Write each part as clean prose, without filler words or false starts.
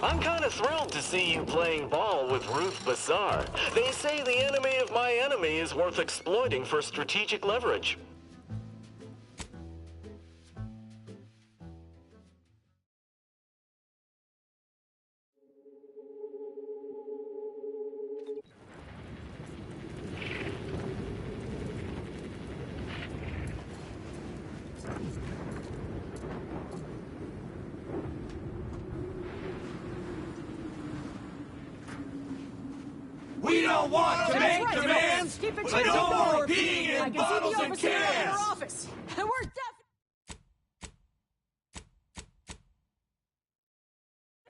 I'm kind of thrilled to see you playing ball with Ruth Bassar. They say the enemy of my enemy is worth exploiting for strategic leverage. We don't want to make demands, but no more being in bottles and cans! Office.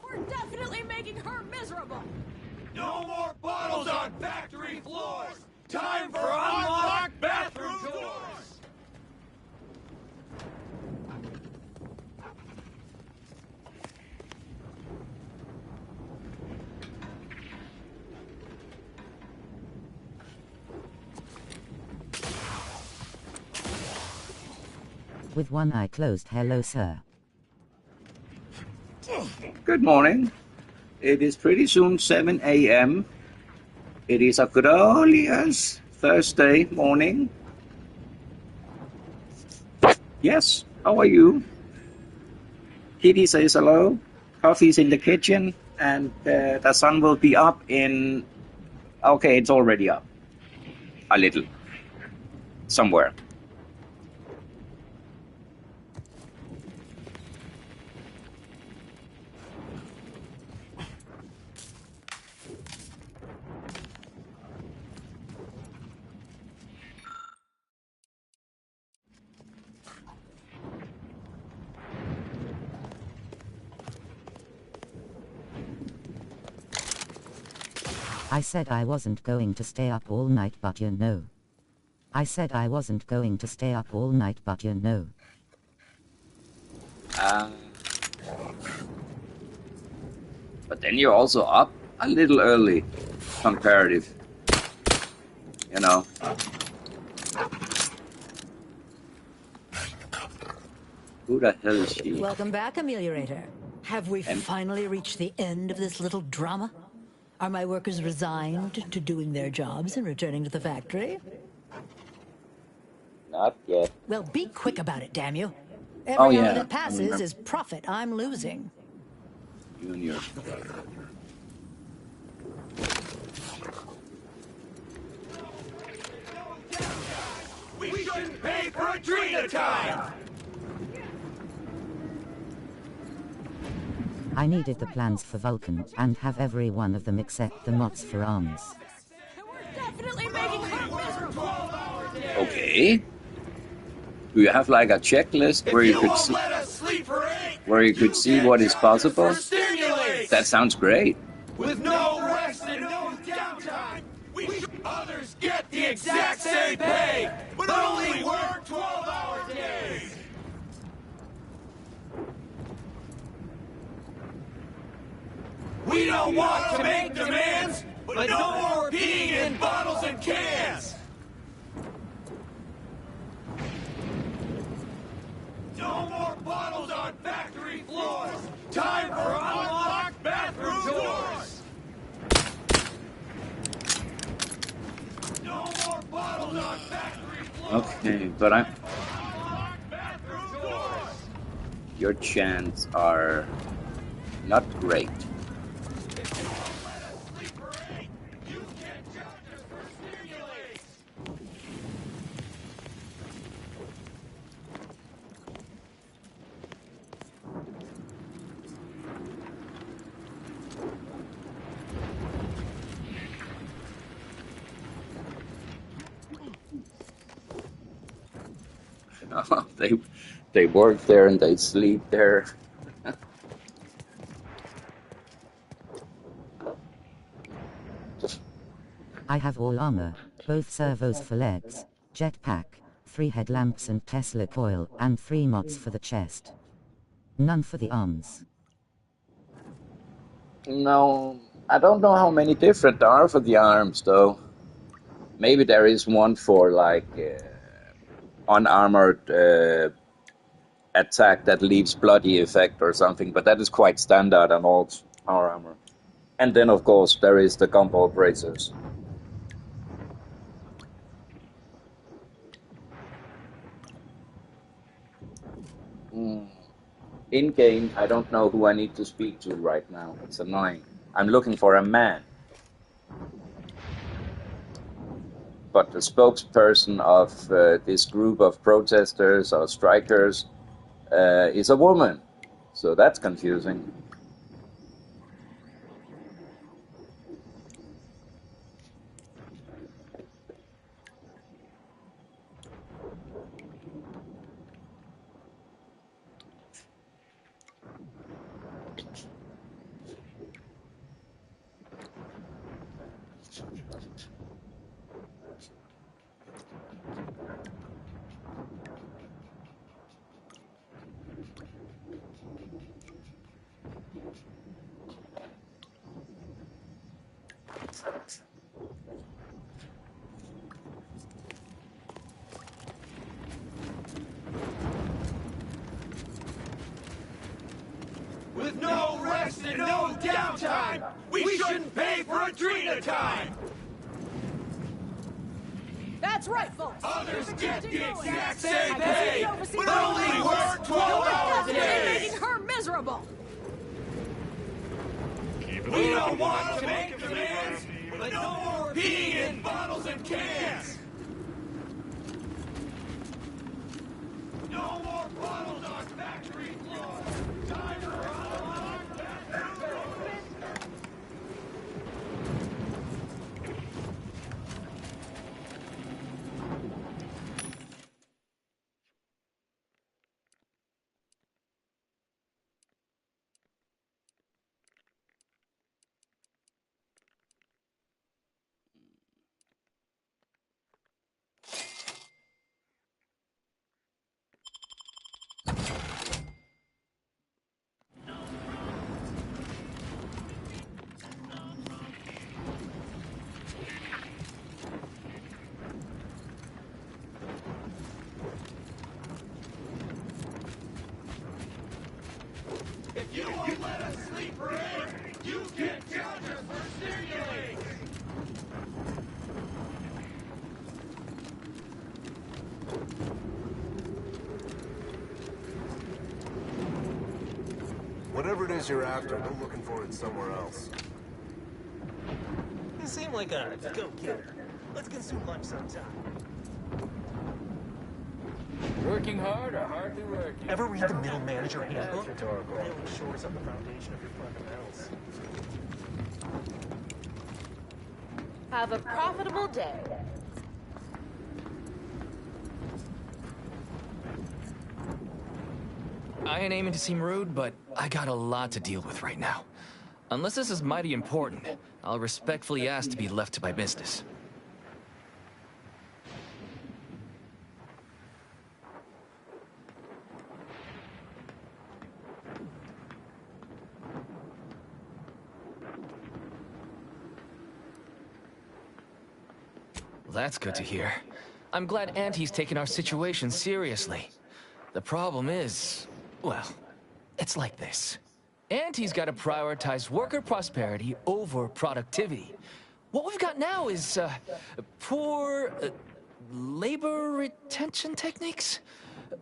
We're definitely making her miserable! No more bottles on factory floors! Time for unlocked bathroom doors! With one eye closed, hello, sir. Good morning. It is pretty soon 7 a.m. It is a glorious Thursday morning. Yes, how are you? Kitty says hello. Coffee's in the kitchen, and the sun will be up in... Okay, it's already up. A little. Somewhere. I said I wasn't going to stay up all night, but you know. I said I wasn't going to stay up all night, but you know. But then you're also up a little early, comparative. You know. Who the hell is she? Welcome back, Ameliorator. Have we finally reached the end of this little drama? Are my workers resigned to doing their jobs and returning to the factory? Not yet. Well, be quick about it, damn you. Every hour that I passes remember. is profit I'm losing. Junior. We shouldn't pay for a drink at a time! I needed the plans for Vulcan and have every one of them except the mods for arms. We're definitely making her miserable! Okay. Do you have like a checklist where you could see what is possible? That sounds great. With no rest and no downtime, others get the exact same pay, but only work 12-hour days. We don't want to make demands, but no more peeing in bottles and cans. No more bottles on factory floors. Time for unlocked bathroom doors. No more bottles on factory floors. Okay, but Unlocked bathroom doors. your chants are not great. They work there and they sleep there. I have all armor, both servos for legs, jetpack, 3 headlamps and Tesla coil, and 3 mods for the chest. None for the arms. No, I don't know how many different there are for the arms though. Maybe there is one for like unarmored attack that leaves bloody effect or something, but that is quite standard on all our armor. And then, of course, there is the gumball bracers. In-game, I don't know who I need to speak to right now. It's annoying. I'm looking for a man. But the spokesperson of this group of protesters or strikers is a woman. So that's confusing. With no rest and no downtime, we shouldn't pay for Adrena time! That's right, folks. Others Keep get it the going. exact I same can pay, see the overseer but only work 12-hour We're definitely days! making her miserable. We don't want to make demands, but no more peeing in bottles and cans! No more bottles on factory floor! Time for unlock that If you won't let us sleep for 8, you can charge us for stimulate! Whatever it is you're after, go looking for it somewhere else. You seem like a go-getter. Let's consume lunch sometime. Working hard or hardly working? Ever read the Middle Manager Handbook? That's rhetorical. Really shores up the foundation of your fundamentals. Have a profitable day. I ain't aiming to seem rude, but I got a lot to deal with right now. Unless this is mighty important, I'll respectfully ask to be left to my business. That's good to hear. I'm glad Auntie's taking our situation seriously. The problem is, well, it's like this. Auntie's got to prioritize worker prosperity over productivity. What we've got now is, poor, labor retention techniques?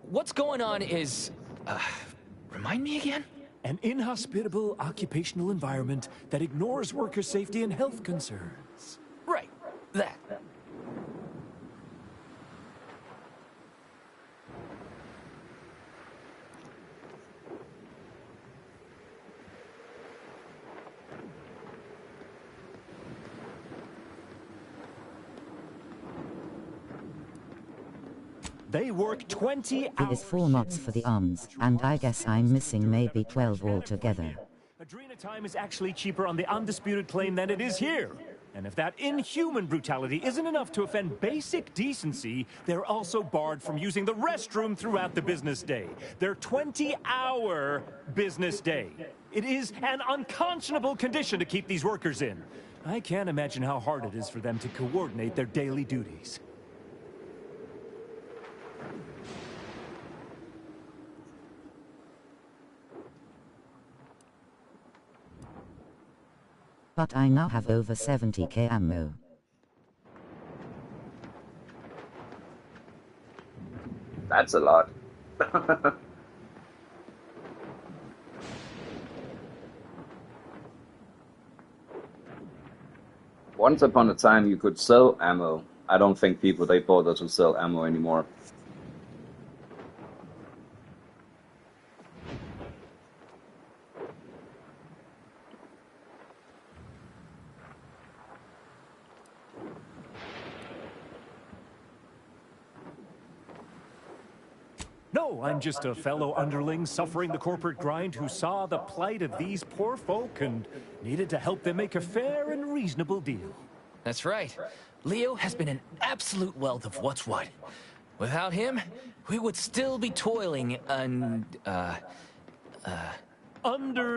What's going on is, remind me again? An inhospitable occupational environment that ignores worker safety and health concerns. Right, that. They work 20 hours. There is 4 mods for the arms, and I guess I'm missing maybe 12 altogether. Adrena time is actually cheaper on the undisputed claim than it is here. And if that inhuman brutality isn't enough to offend basic decency, they're also barred from using the restroom throughout the business day. Their 20-hour business day. It is an unconscionable condition to keep these workers in. I can't imagine how hard it is for them to coordinate their daily duties. But I now have over 70k ammo. That's a lot. Once upon a time you could sell ammo. I don't think people they bother to sell ammo anymore. No, I'm just a fellow underling suffering the corporate grind who saw the plight of these poor folk and needed to help them make a fair and reasonable deal. That's right. Leo has been an absolute wealth of what's what. Without him, we would still be toiling under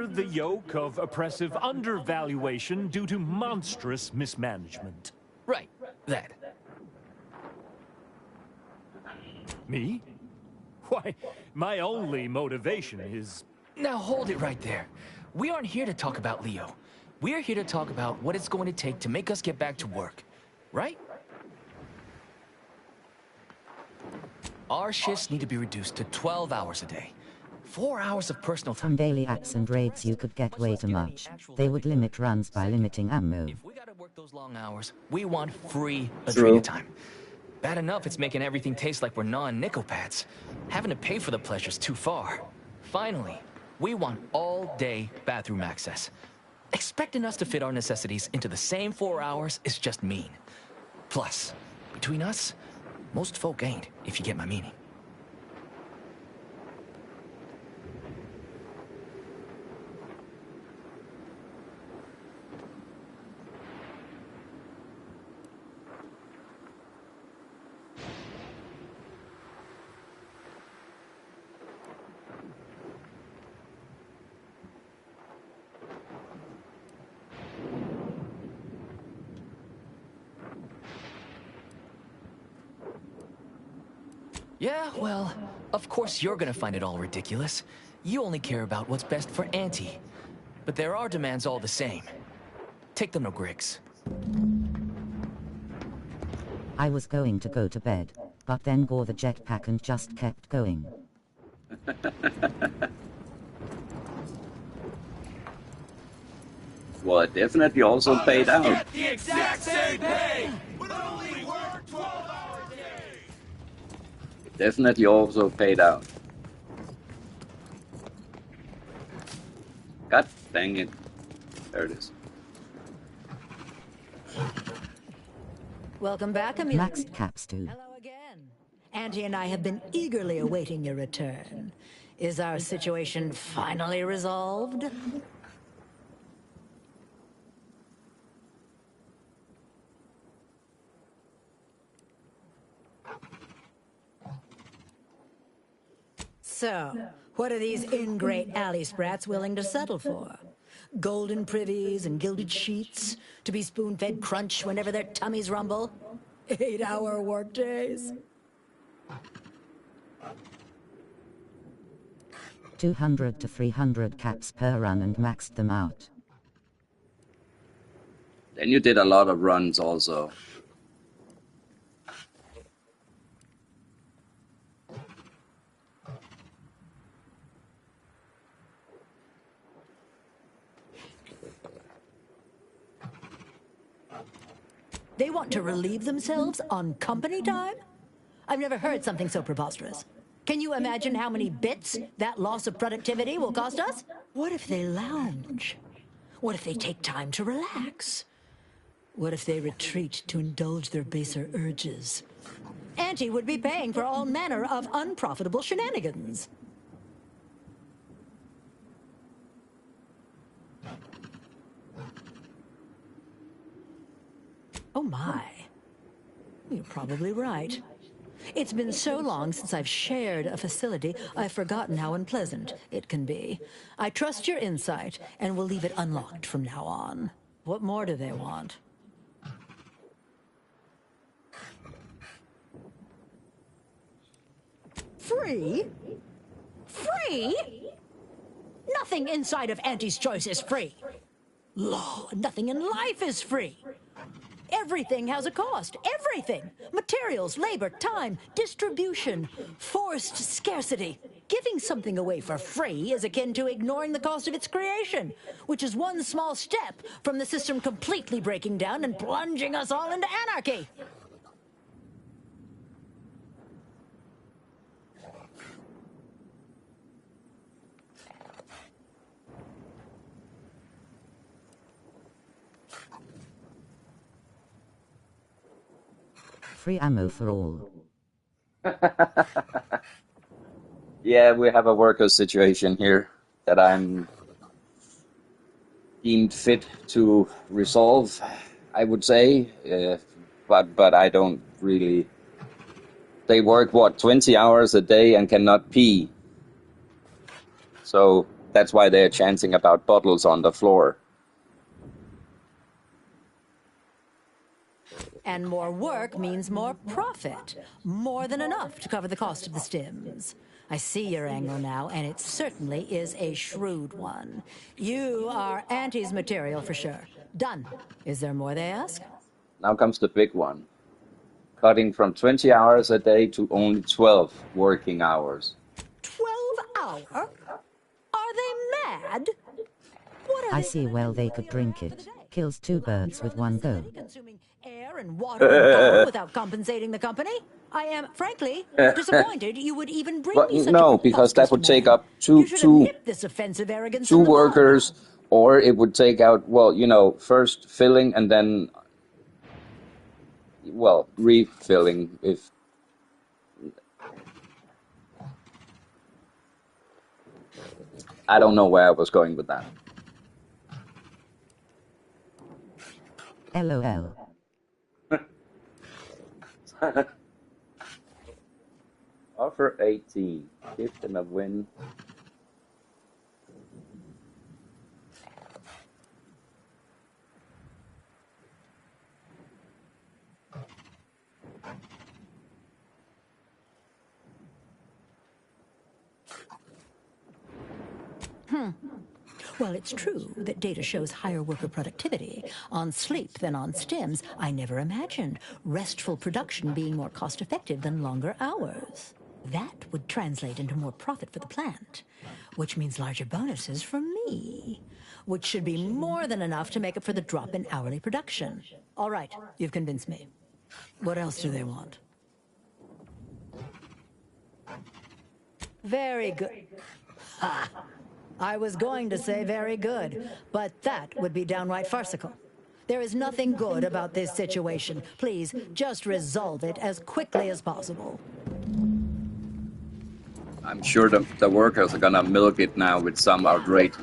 the yoke of oppressive undervaluation due to monstrous mismanagement. Right, that. Me? Why, my only motivation is... Now hold it right there. We aren't here to talk about Leo. We're here to talk about what it's going to take to make us get back to work. Right? Our shifts need to be reduced to 12 hours a day. 4 hours of personal time. From daily acts and raids you could get way too much. They would limit runs by limiting ammo. If we gotta work those long hours, we want free Adrena time. Bad enough it's making everything taste like we're gnawing nickel pads. Having to pay for the pleasure's too far. Finally, we want all-day bathroom access. Expecting us to fit our necessities into the same 4 hours is just mean. Plus, between us, most folk ain't, if you get my meaning. Yeah, well, of course you're gonna find it all ridiculous. You only care about what's best for Auntie. But there are demands all the same. Take them to Griggs. I was going to go to bed, but then Gore the jetpack and just kept going. Well, it definitely also paid out. Get the exact same pay, but only work 12-hour days. It definitely also paid out. God dang it. There it is. Welcome back, Amelia. Maxed caps too. Hello again. Auntie and I have been eagerly awaiting your return. Is our situation finally resolved? So, what are these ingrate alley sprats willing to settle for? Golden privies and gilded sheets? To be spoon-fed crunch whenever their tummies rumble? 8-hour workdays? 200 to 300 caps per run and maxed them out. Then you did a lot of runs also. They want to relieve themselves on company time? I've never heard something so preposterous. Can you imagine how many bits that loss of productivity will cost us? What if they lounge? What if they take time to relax? What if they retreat to indulge their baser urges? Auntie would be paying for all manner of unprofitable shenanigans. Oh my. You're probably right. It's been so long since I've shared a facility, I've forgotten how unpleasant it can be. I trust your insight, and will leave it unlocked from now on. What more do they want? Free? Free? Nothing inside of Auntie's choice is free. Law, nothing in life is free. Everything has a cost. Everything. Materials, labor, time, distribution, forced scarcity. Giving something away for free is akin to ignoring the cost of its creation, which is one small step from the system completely breaking down and plunging us all into anarchy. Free ammo for all. Yeah, we have a worker situation here that I'm deemed fit to resolve, I would say. But I don't really... They work, what, 20 hours a day and cannot pee. So that's why they're chanting about bottles on the floor. And more work means more profit. More than enough to cover the cost of the stims. I see your angle now, and it certainly is a shrewd one. You are Auntie's material for sure. Done. Is there more they ask? Now comes the big one. Cutting from 20 hours a day to only 12 working hours. 12 hours? Are they mad? What are I see well they could drink it. Kills 2 birds with one go. Consuming air and water and power without compensating the company? I am, frankly, disappointed you would even bring me such no, a because that would take up you should have nipped this offensive arrogance two in the bud. workers, or it would take out, well, you know, first filling and then, well, refilling if... I don't know where I was going with that. LOL. Offer 18. Give them a win. Well, it's true that data shows higher worker productivity on sleep than on stims. I never imagined restful production being more cost-effective than longer hours. That would translate into more profit for the plant, which means larger bonuses for me, which should be more than enough to make up for the drop in hourly production. All right, you've convinced me. What else do they want? Very good. Ha! I was going to say very good, but that would be downright farcical. There is nothing good about this situation. Please, just resolve it as quickly as possible. I'm sure the workers are gonna milk it now with some outrageous...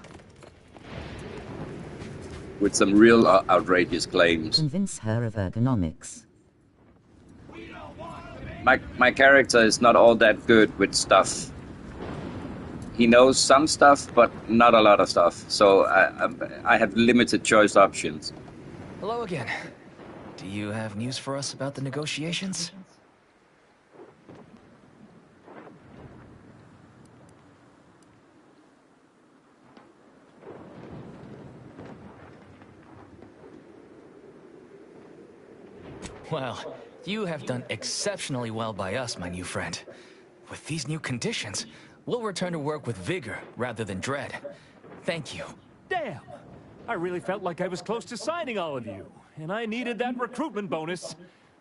with some real outrageous claims. Convince her of ergonomics. My character is not all that good with stuff. He knows some stuff, but not a lot of stuff. So I have limited choice options. Hello again. Do you have news for us about the negotiations? Well, you have done exceptionally well by us, my new friend. With these new conditions, we'll return to work with vigor rather than dread. Thank you. Damn! I really felt like I was close to signing all of you, and I needed that recruitment bonus.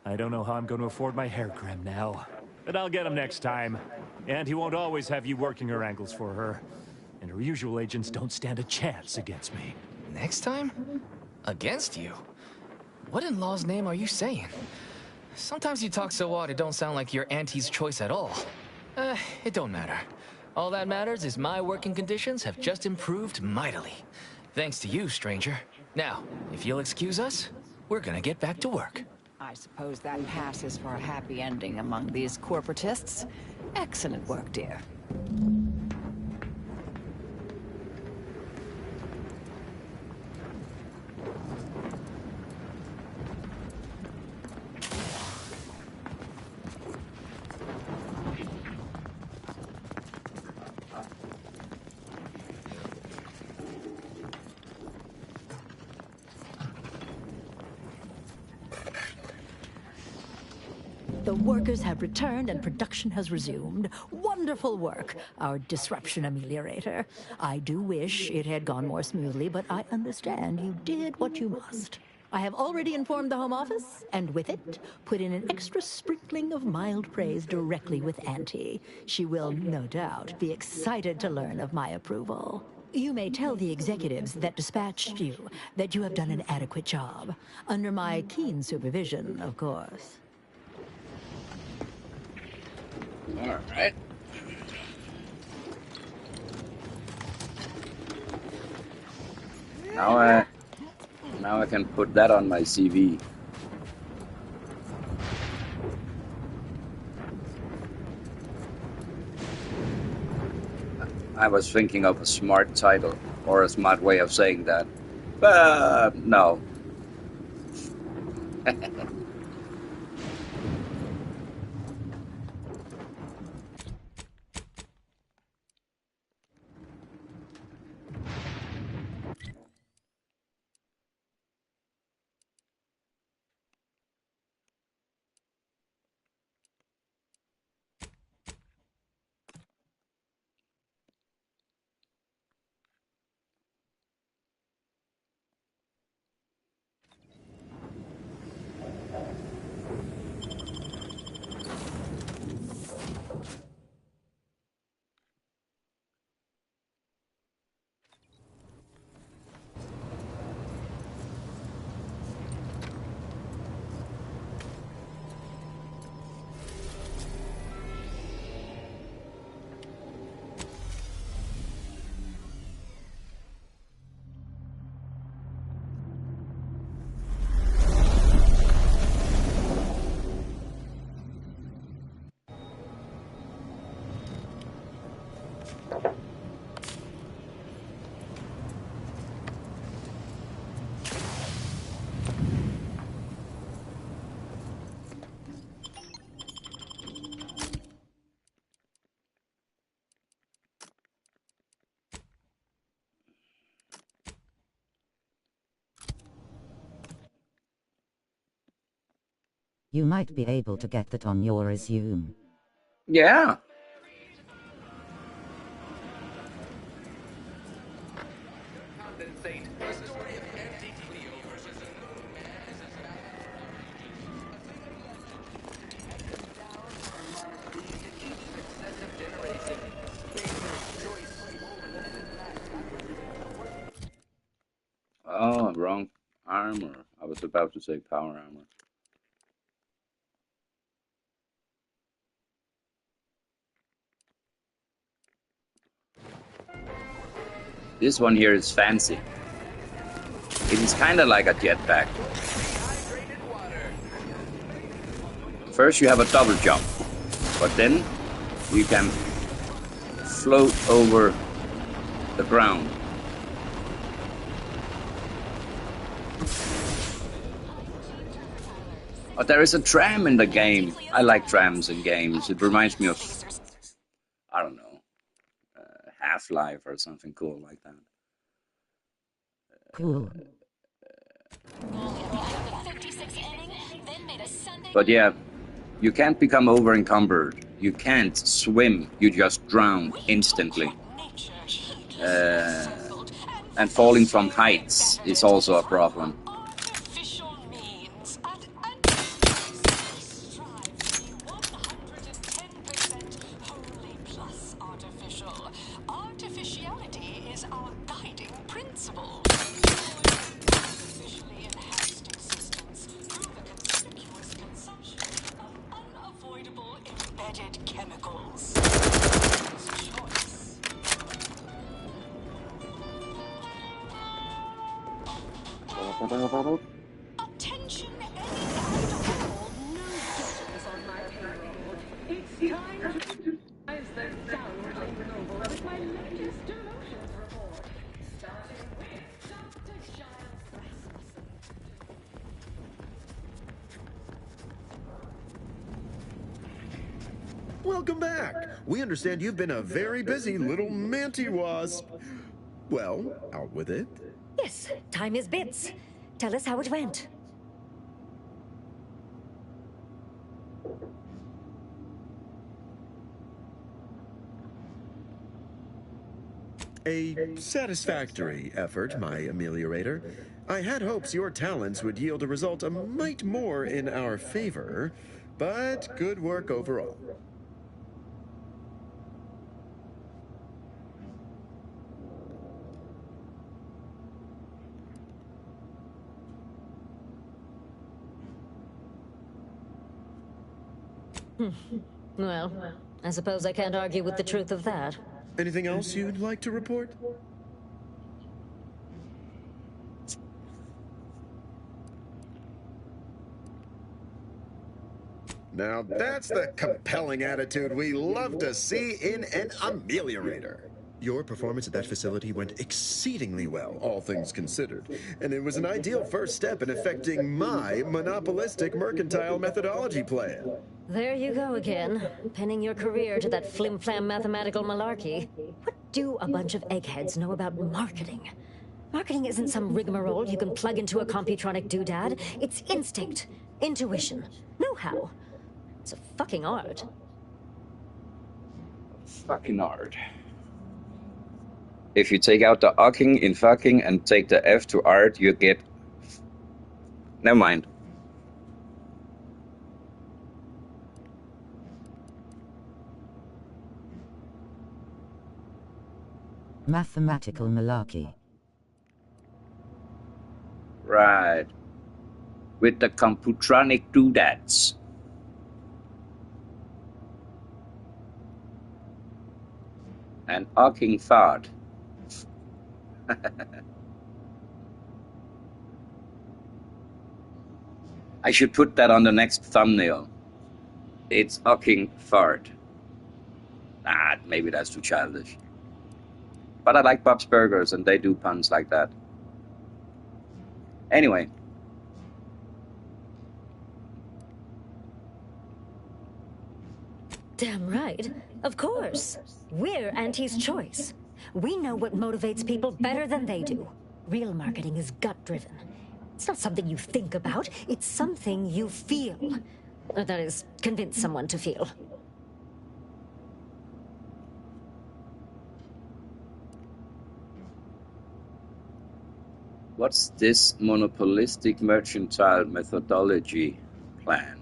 I don't know how I'm going to afford my hair trim now, but I'll get him next time. And he won't always have you working her angles for her. And her usual agents don't stand a chance against me. Next time? Against you? What in law's name are you saying? Sometimes you talk so odd it don't sound like you're Auntie's choice at all. It don't matter. All that matters is my working conditions have just improved mightily. Thanks to you, stranger. Now, if you'll excuse us, we're gonna get back to work. I suppose that passes for a happy ending among these corporatists. Excellent work, dear. The workers have returned and production has resumed. Wonderful work, our disruption ameliorator. I do wish it had gone more smoothly, but I understand you did what you must. I have already informed the Home Office, and with it, put in an extra sprinkling of mild praise directly with Auntie. She will, no doubt, be excited to learn of my approval. You may tell the executives that dispatched you that you have done an adequate job. Under my keen supervision, of course. All right. Now I can put that on my CV. I was thinking of a smart title or a smart way of saying that, but no. You might be able to get that on your resume. Yeah. Oh, wrong armor. I was about to say power armor. This one here is fancy. It is kind of like a jetpack. First you have a double jump, but then you can float over the ground. But there is a tram in the game. I like trams in games. It reminds me of, I don't know, Half-Life or something cool like that. Cool. But yeah, you can't become over-encumbered. You can't swim. You just drown instantly. And falling from heights is also a problem. Attention, all no guesses on my payroll. It's time to rise the downwardly removal of my latest emotions report. Starting with Dr. Giles Rasmussen. Welcome back. We understand you've been a very busy little manty-wasp. Well, out with it. Yes, time is bits. Tell us how it went. A satisfactory effort, my ameliorator. I had hopes your talents would yield a result a mite more in our favor, but good work overall. Well, I suppose I can't argue with the truth of that. Anything else you'd like to report? Now that's the compelling attitude we love to see in an ameliorator. Your performance at that facility went exceedingly well, all things considered, and it was an ideal first step in affecting my monopolistic mercantile methodology plan. There you go again, pinning your career to that flim-flam mathematical malarkey. What do a bunch of eggheads know about marketing? Marketing isn't some rigmarole you can plug into a computronic doodad. It's instinct, intuition, know-how. It's a fucking art. Fucking art. If you take out the ucking in fucking and take the F to art, you get... Never mind. Mathematical malarkey. Right. With the computronic doodads. And ucking thought. I should put that on the next thumbnail. It's ucking fart. Nah, maybe that's too childish. But I like Bob's Burgers and they do puns like that. Anyway. Damn right. Of course. We're Auntie's choice. We know what motivates people better than they do. Real marketing is gut-driven. It's not something you think about, it's something you feel. Or that is, convince someone to feel. What's this monopolistic mercantile methodology plan?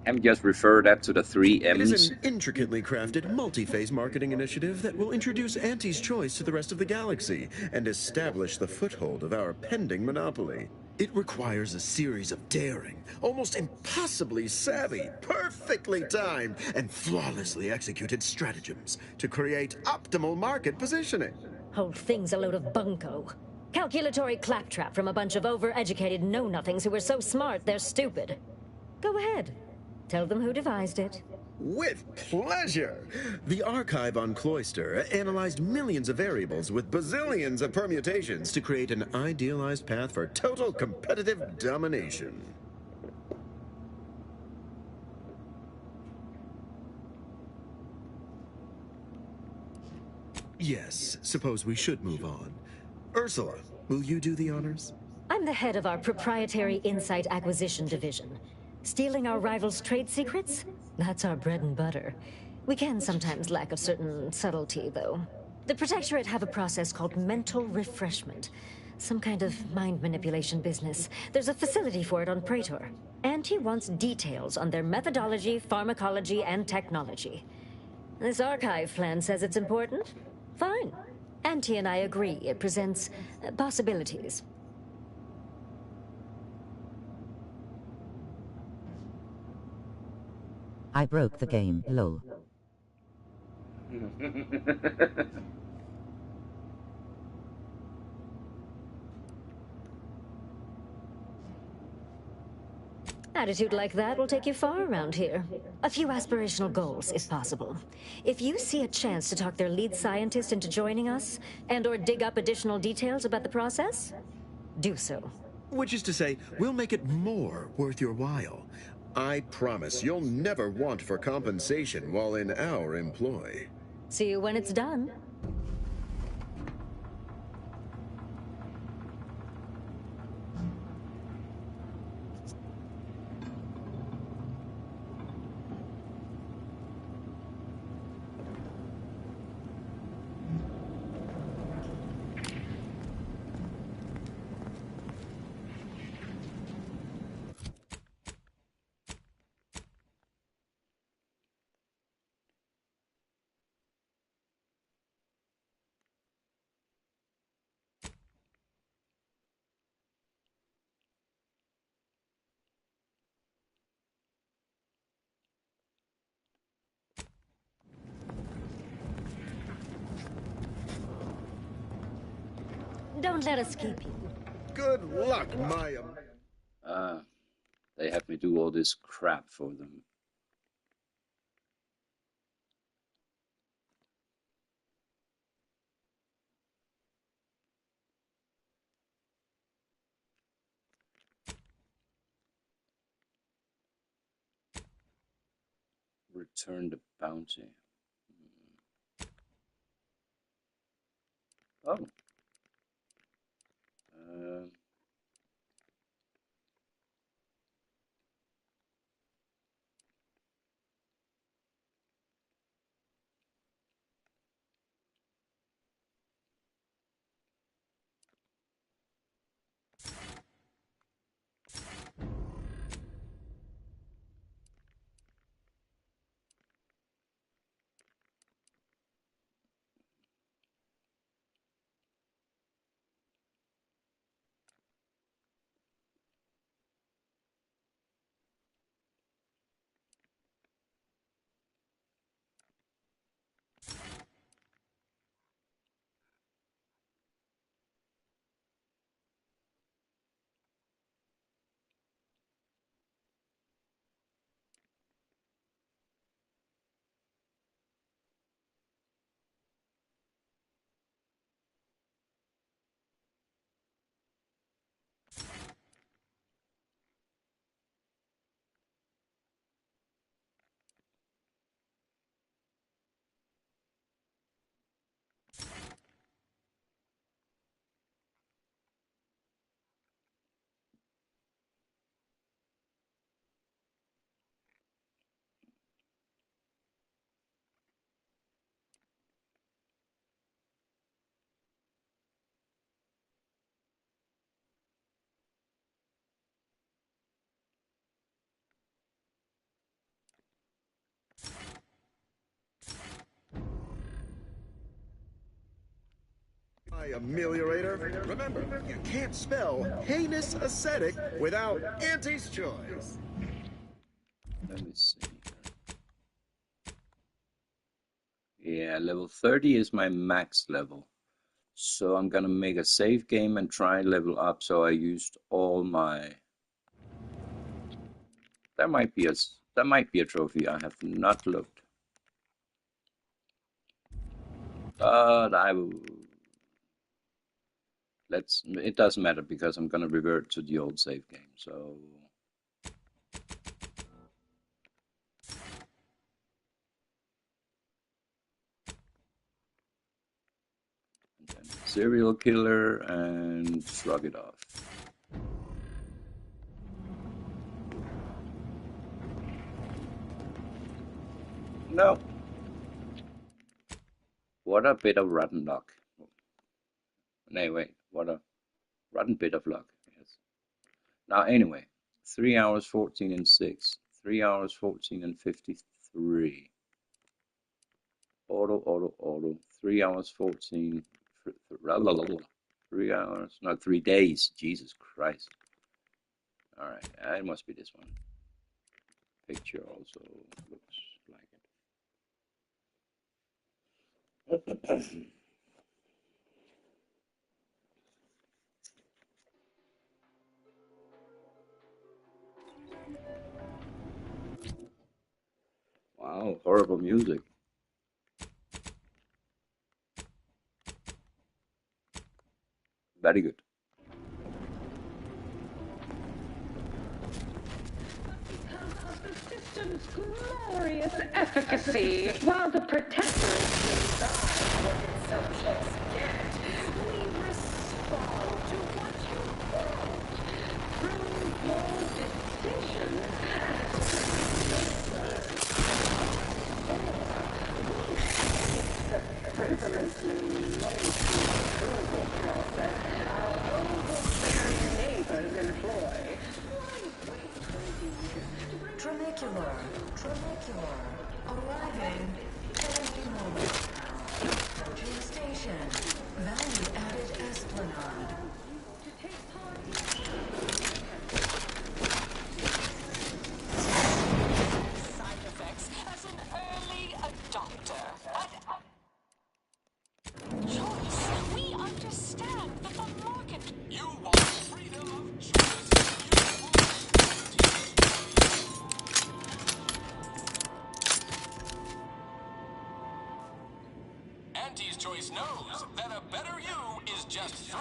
Can we just refer that to the 3 M's? It is an intricately crafted, multi-phase marketing initiative that will introduce Auntie's Choice to the rest of the galaxy and establish the foothold of our pending monopoly. It requires a series of daring, almost impossibly savvy, perfectly timed, and flawlessly executed stratagems to create optimal market positioning. Whole thing's a load of bunko. Calculatory claptrap from a bunch of over-educated know-nothings who are so smart they're stupid. Go ahead. Tell them who devised it. With pleasure! The archive on Cloister analyzed millions of variables with bazillions of permutations to create an idealized path for total competitive domination. Yes, suppose we should move on. Ursula, will you do the honors? I'm the head of our proprietary insight acquisition division. Stealing our rivals' trade secrets? That's our bread and butter. We can sometimes lack a certain subtlety, though. The Protectorate have a process called mental refreshment. Some kind of mind manipulation business. There's a facility for it on Praetor. Auntie wants details on their methodology, pharmacology, and technology. This archive plan says it's important? Fine. Auntie and I agree it presents possibilities. I broke the game, lol. Attitude like that will take you far around here. A few aspirational goals, if possible. If you see a chance to talk their lead scientist into joining us, and/or dig up additional details about the process, do so. Which is to say, we'll make it more worth your while. I promise you'll never want for compensation while in our employ. See you when it's done. Don't let us keep you. Good luck, Maya. They have me do all this crap for them. Return the bounty. Oh. Ameliorator. Remember, you can't spell heinous ascetic without Auntie's choice. Let me see. Yeah, level 30 is my max level. So I'm gonna make a save game and try level up. So I used all my. There might be a trophy. I have not looked. But I will. It doesn't matter because I'm gonna revert to the old save game. So. Serial killer and shrug it off. No. What a bit of rotten luck. Anyway, what a rotten bit of luck. Yes. Now, anyway, 3 hours 14 and 6, 3 hours 14 and 53. Auto. 3 hours 14. 3 hours, no, 3 days. Jesus Christ. All right, it must be this one. Picture also looks like it. Wow, horrible music. Very good. System's glorious efficacy, while the protectors decide what its subjects get, we respond to what you want through your decisions as frivolously approval process our overbearing neighbors employ. Tramacular, arriving any moment. Approaching station.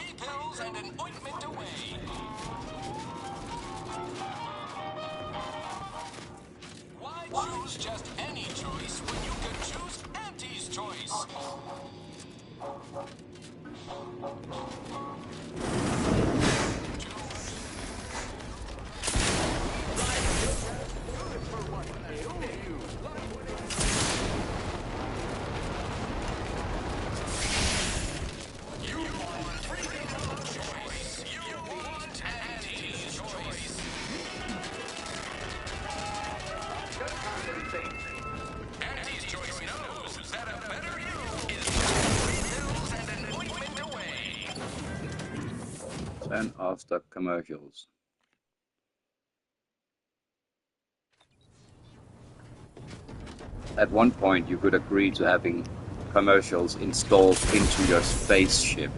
3 pills and an ointment away. Why choose just any choice when you can choose Auntie's choice? Turn off the commercials. At one point, you could agree to having commercials installed into your spaceship.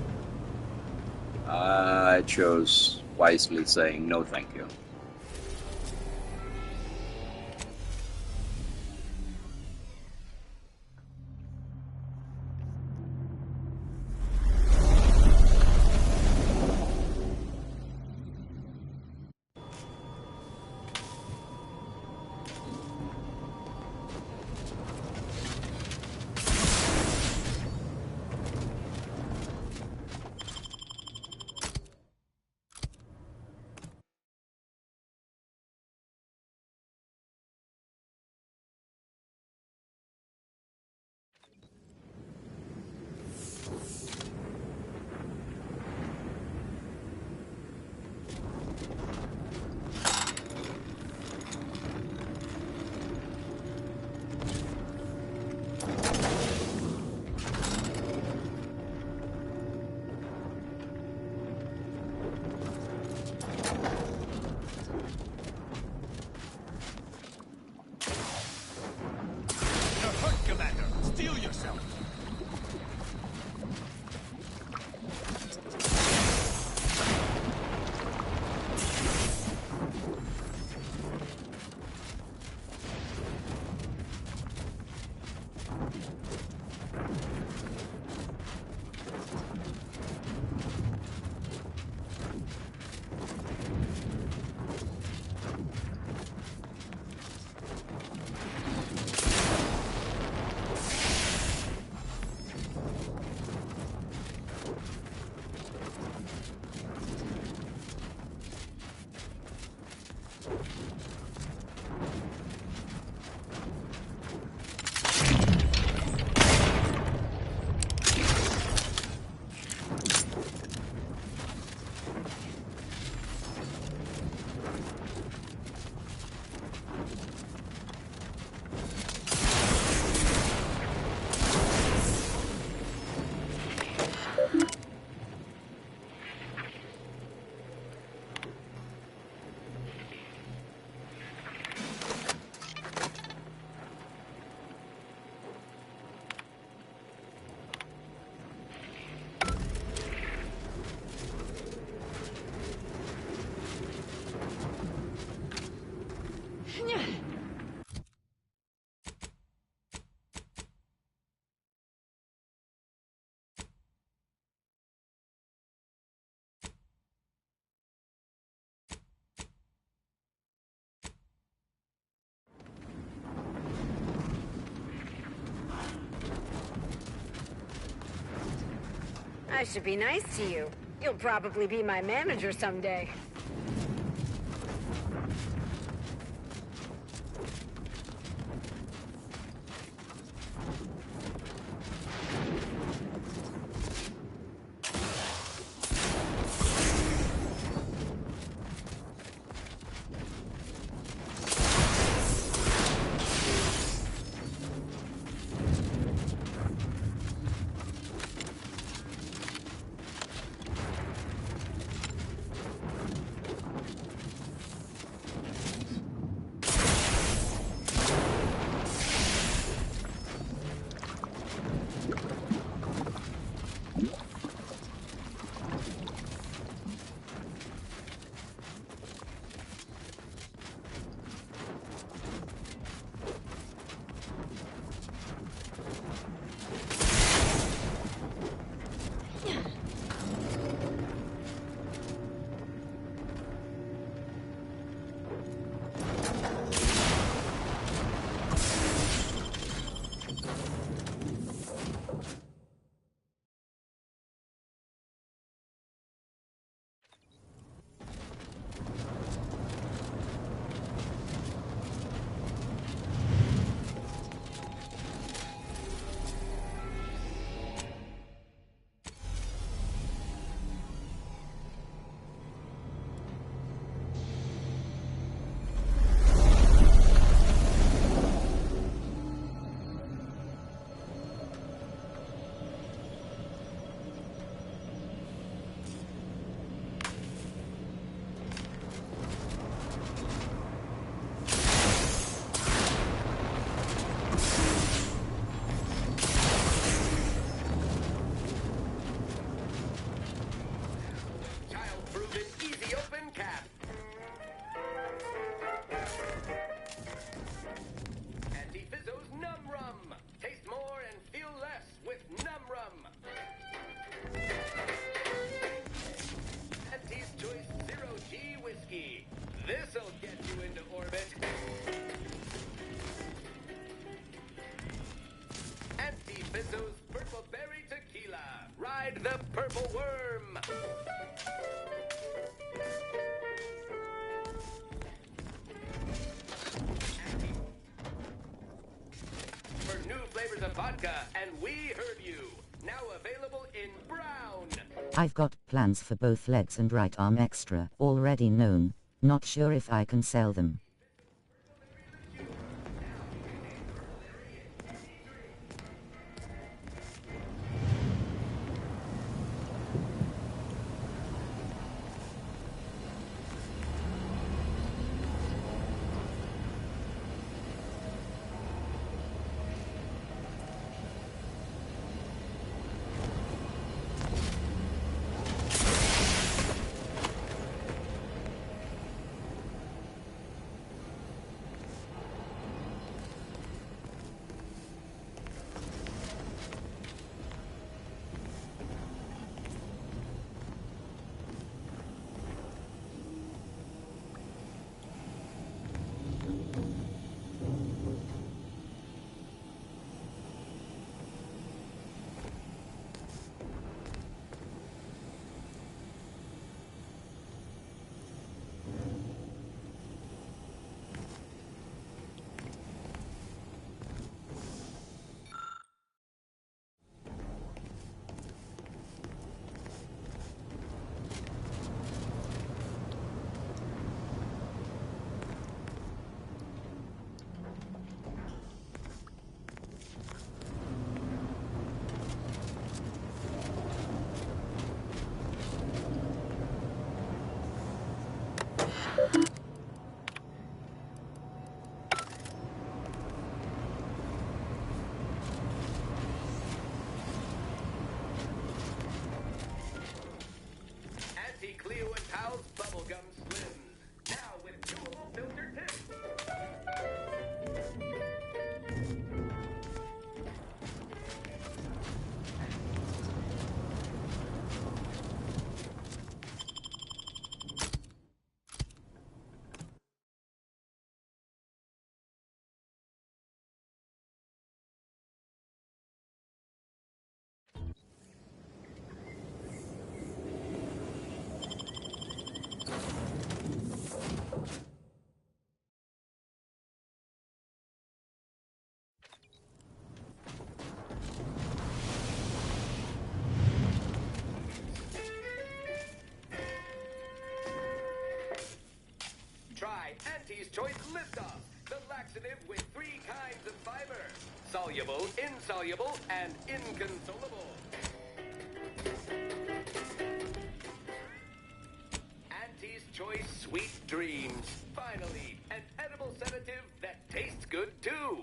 I chose wisely saying no thank you. I should be nice to you. You'll probably be my manager someday. of vodka, and we heard you. Now available in brown. I've got plans for both legs and right arm extra, already known. Not sure if I can sell them. Cleo and Pal's Bubblegum Slims. Now with chewable filter tips. Try Auntie's Choice Liftoff, the laxative with 3 kinds of fiber. Soluble, insoluble, and inconsolable. Auntie's Choice Sweet Dreams. Finally, an edible sedative that tastes good too.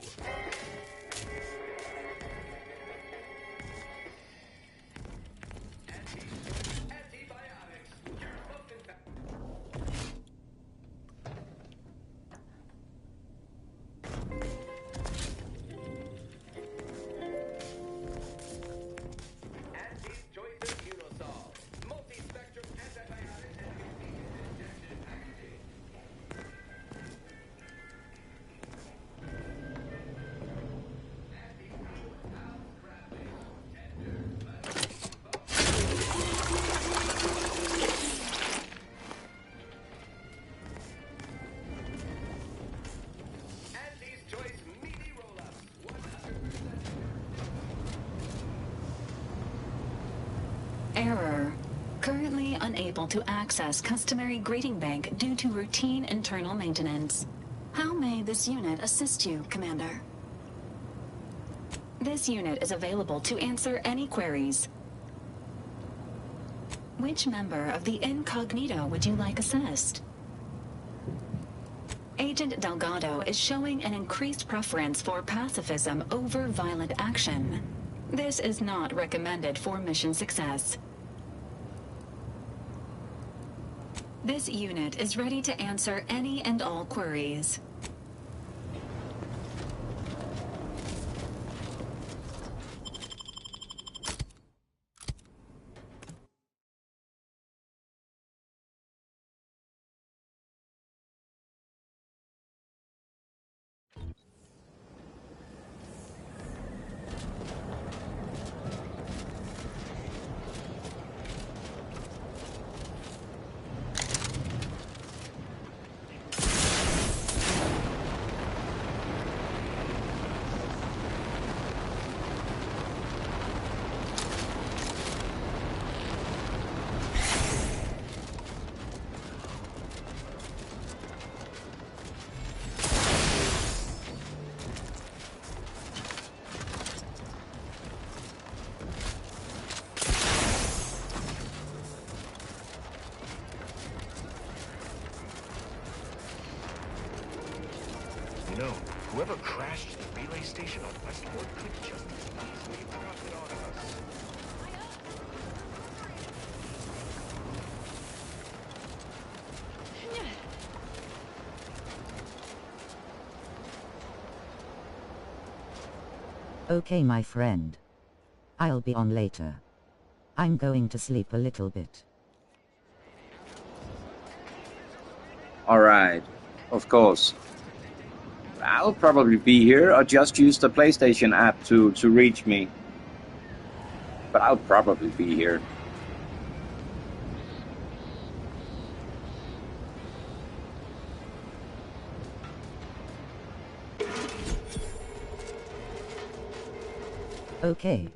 Error. Currently unable to access customary greeting bank due to routine internal maintenance. How may this unit assist you, Commander? This unit is available to answer any queries. Which member of the Incognito would you like assessed? Agent Delgado is showing an increased preference for pacifism over violent action. This is not recommended for mission success. This unit is ready to answer any and all queries. known, whoever crashed the relay station on Westport could just as easily have dropped it on us. Okay, my friend. I'll be on later. I'm going to sleep a little bit. Alright, of course. I'll probably be here, or just use the PlayStation app to reach me. But I'll probably be here. Okay.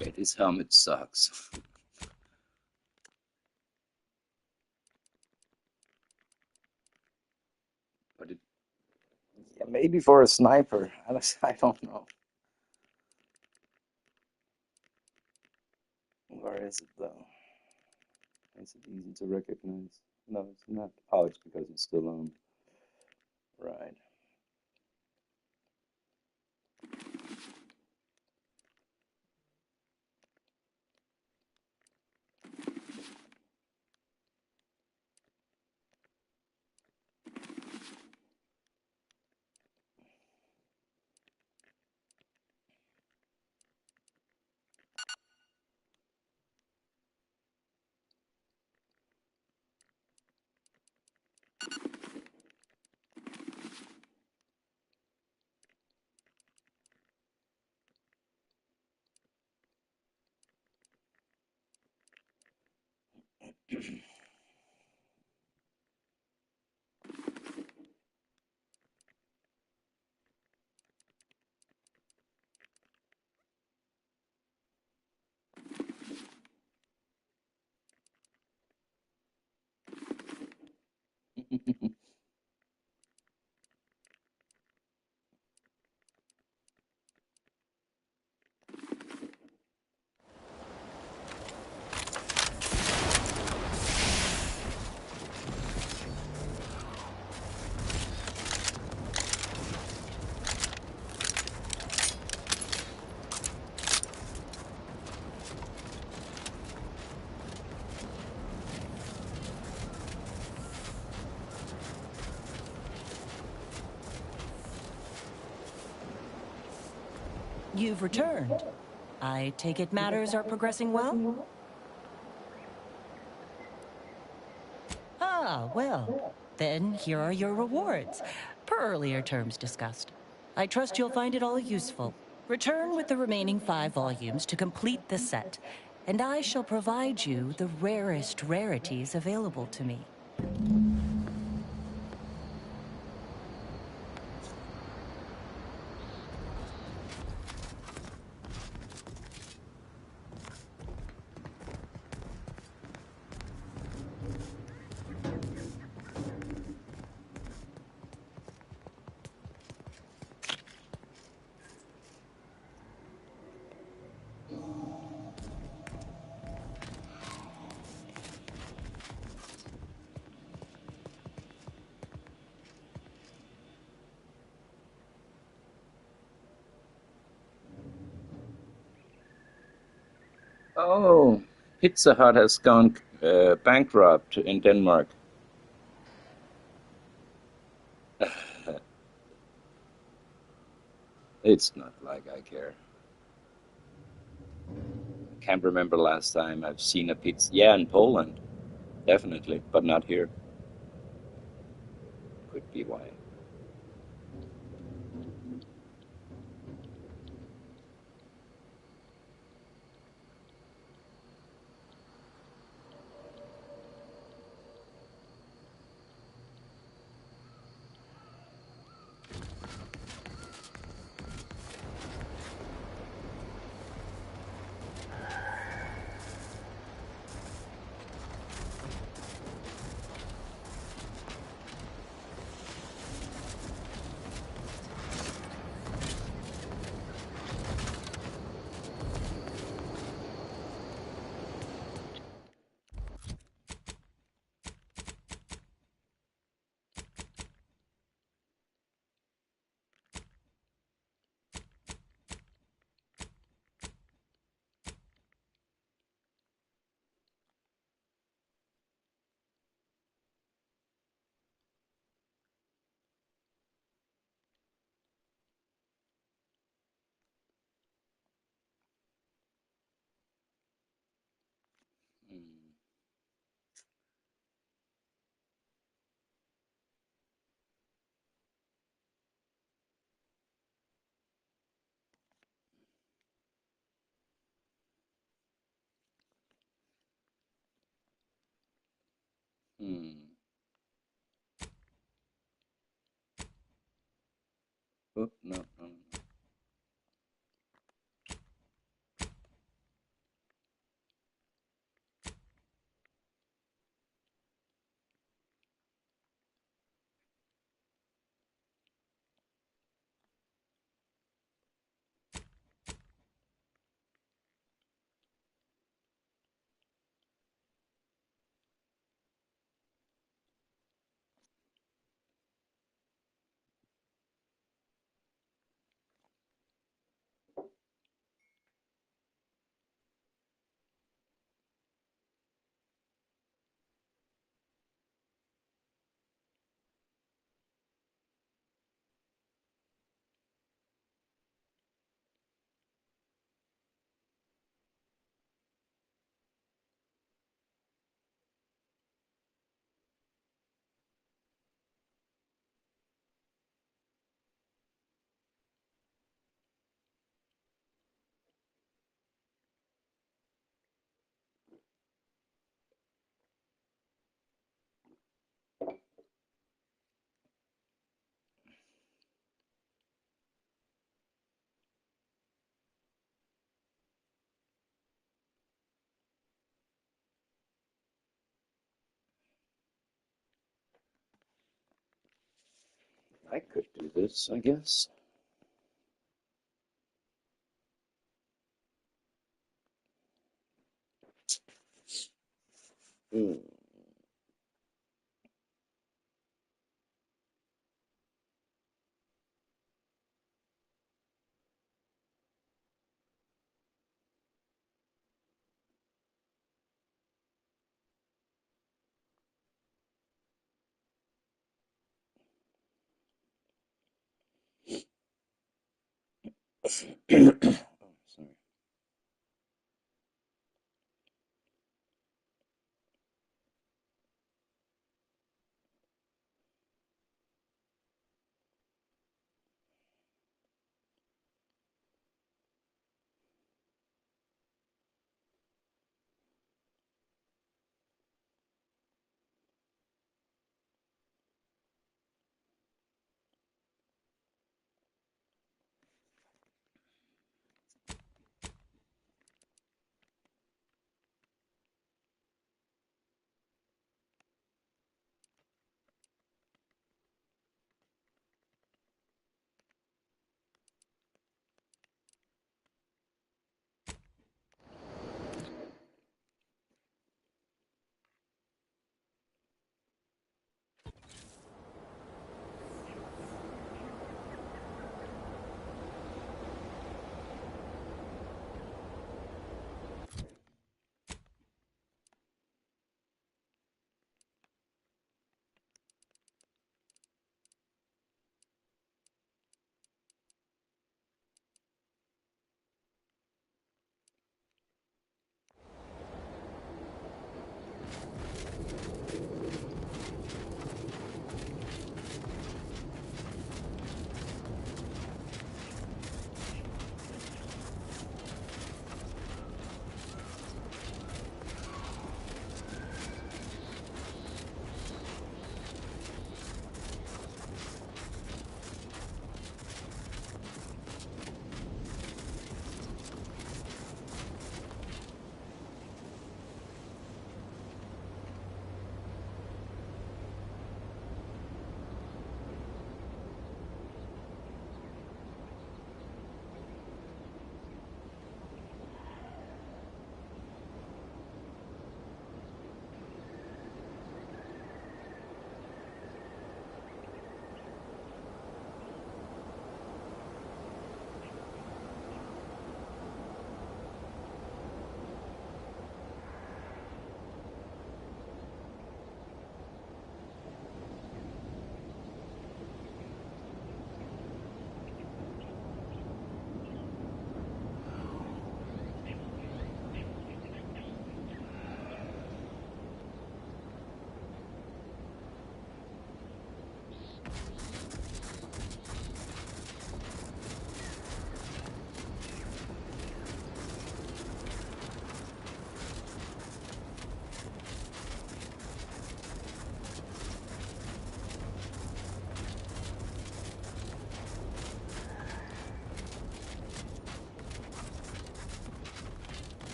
Okay, this helmet sucks. But it... Yeah, maybe for a sniper. I don't know. Where is it though? Is it easy to recognize? No, it's not. Oh, it's because it's still on. Right. You've returned. I take it matters are progressing well? Ah, well. Then here are your rewards, per earlier terms discussed. I trust you'll find it all useful. Return with the remaining 5 volumes to complete the set, and I shall provide you the rarest rarities available to me. Oh, Pizza Hut has gone bankrupt in Denmark. It's not like I care. I can't remember last time I've seen a pizza. Yeah, in Poland, definitely, but not here. Could be why. Oh, no. I could do this, I guess. Sorry.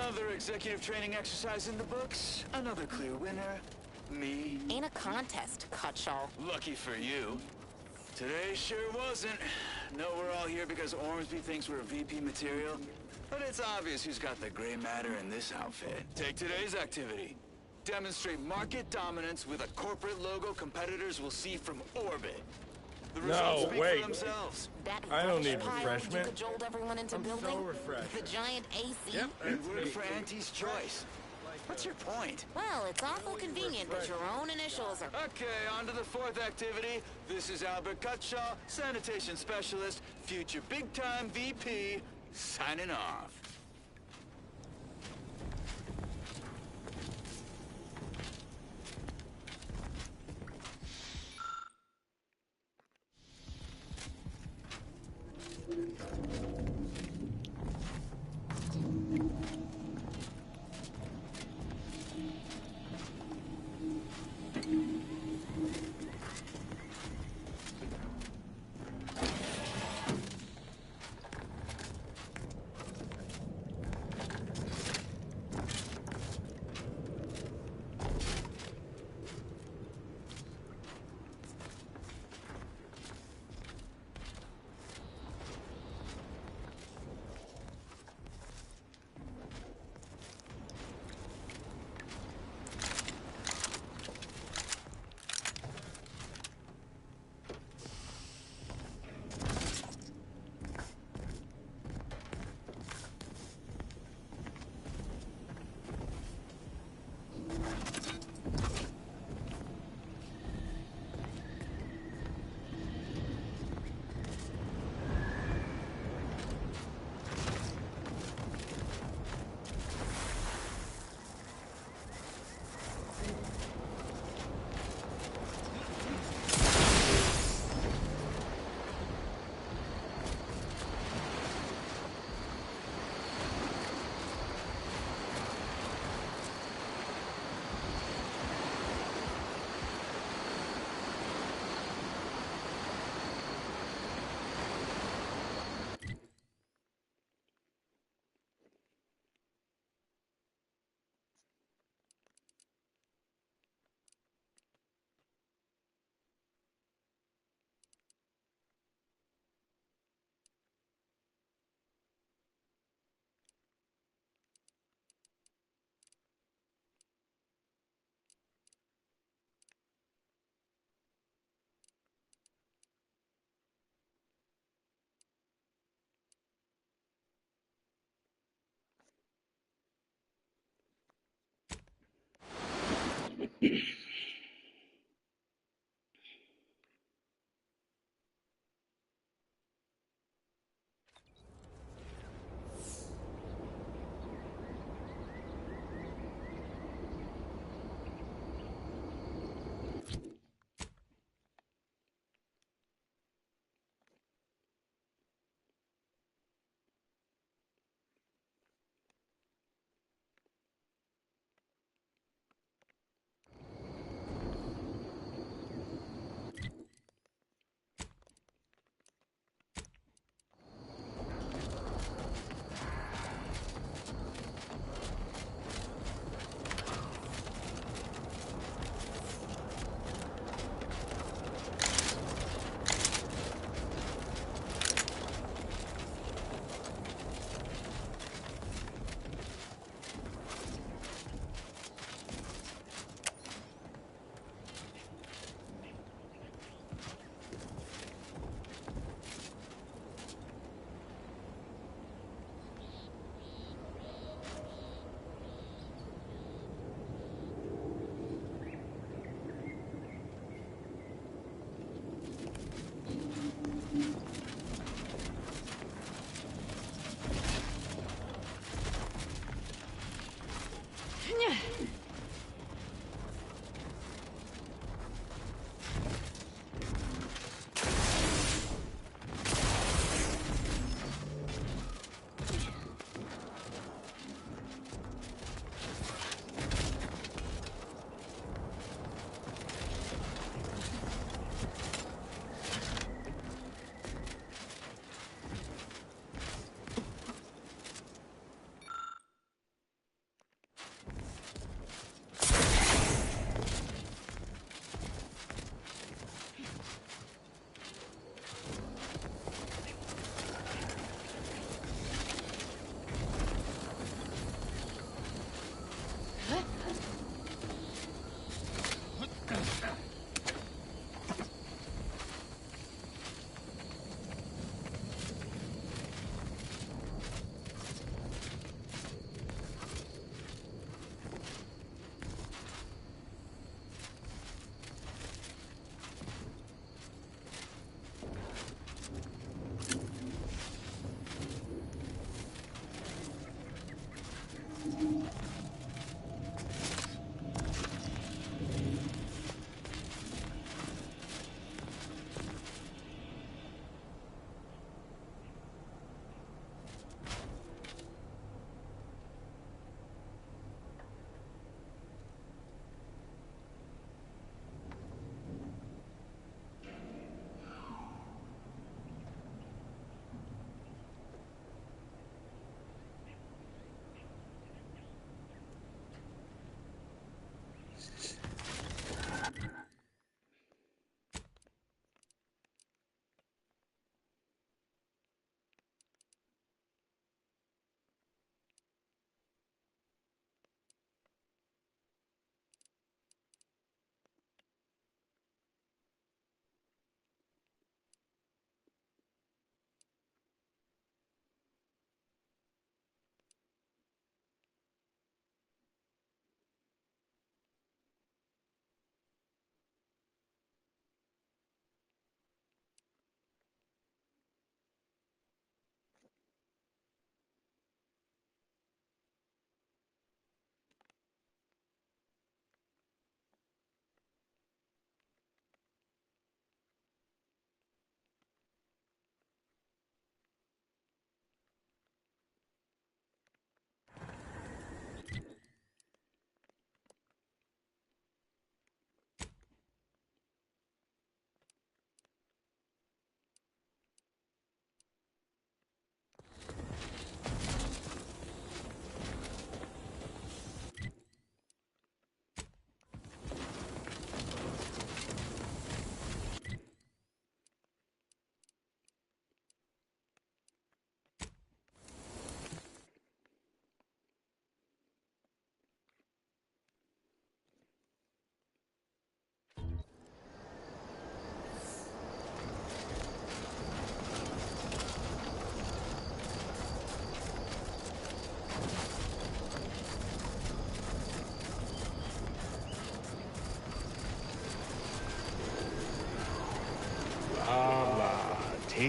Another executive training exercise in the books. Another clear winner. Me. Ain't a contest, Cutshaw. Lucky for you. Today sure wasn't. No, we're all here because Ormsby thinks we're VP material. But it's obvious who's got the gray matter in this outfit. Take today's activity. Demonstrate market dominance with a corporate logo competitors will see from orbit. The results speak for themselves. That I don't need pile refreshment. You cajoled everyone into building? so refreshed. The giant AC? Yep, You work for Auntie's Choice. What's your point? Well, it's awful convenient that your own initials are... Okay, on to the fourth activity. This is Albert Cutshaw, sanitation specialist, future big-time VP, signing off.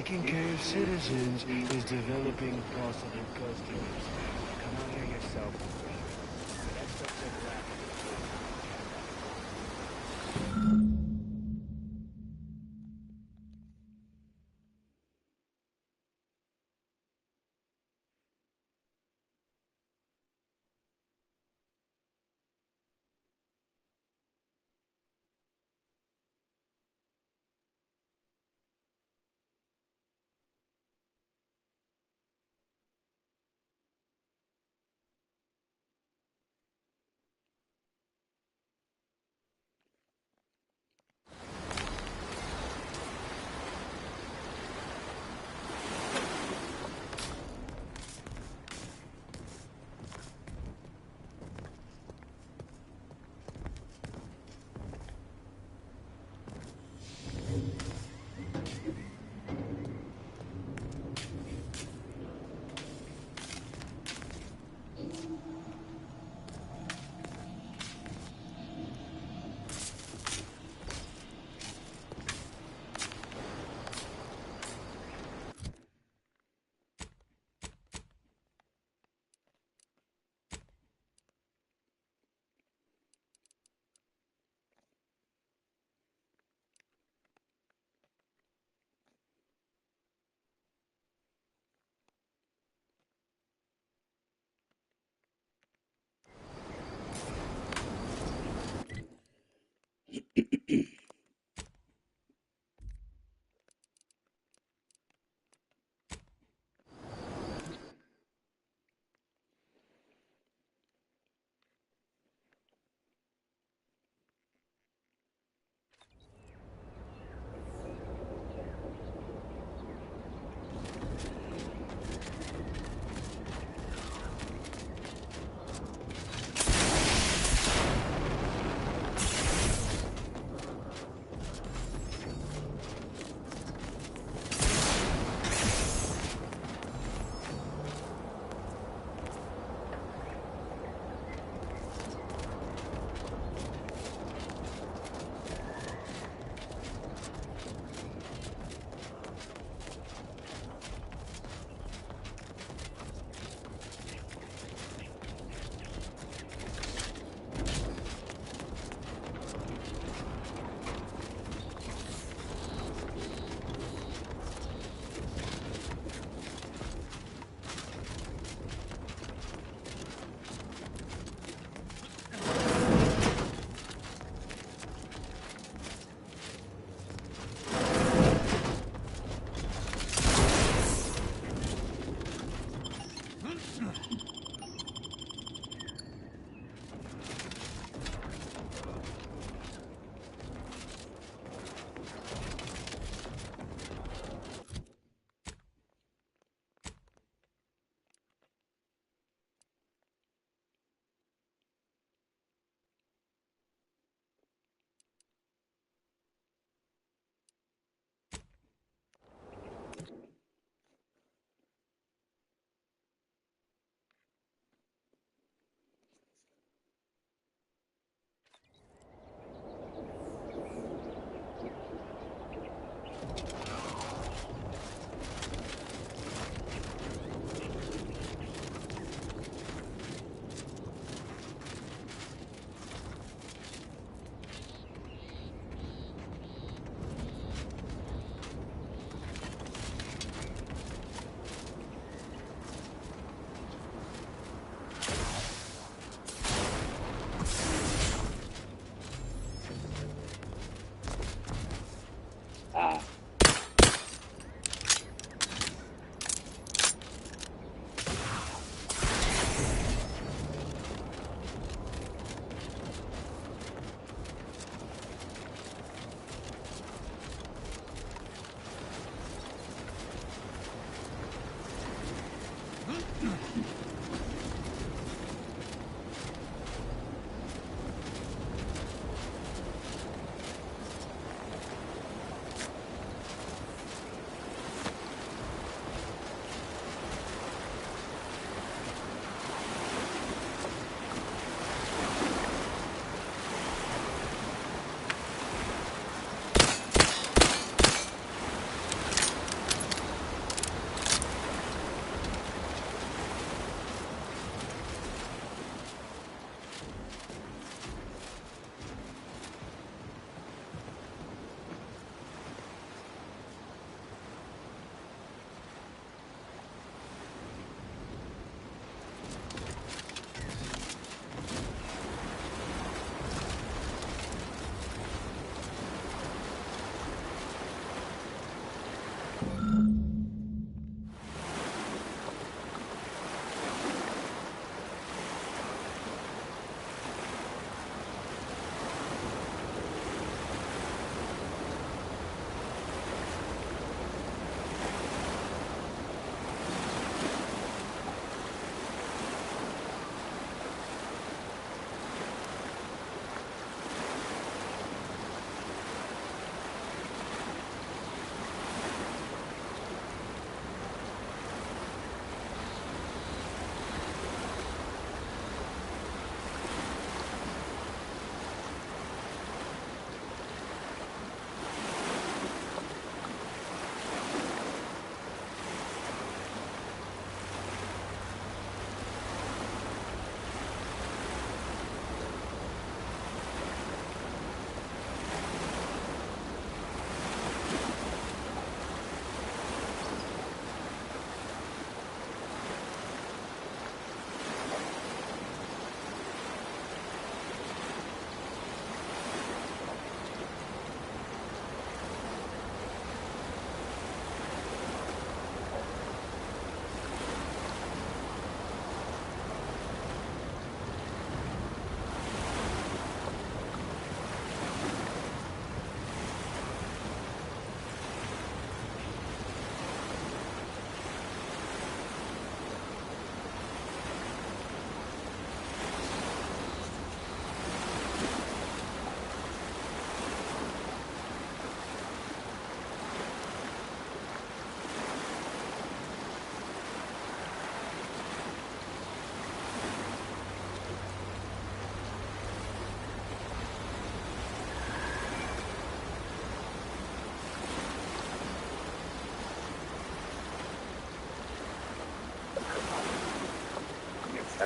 Taking care of citizens is developing possible customers. Come out here yourself. That stuff's like rapid.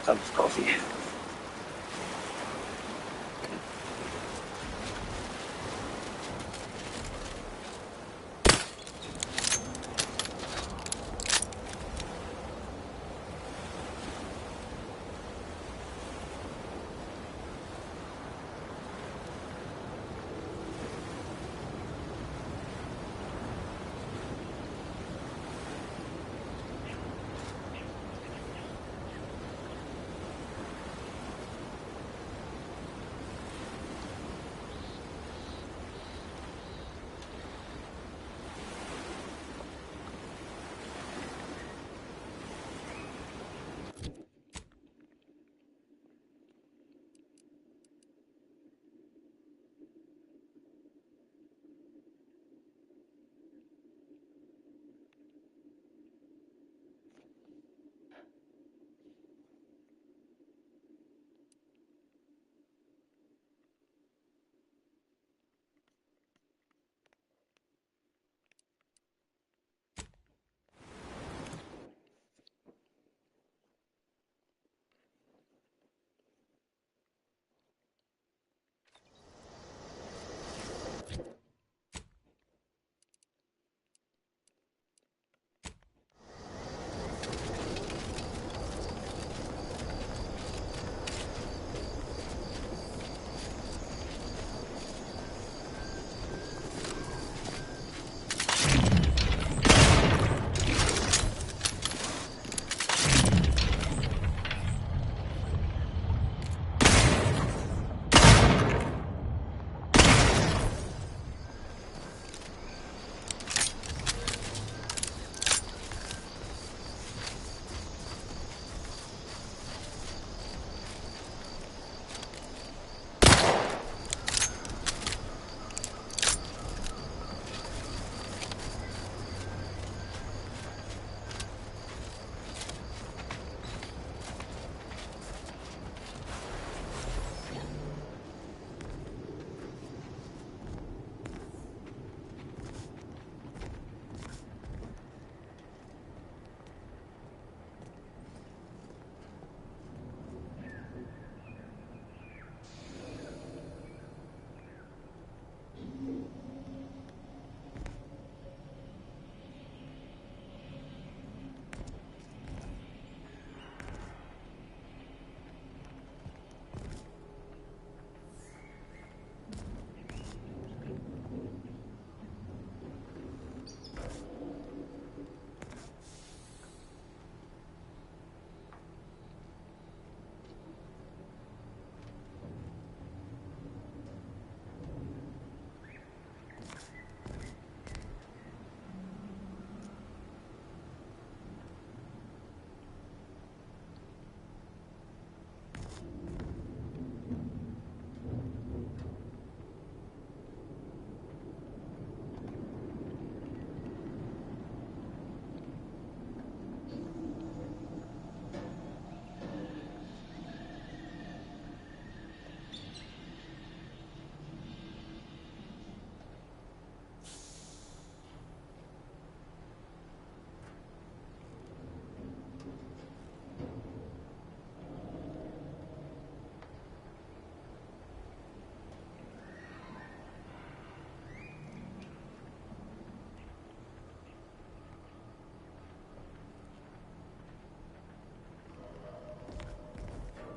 thought it was coffee.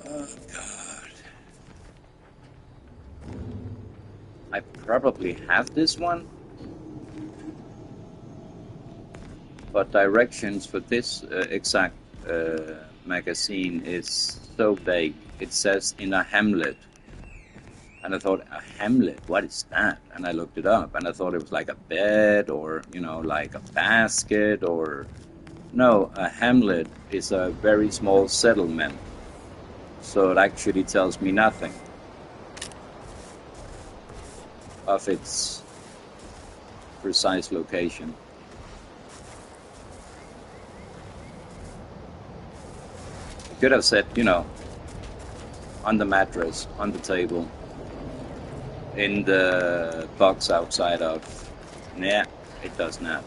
Oh god. I probably have this one, but directions for this exact magazine is so vague. It says in a hamlet. And I thought, a hamlet, what is that? And I looked it up, and I thought it was like a bed or, you know, like a basket or... No, a hamlet is a very small settlement. So it actually tells me nothing of its precise location. It could have said, you know, on the mattress, on the table, in the box outside of... Nah, it does not.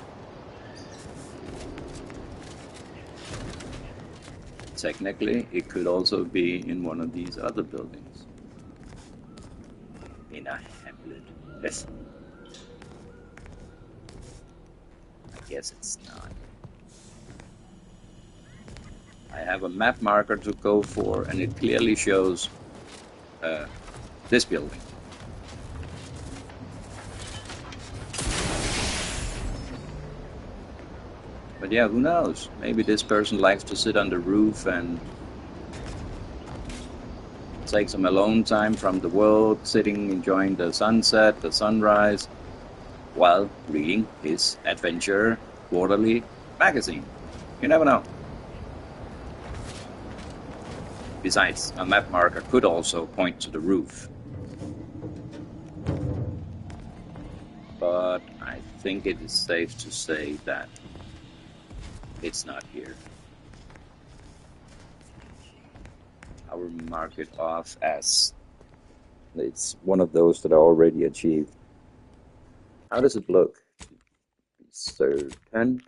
technically, it could also be in one of these other buildings. In a hamlet. Yes. I guess it's not. I have a map marker to go for, and it clearly shows this building. But yeah, who knows? Maybe this person likes to sit on the roof and take some alone time from the world, sitting, enjoying the sunset, the sunrise, while reading his adventure quarterly magazine. You never know. Besides, a map marker could also point to the roof. But I think it is safe to say that it's not here. I will mark it off as it's one of those that are already achieved. How does it look? Certain.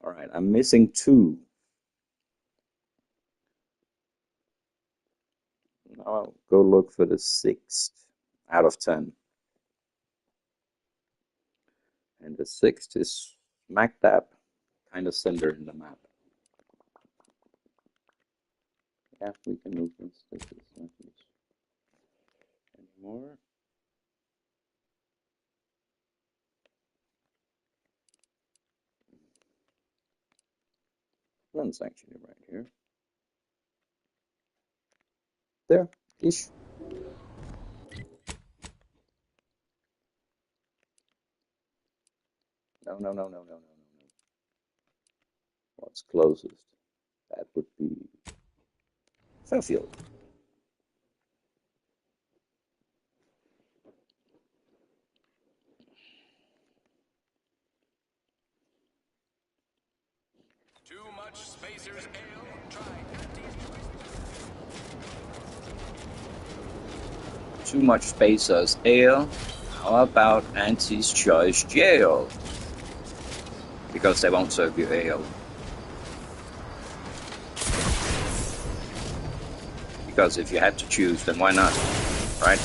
Alright, I'm missing 2. Now I'll go look for the 6th out of 10. And the 6th is smack dab, kind of center in the map. Yeah, we can move this. This is not used anymore. That's actually right here. There-ish. No. What's closest? That would be Fairfield. Too much Spacer's Ale. Try Too much Spacer's Ale. How about Auntie's Choice Jail? Because they won't serve you ale. Because if you had to choose, then why not? Right?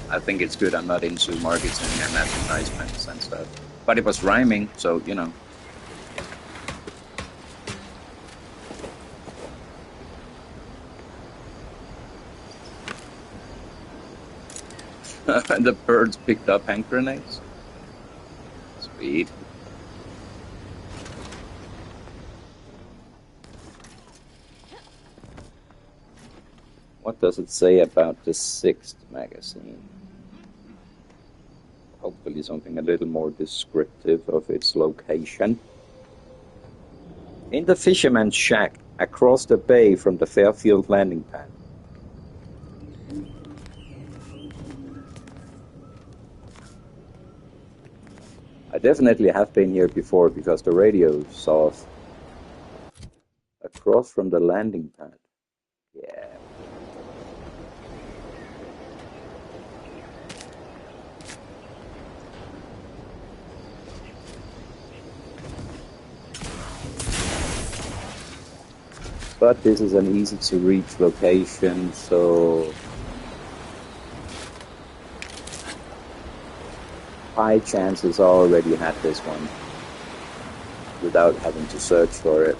I think it's good I'm not into marketing and advertisements and stuff. But it was rhyming, so, you know. The birds picked up hand grenades. Sweet. What does it say about the 6th magazine? Hopefully something a little more descriptive of its location. In the fisherman's shack, across the bay from the Fairfield landing pad. I definitely have been here before because the radio's off. Across from the landing pad. Yeah. But this is an easy to reach location, so high chances I already had this one without having to search for it.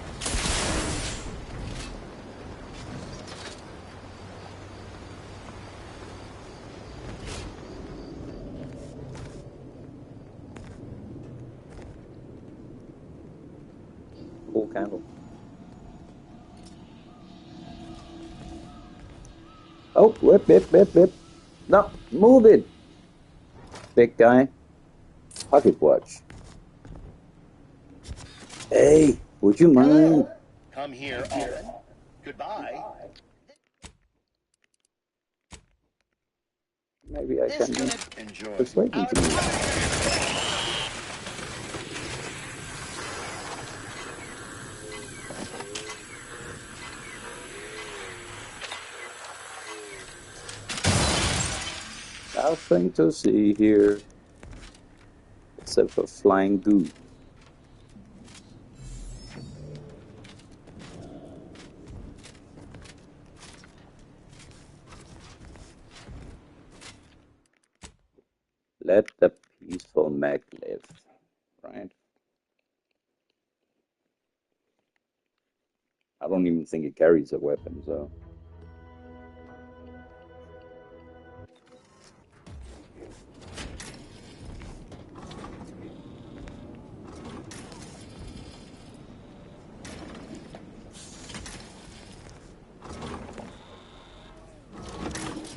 Cool candle. Oh, whip. No, move it. Big guy. Pocket watch. Hey, would you mind? Come here often. Goodbye. Maybe I can persuade him to move. Nothing to see here. Except for flying goo. Let the peaceful mech live, right? I don't even think it carries a weapon, so...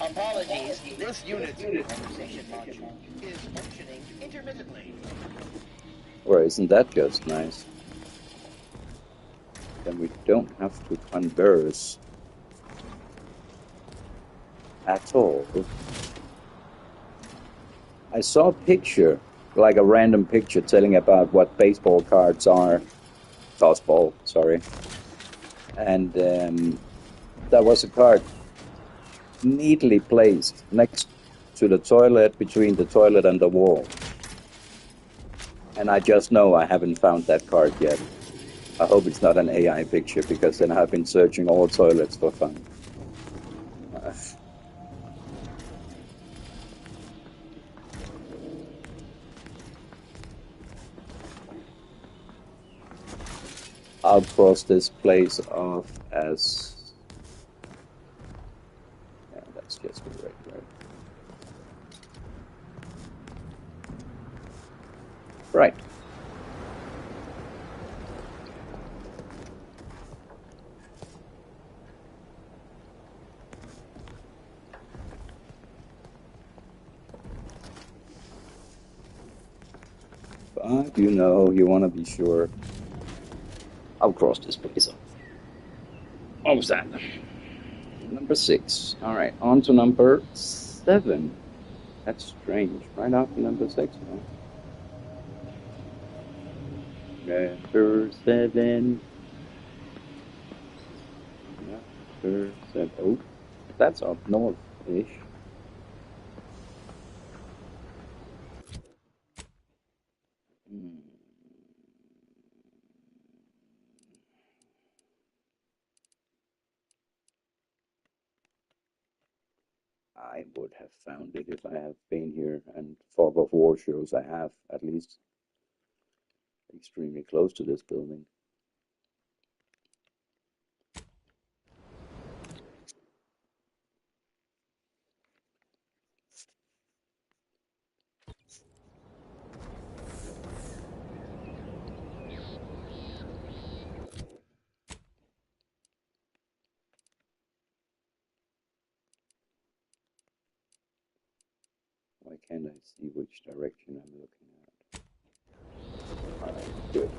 Apologies, this unit's conversation module is functioning intermittently. Or isn't that just nice? Then we don't have to converse at all. I saw a picture, like a random picture telling about what baseball cards are. Tossball, sorry. And there was a card neatly placed next to the toilet, between the toilet and the wall. And I just know I haven't found that card yet. I hope it's not an AI picture, because then I've been searching all toilets for fun. I'll cross this place off as... Yeah, that's just correct, right? Right. But, you know, you want to be sure. I'll cross this place off. What was that? Number 6. Alright, on to number 7. That's strange. Right after number 6, huh? Number 7. Number 7. Oh, that's up north-ish. I would have found it if I have been here, and Fog of War shows I have, at least, extremely close to this building. Why can't I see which direction I'm looking at? Alright, good.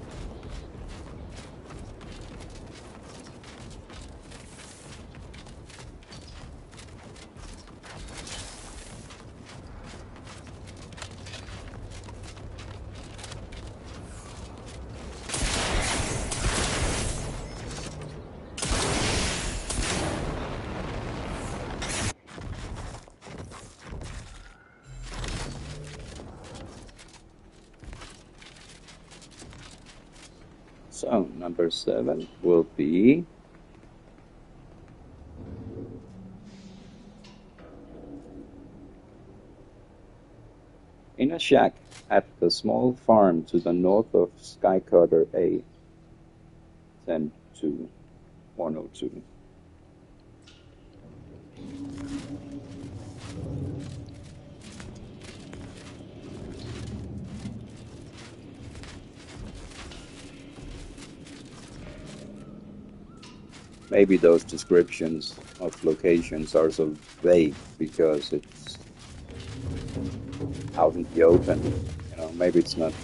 So, number 7 will be... in a shack at the small farm to the north of Skycutter A. 10-102. Maybe those descriptions of locations are so vague because it's out in the open. You know, maybe it's not.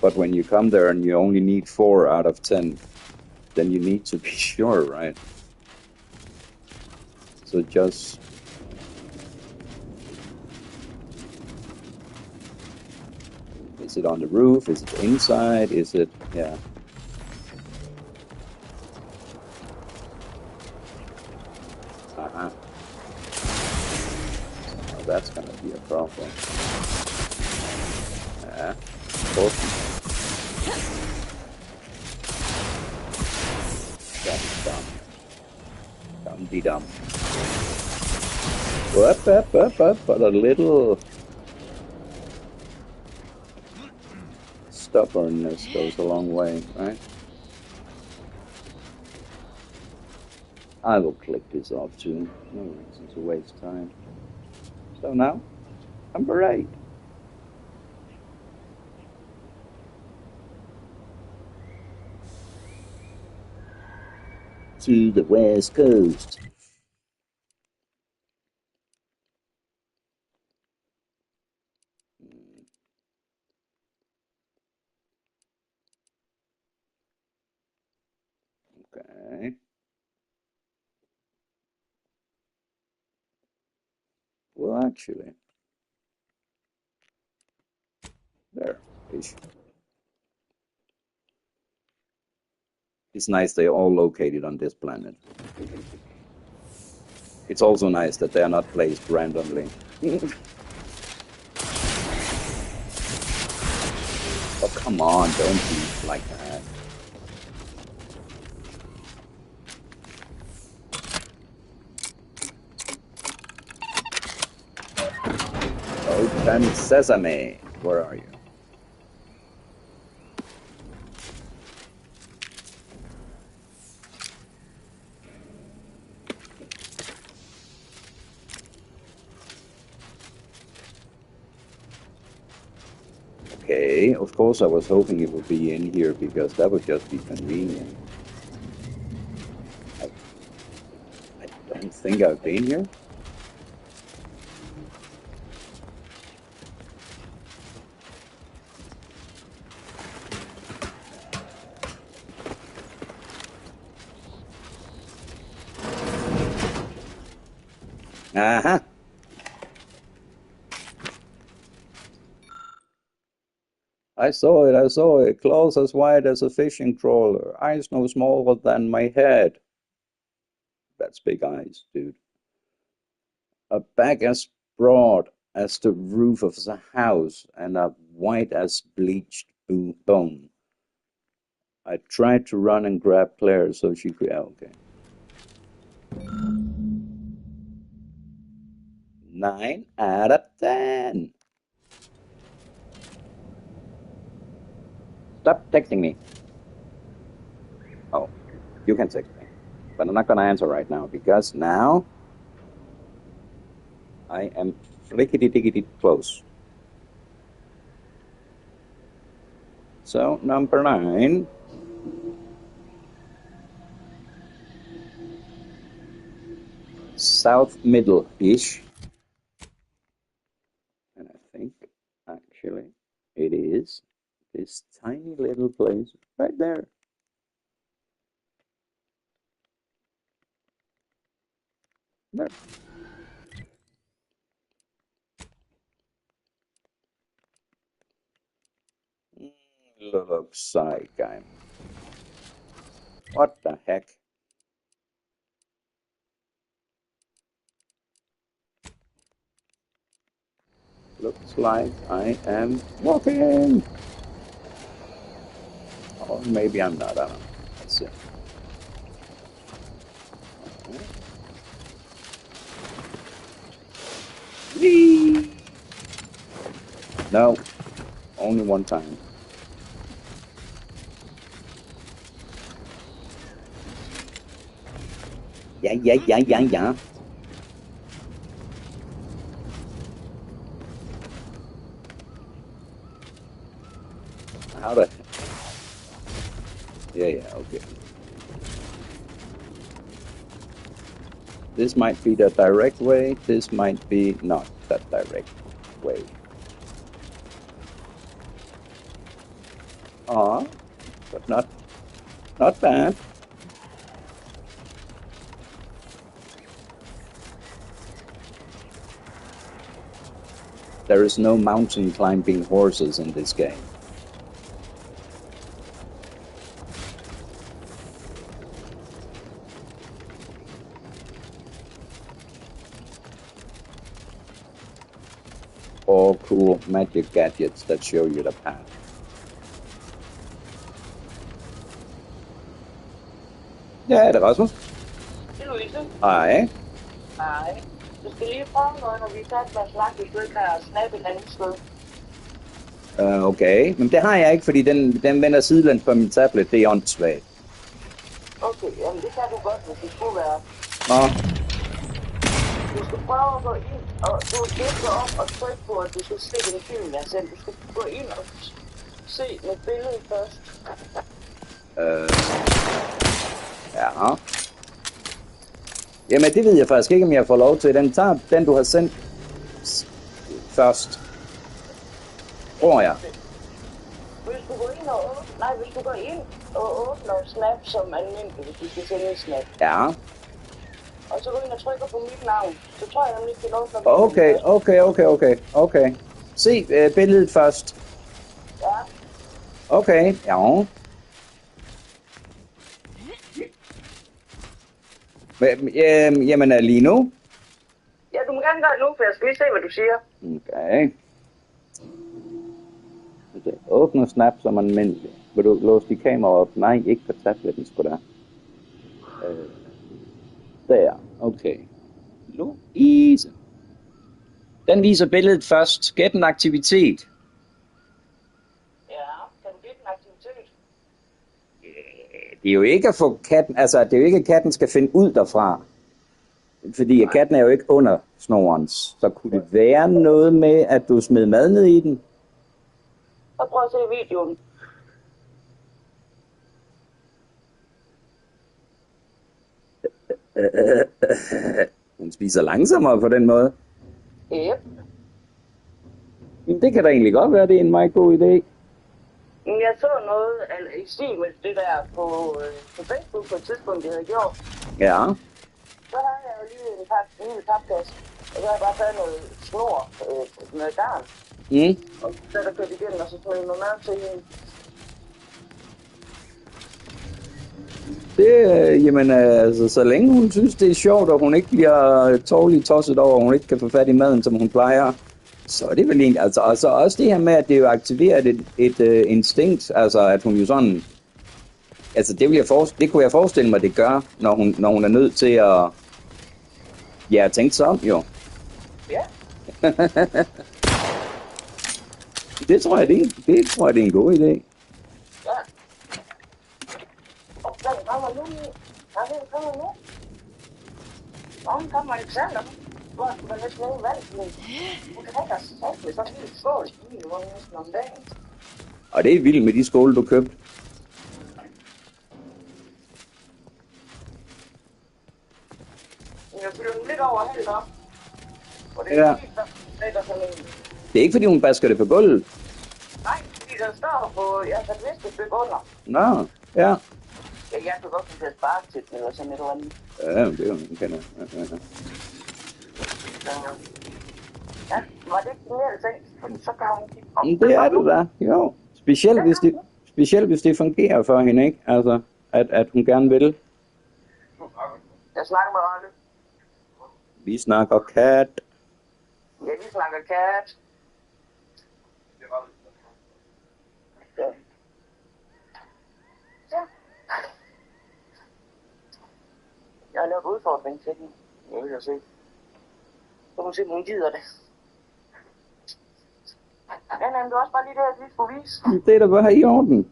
But when you come there and you only need 4 out of 10, then you need to be sure, right? So just... Is it on the roof? Is it inside? Is it... Yeah. that's gonna be a problem. Yeah, of course. Dumb. Dumb. Up, but a little stubbornness goes a long way, right? I will click this off too. No reason to waste time. So now, number 8. To the West Coast. Okay. Well, actually, there-ish. It's nice they're all located on this planet. It's also nice that they are not placed randomly. Oh, come on, don't be like that. Open sesame. Where are you? Okay, of course I was hoping it would be in here because that would just be convenient. I don't think I've been here. Uh-huh. I saw it. Claws as wide as a fishing trawler. Eyes no smaller than my head. That's big eyes, dude. A back as broad as the roof of the house and a white as bleached bone. I tried to run and grab Claire so she could... Okay. 9 out of 10. Stop texting me. Oh, you can text me. But I'm not going to answer right now because now I am flickety-tickety close. So, number 9. South middle-ish. And I think, actually, it is this tiny little place right there. There. Looks like I'm... What the heck? Looks like I am walking. Or maybe I'm not. I don't know. Let's see. Whee! No, only one time. Yeah. How the... Yeah, okay. This might be the direct way. This might be not that direct way. But not bad. There is no mountain climbing horses in this game. 4 cool magic gadgets that show you the path. Ja, det er Rasmus. Det er Louise. Hej. Hej. Du skal lige prøve noget, når vi er færdige med at snakke, hvis du ikke har snap et andet sted. Okay, men det har jeg ikke, fordi den vender sidelæns på min tablet. Det er åndssvagt. Okay, jamen det kan du godt, hvis det skulle være. Nå. Du skal prøve at gå ind, og du skal ikke gå op og trykke på, at du skal se den film, jeg sendte. Du skal gå ind og se med billedet først. Ja. Jamen, det ved jeg faktisk ikke, om jeg får lov til. Den tager den, du har sendt først. Tror jeg. Hvis du går ind og åbner Snap som almindelig, hvis du skal sende en Snap. Ja. Og så gå ind og trykker på mit navn. Så tror jeg nemlig, det er noget, Okay. Se billedet først. Ja. Okay, ja. Jamen, lige nu? Ja, du må gerne gøre det nu, for jeg skal lige se, hvad du siger. Okay. Åbner Snap som almindelig. Vil du låse de kameraer op? Nej, ikke på tabletten, sgu da. Der, okay. Louise. Den viser billedet først. Gæt en aktivitet. Ja, kan du gætte en aktivitet? Det er jo ikke at få katten, altså det er jo ikke at katten skal finde ud derfra. Fordi katten er jo ikke under snorens. Så kunne det være noget med, at du smed mad ned i den? Så prøv at se videoen. Den spiser langsommere på den måde. Yep. Men det kan da egentlig godt være, det er en meget god idé. Jeg så noget i stil med det der på Facebook på et tidspunkt, det havde gjort. Ja. Så havde jeg jo lige en lille papkasse, og så havde jeg bare taget noget snor med garn. Og så der kørt igennem, og så smed noget mad til hende. Det, jamen altså, så længe hun synes, det er sjovt, og hun ikke bliver tårligt tosset over, og hun ikke kan få fat i maden, som hun plejer, så er det vel egentlig, altså også det her med, at det jo aktiverer et instinkt, altså at hun jo sådan, altså det kunne jeg forestille mig, det gør, når hun er nødt til at tænke sig om, jo. Ja. Det tror jeg, det er en god idé. Ja. Og den kommer nu. Den kommer nu. Nå, kommer Alexander. Hvor du kan næsten ikke vand. Du kan ikke have sat med sådan en lille skål i næsten om dagen. Og det er vildt med de skåle, du købte. Jeg fylder den lidt over helt op. Og det Ja. Det er ikke fordi hun basker det på gulvet. Nej, fordi den står på, jeg har sat næste stykke under. Nå, ja. Ja, jeg kan godt finde spark til den, eller sådan et eller andet. Ja, det er jo en kender. Ja, var det ikke mere ting? Så kan hun kigge op. Det er det da, jo. Specielt hvis det fungerer for hende, ikke? Altså, at hun gerne vil. Jeg snakker med Arne. Vi snakker kat. Ja, vi snakker kat. Ja. Ja. Jeg har lavet udfordring til den. Jeg vil se. Så må se, om hun gider det. Ja, men du også bare lige det, at vi skulle vise. Det er da bare i orden.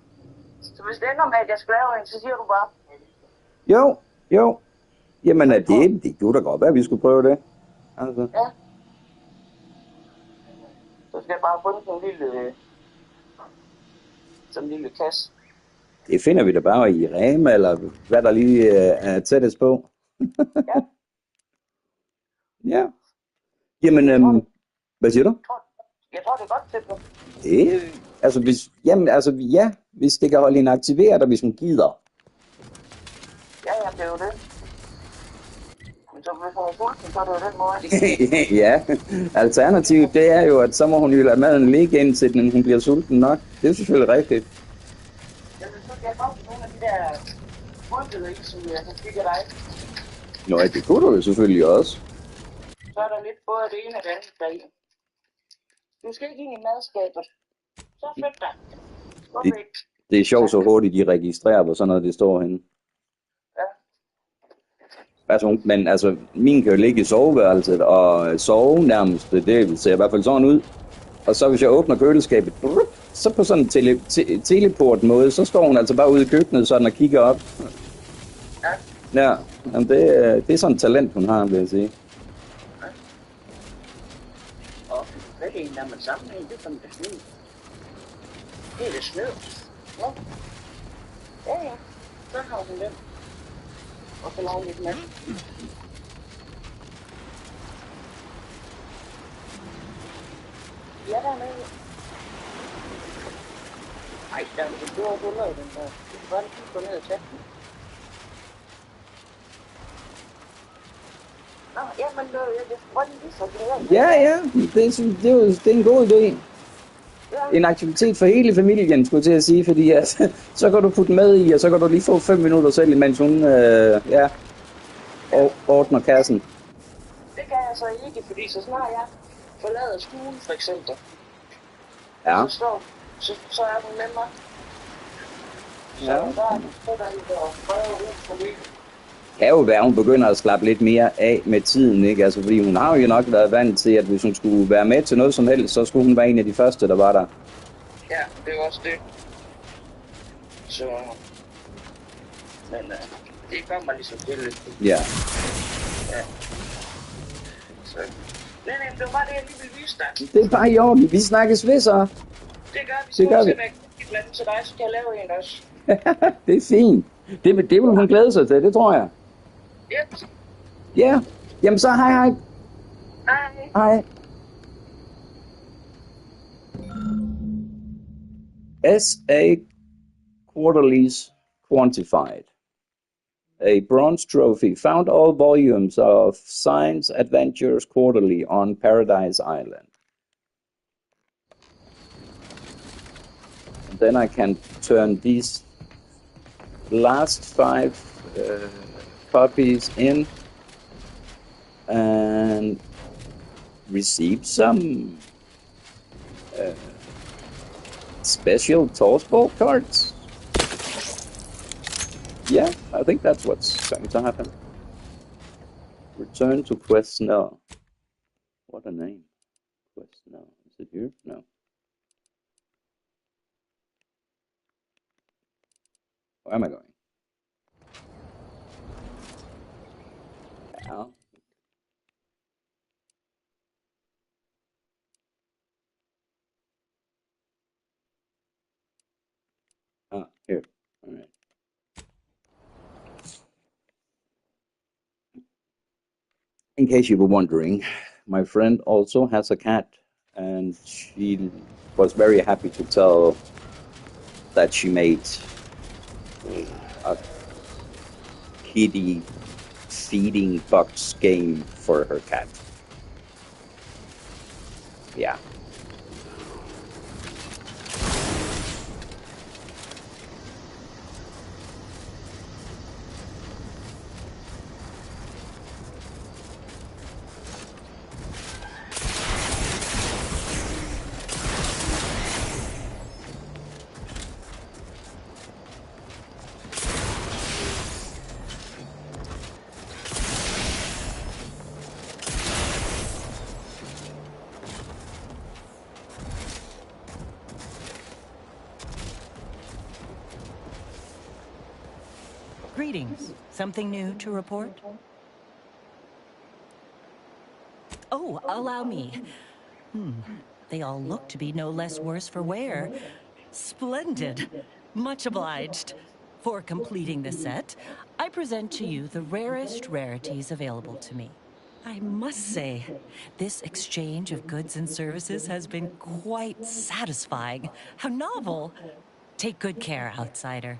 Så hvis det ender med, at jeg skal lave en, så siger du bare. Jo. Jamen, det kunne da godt være, at vi skulle prøve det. Altså. Ja. Så skal jeg bare funde sådan en lille kasse. Det finder vi da bare i Rema, eller hvad der lige er tættest på. Ja. Ja. Jamen, hvad siger du? Jeg tror, det er godt til dem. Hvis det kan holde hende aktiveret, og hvis hun gider. Ja, det er jo det. Men så hvis hun er sulten, så er det jo den måde. Ja, alternativet det er jo, at så må hun jo lade maden ligge indtil hun bliver sulten nok. Det er selvfølgelig rigtigt. Jeg vil så gerne have nogle af de der måltider, som jeg kan kigge dig. Nå, det kunne du jo selvfølgelig også. Så er der lidt både det ene og det andet deri. Du skal ikke ind i madskabet. Så flyt dig. Gå væk. Det er sjovt, så hurtigt de registrerer, hvor sådan noget det står henne. Ja. Altså, men altså, min kan jo ligge i soveværelset og sove nærmest. Det ser i hvert fald sådan ud. Og så hvis jeg åbner køleskabet, så på sådan en teleport måde, så står hun altså bare ude i køkkenet sådan og kigger op. Ja. Ja, jamen det er sådan et talent, hun har, vil jeg sige. Ja. Og hvad er det, når man sammenhænger? Det er som det snød. Det er det snød. Ja. Ja. Så har hun den. Og så laver lidt mad. Ja, der er med. Ej, der er en stor huller i den der. Du kan bare lige gå ned og tage den. Nå, jamen, jeg får lige så glæder. Ja, det er en god idé. En aktivitet for hele familien, skulle jeg til at sige, fordi så kan du putte med i, og så kan du lige få 5 minutter selv, mens hun ordner kassen. Det kan jeg så ikke, fordi så snart jeg forlader skolen, for eksempel, ja. så er hun med mig. Så der er lidt at prøve ud for mig. Kan jo være, hun begynder at slappe lidt mere af med tiden, ikke? Altså, fordi hun har jo nok været vant til, at hvis hun skulle være med til noget som helst, så skulle hun være en af de første, der var der. Ja, det er også det. Så... Men det kommer ligesom til lidt. Ja. Ja. Så... Nej, det var bare det, jeg lige ville vise dig. Det er bare i orden. Vi snakkes ved, så. Det gør vi. Så gør vi. Blandt til dig, så kan jeg lave en også. Det er fint. Det vil hun glæde sig til, det tror jeg. Yep. Ja. Jamen så hej. Hej. Hej. SA Quarterlies Quantified. A bronze trophy found all volumes of Science Adventures Quarterly on Paradise Island. And then I can turn these last 5 copies in and receive some special tossball cards. Yeah, I think that's what's going to happen. Return to Quest No. What a name. Quest No. Is it here? No. Where am I going? Now. Here. All right. In case you were wondering, my friend also has a cat, and she was very happy to tell that she made a kitty feeding box game for her cat. Yeah. Greetings. Something new to report? Oh, allow me. They all look to be no less worse for wear. Splendid. Much obliged. For completing the set, I present to you the rarest rarities available to me. I must say, this exchange of goods and services has been quite satisfying. How novel. Take good care, outsider.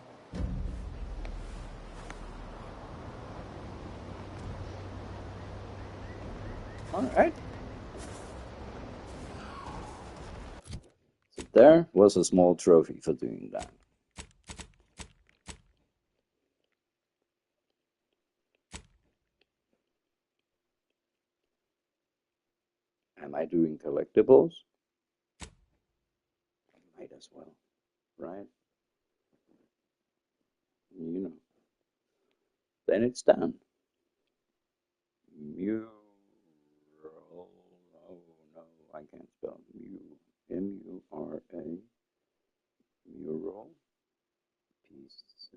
All right. So there was a small trophy for doing that. Am I doing collectibles? as well, right? You know. Then it's done. Mural. Oh no, I can't spell M-U-R-A. Mural pieces.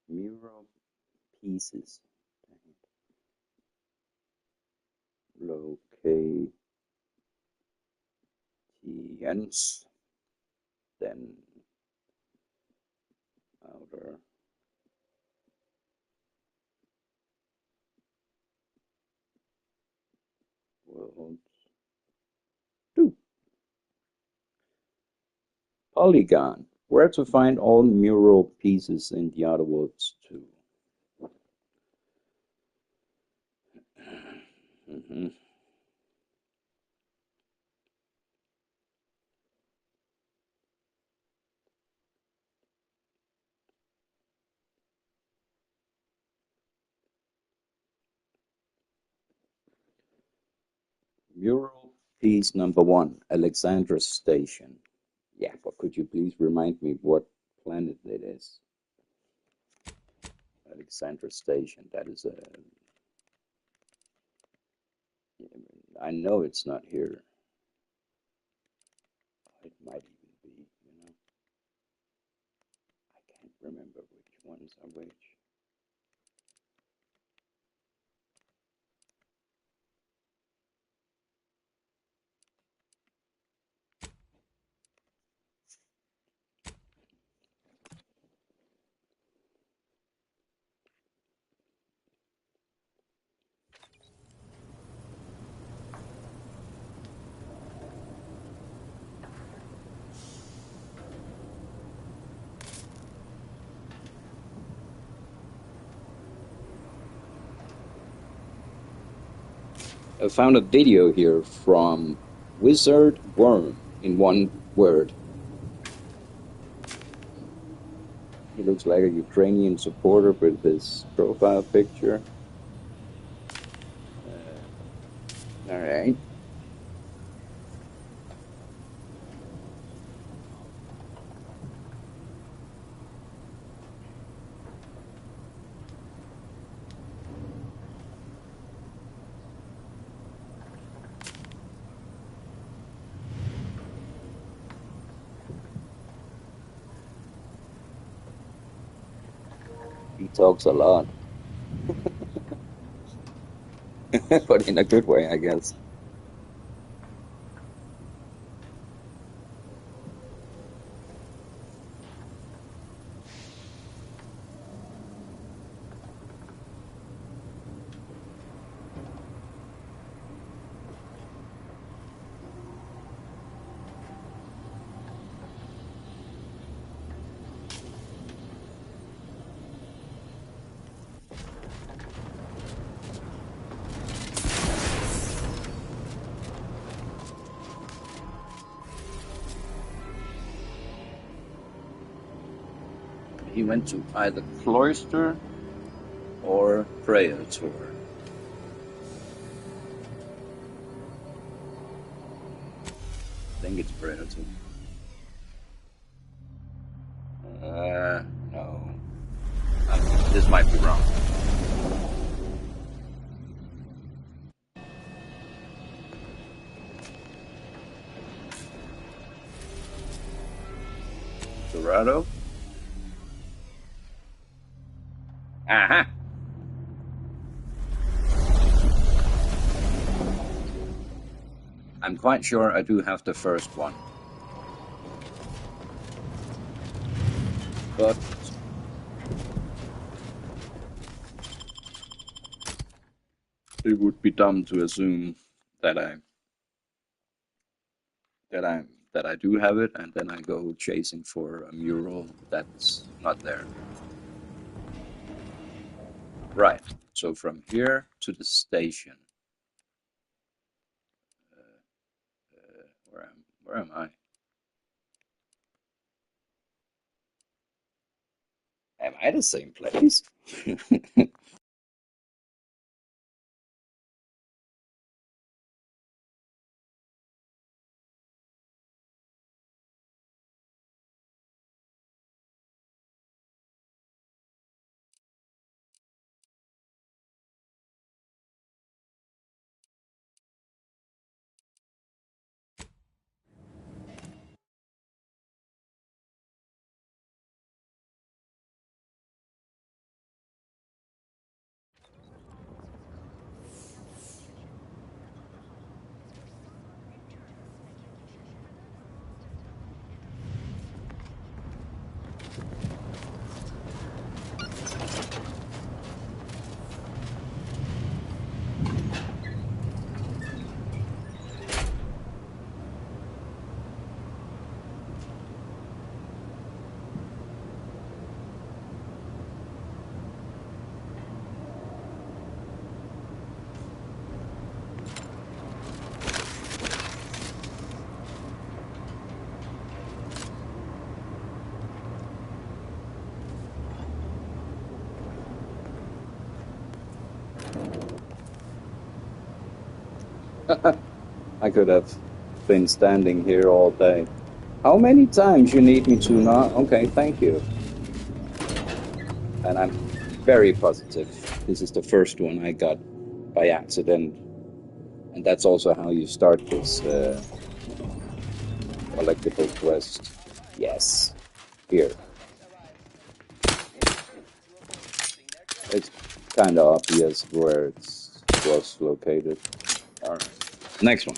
Mural pieces. Locations. Then outer worlds. 2. Polygon. Where to find all mural pieces in the outer worlds 2. Mural piece number 1, Alexandra Station. Yeah, but could you please remind me what planet it is? Alexandra Station. That is a. I know it's not here. It might even be, you know. I can't remember which ones are which. I found a video here from Wizard Worm in one word. He looks like a Ukrainian supporter with his profile picture. All right. He talks a lot. But in a good way, I guess. He went to either Cloister or Praetor. I think it's Praetor. No. This might be wrong. Dorado? Aha! I'm quite sure I do have the first one. But it would be dumb to assume that I do have it, and then I go chasing for a mural that's not there. Right. So from here to the station. Where am I? Am I the same place? I could have been standing here all day. How many times you need me to now? Okay, thank you. And I'm very positive this is the first one I got by accident. And that's also how you start this collectible quest. Yes, here. It's kind of obvious where it was located. All right, next one.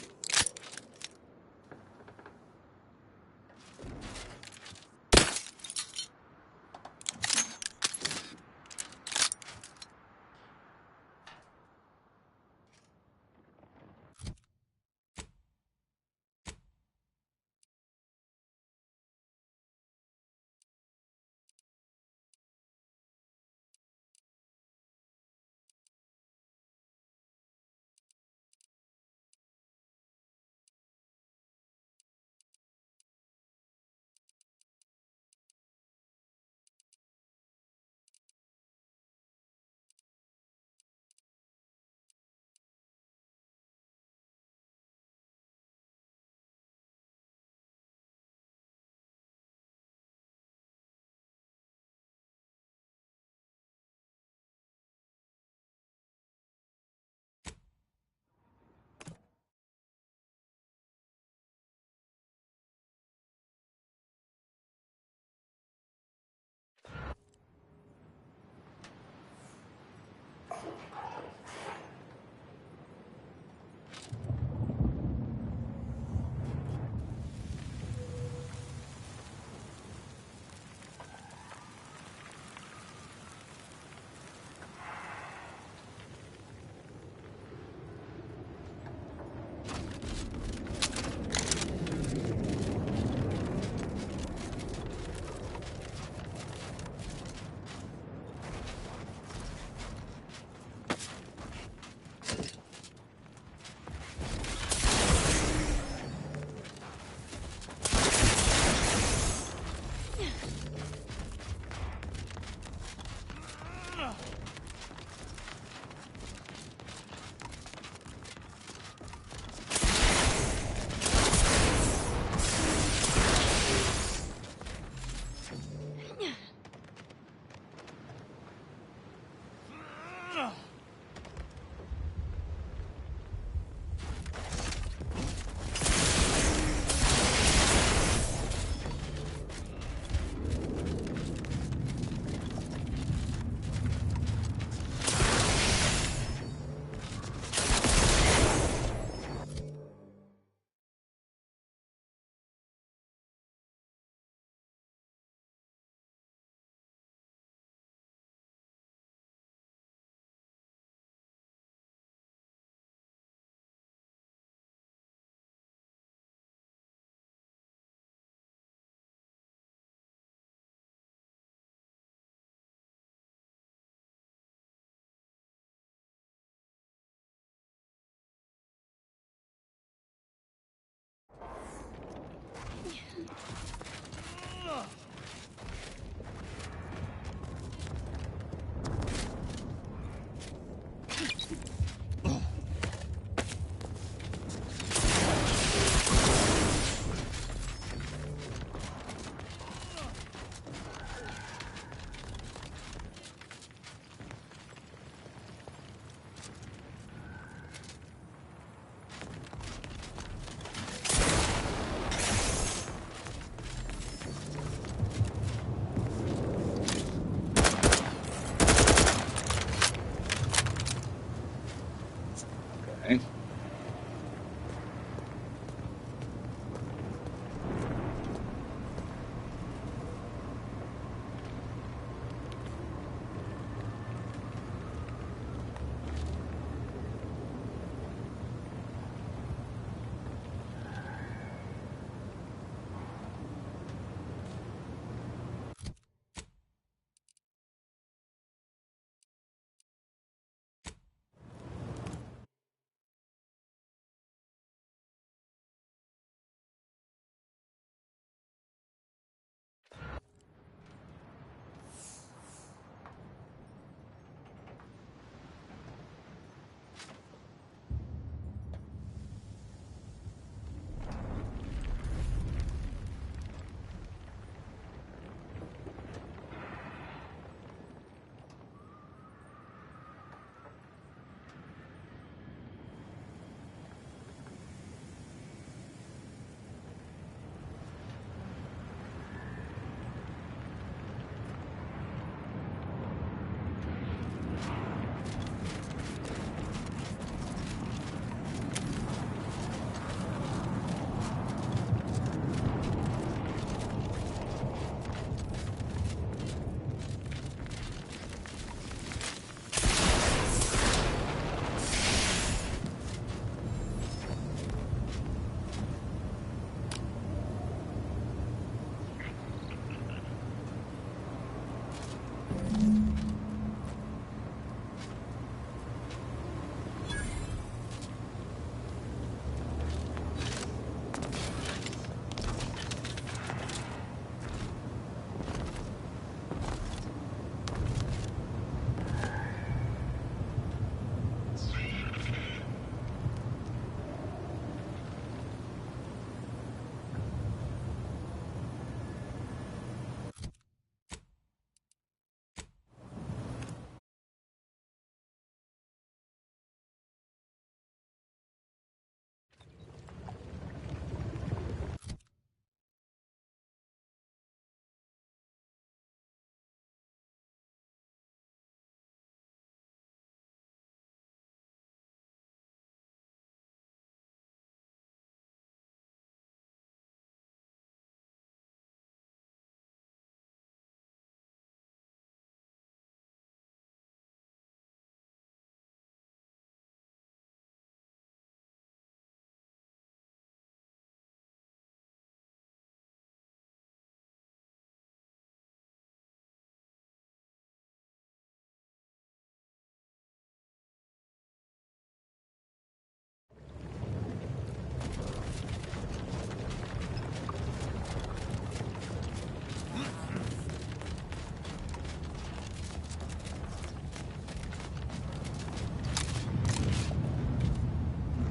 Okay.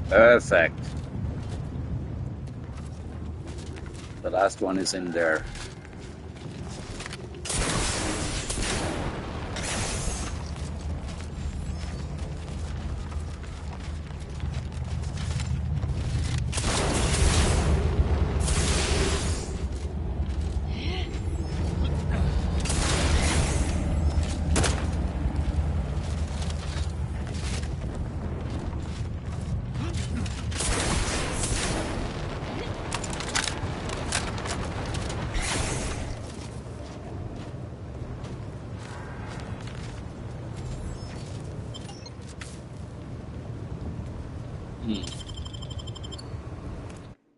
Perfect. The last one is in there.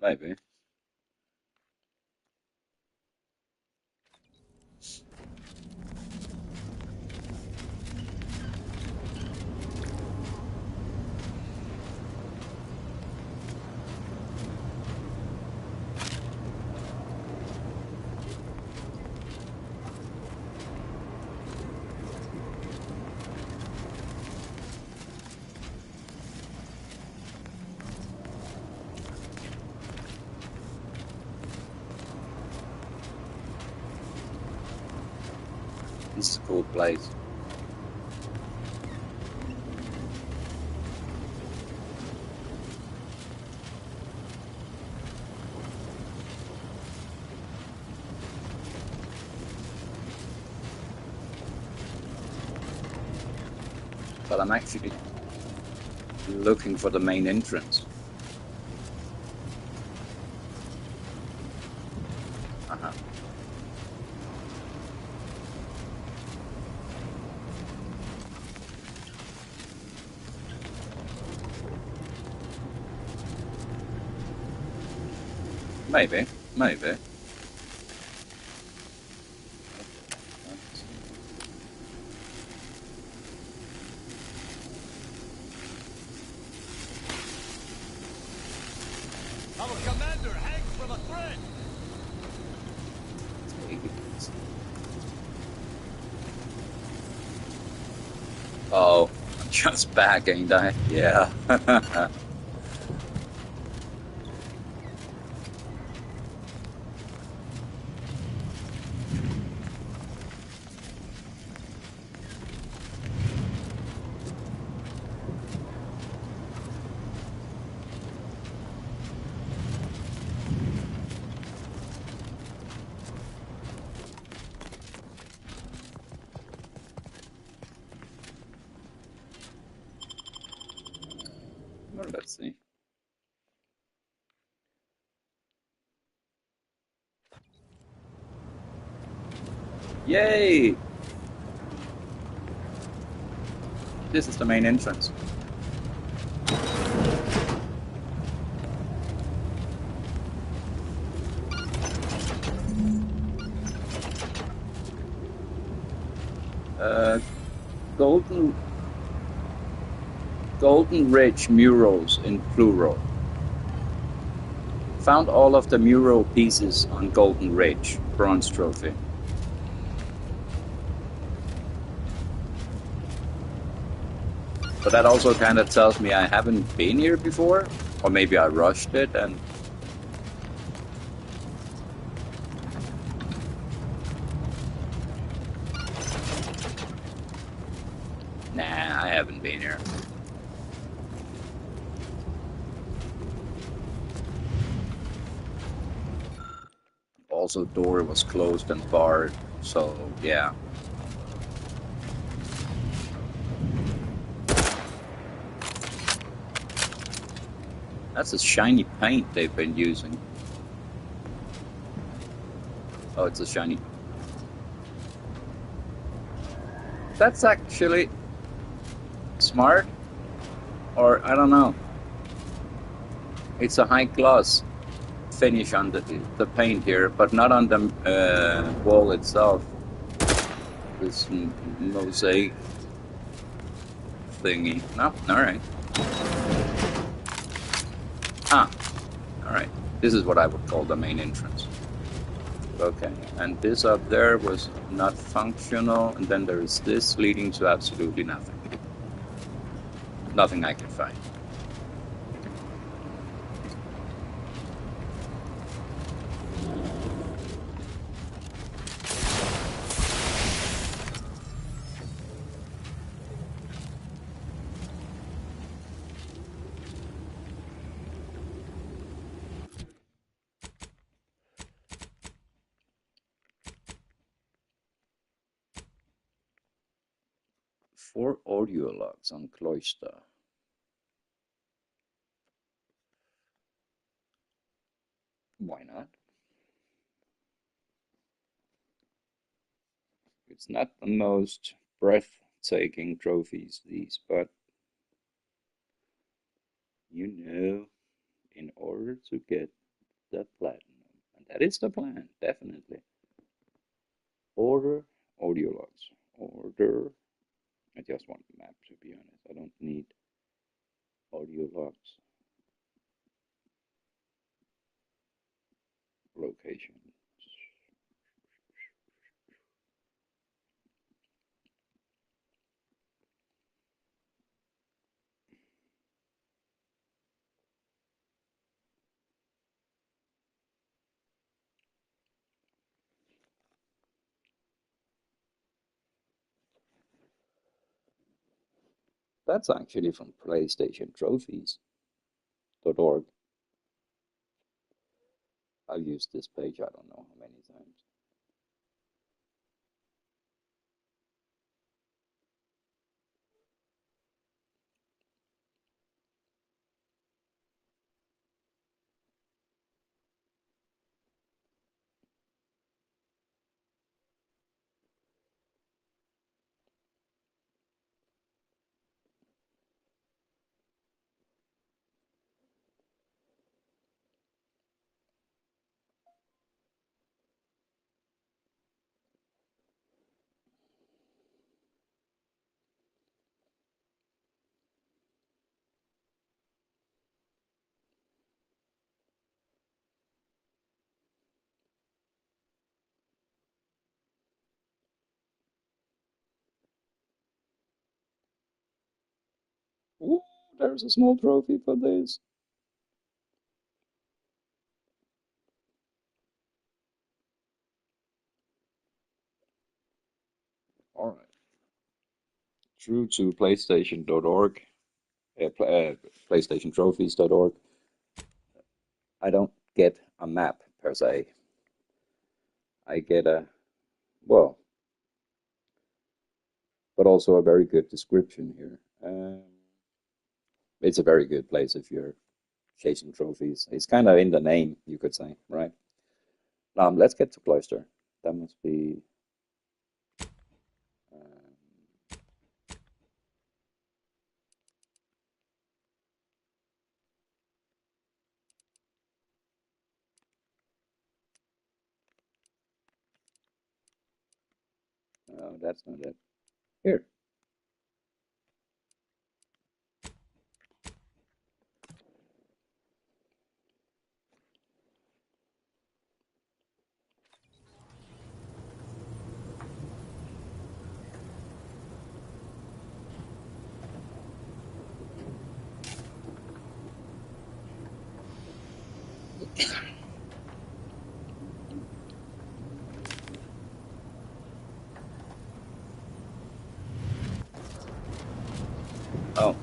Maybe. This is a cool place. But I'm actually looking for the main entrance. Uh-huh. Maybe, maybe. Our commander hangs from a thread. Oh, I'm just back, ain't I? Yeah. Well, let's see. Yay! This is the main entrance. Golden Ridge murals in plural. Found all of the mural pieces on Golden Ridge, bronze trophy. But that also kind of tells me I haven't been here before, or maybe I rushed it and... Nah, I haven't been here. Also, door was closed and barred, so yeah. That's a shiny paint they've been using. Oh, it's a shiny. That's actually smart, or I don't know. It's a high gloss finish on the paint here, but not on the wall itself. This mosaic thingy. No, alright. Ah, alright. This is what I would call the main entrance. Okay, and this up there was not functional, and then there is this leading to absolutely nothing. Nothing I can find. 4 audio logs on Cloister. Why not? It's not the most breathtaking trophies, these, but you know, in order to get the platinum, and that is the plan, definitely. Order audio logs. Order. I just want the map, to be honest. I don't need audio logs. Location. That's actually from PlayStation Trophies.org. I've used this page I don't know how many times. Ooh, there's a small trophy for this. All right. True to PlayStation.org, PlayStationTrophies.org, I don't get a map per se. I get a, well, but also a very good description here. It's a very good place if you're chasing trophies. It's kind of in the name, you could say, right? Let's get to Cloister. That must be. No, that's not it. Here. Oh.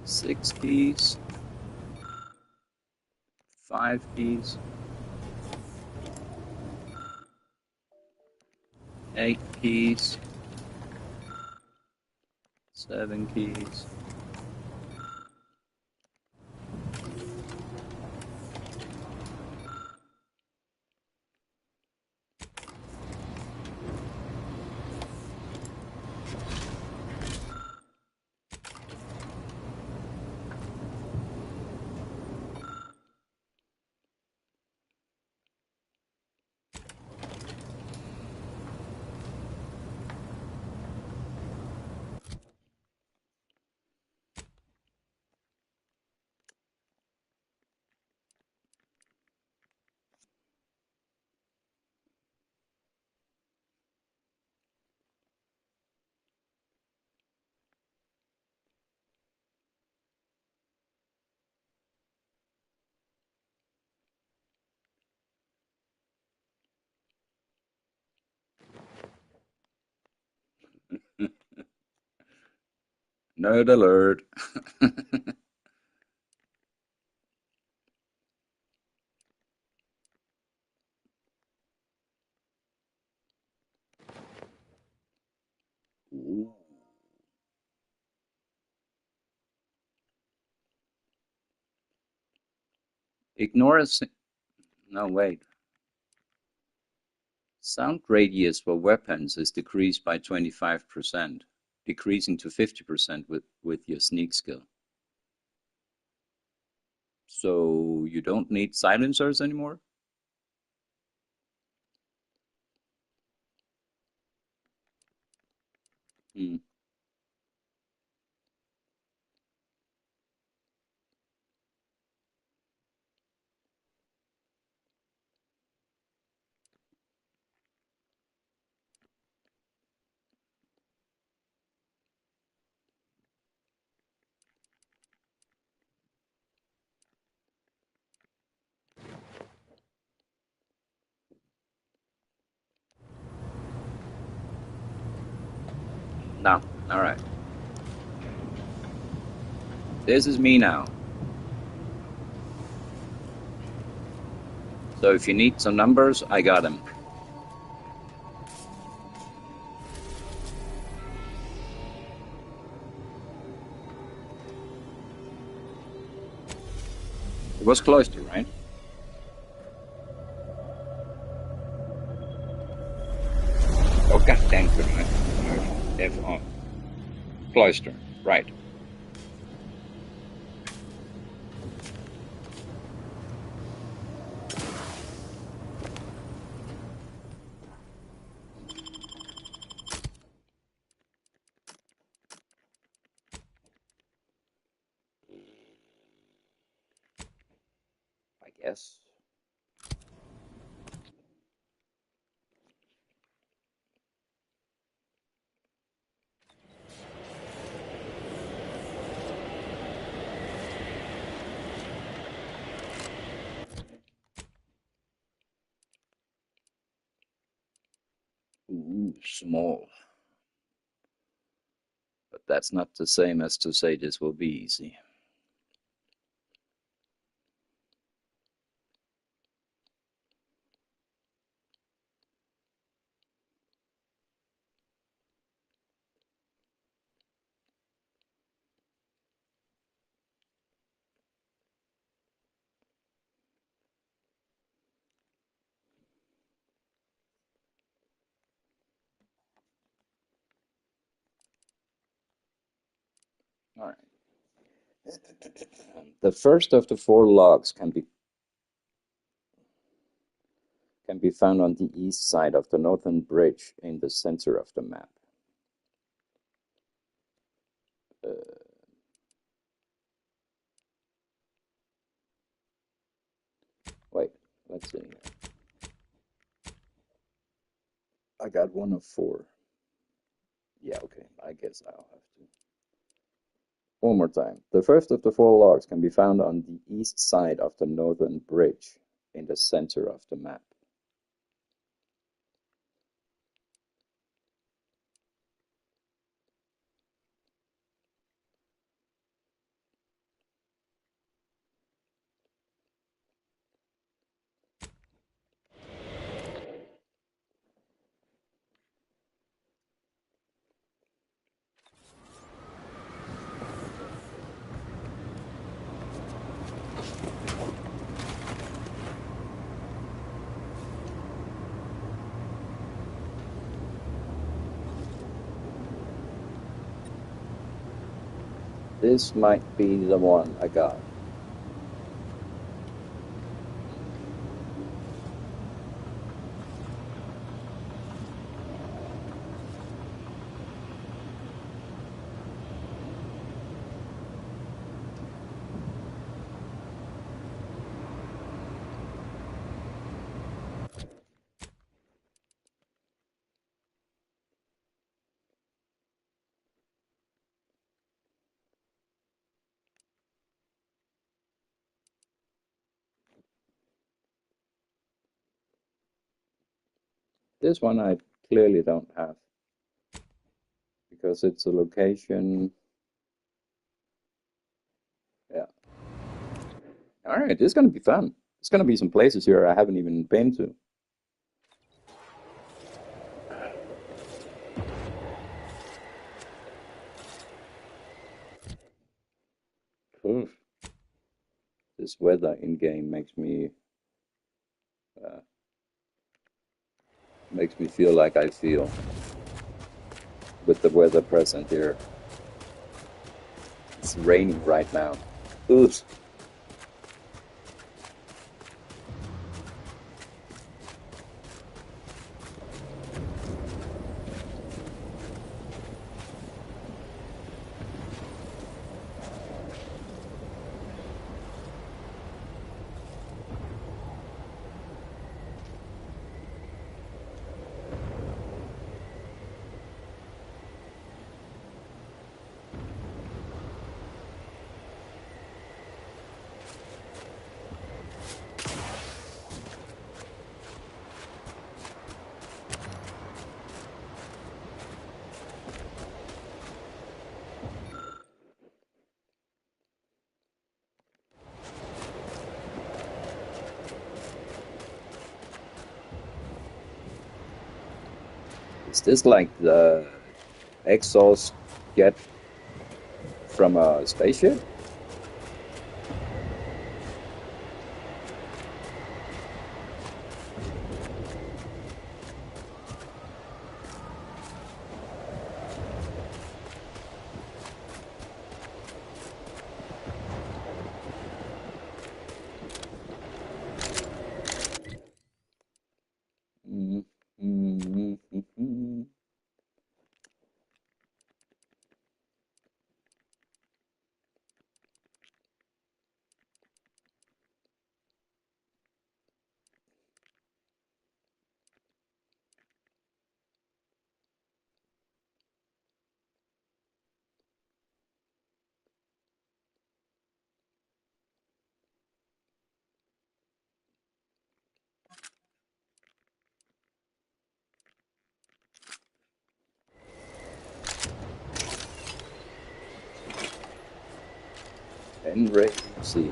Six keys. 5 keys. 8 keys. 7 keys. Nerd alert. Ooh. Ignore a no, wait. Sound radius for weapons is decreased by 25%, decreasing to 50% with your sneak skill. So you don't need silencers anymore? Hmm. No. All right. This is me now. So if you need some numbers, I got them. It was cloister, right? Oh, goddamn, F on. Cloister, right. I guess. Ooh, small. But that's not the same as to say this will be easy. All right. The first of the 4 logs can be found on the east side of the northern bridge in the center of the map. Wait, let's see. I got 1 of 4. Yeah, okay. I guess I'll have to. One more time. The first of the 4 logs can be found on the east side of the northern bridge in the center of the map. This might be the one I got. This one I clearly don't have, because it's a location. Yeah. Alright, this is gonna be fun. There's gonna be some places here I haven't even been to. Oof. This weather in-game makes me feel like I feel with the weather present here. It's raining right now. Oof. Is this like the exhaust get from a spaceship? See.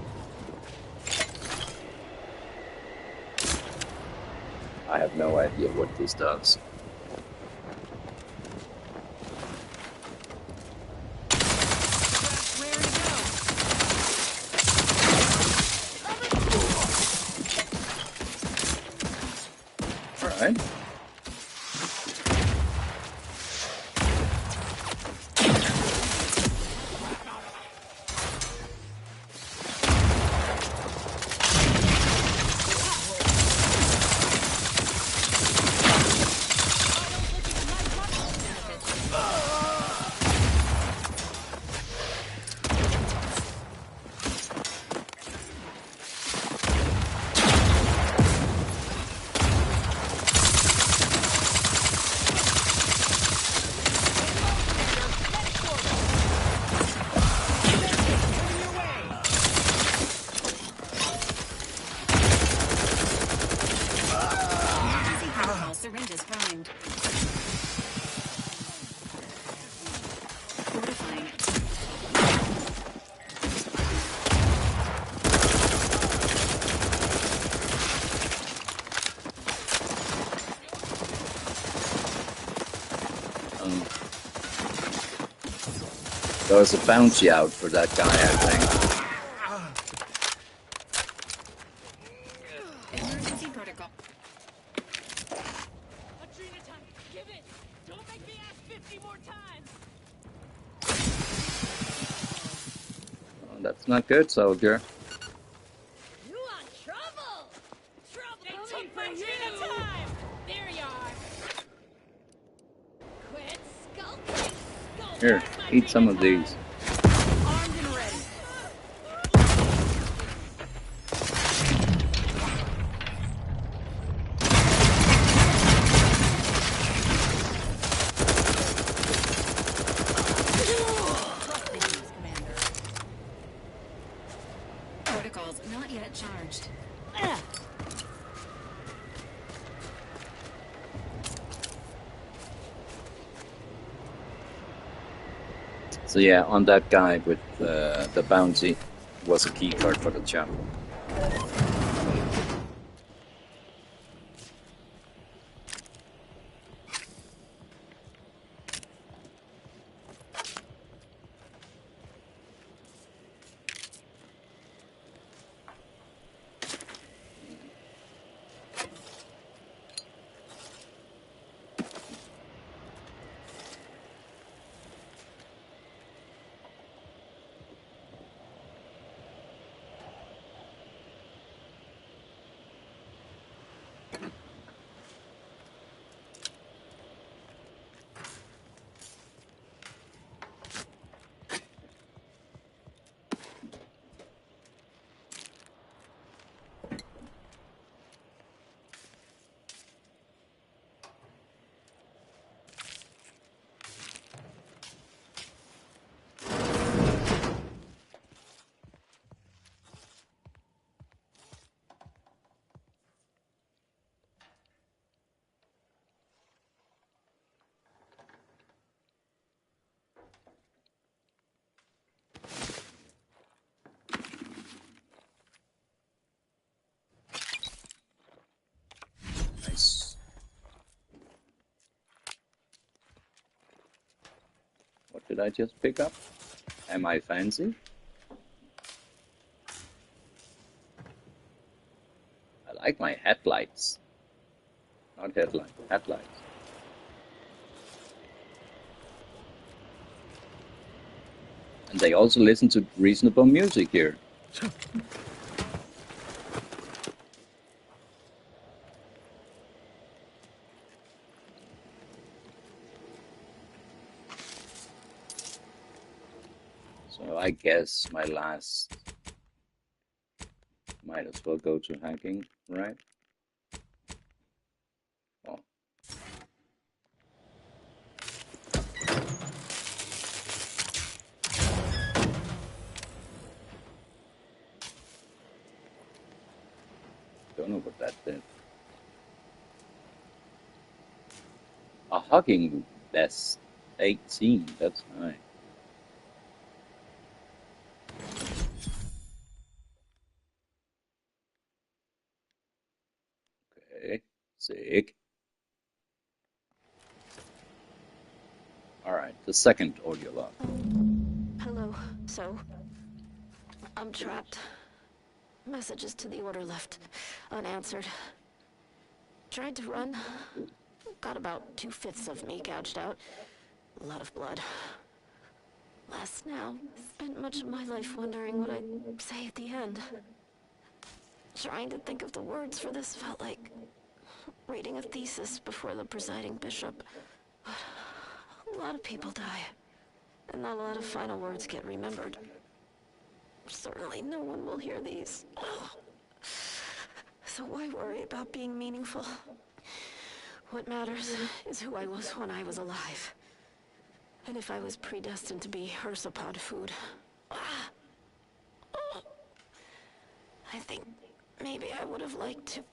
I have no idea what this does. All right. Syringes primed. Fortifying. There was a bounty out for that guy, I think. Emergency protocol. Give it! Don't make me ask 50 more times! That's not good, soldier. You want trouble? Trouble. They took my Gina time. There you are. Quit skulking. Here, eat some of these. Armed and ready. Protocols not yet charged. So yeah, on that guide with the bounty was a key card for the chapel. Nice. What did I just pick up? Am I fancy? I like my headlights. Not headlights, headlights. And they also listen to reasonable music here. So I guess my last might as well go to hacking, right? Oh. Don't know what that did. A hugging vest 18, that's nice. Okay, sick. Alright, the second audio log. Hello. So, I'm trapped. Messages to the order left unanswered. Tried to run. Got about 2/5 of me gouged out. A lot of blood. Last now. Spent much of my life wondering what I'd say at the end. Trying to think of the words for this felt like reading a thesis before the presiding bishop. But a lot of people die, and not a lot of final words get remembered. Certainly no one will hear these. So why worry about being meaningful? What matters is who I was when I was alive. And if I was predestined to be Ursapod food. I think maybe I would have liked to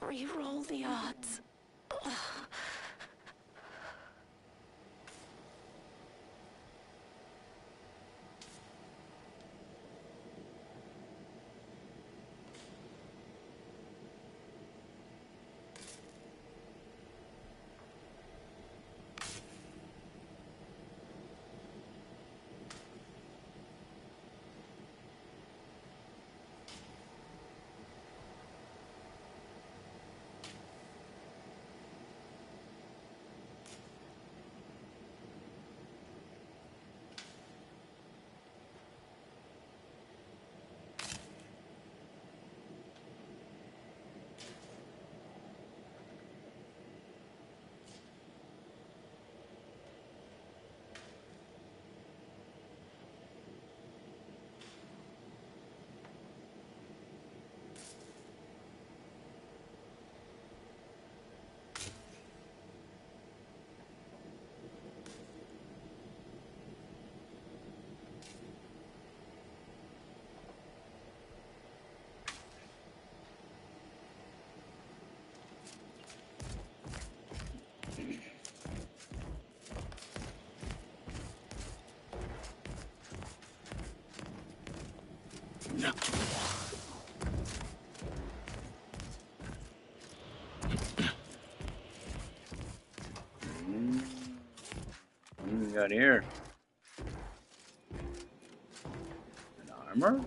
re-roll the odds. What do we got here? An armor?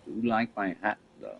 Do you like my hat though?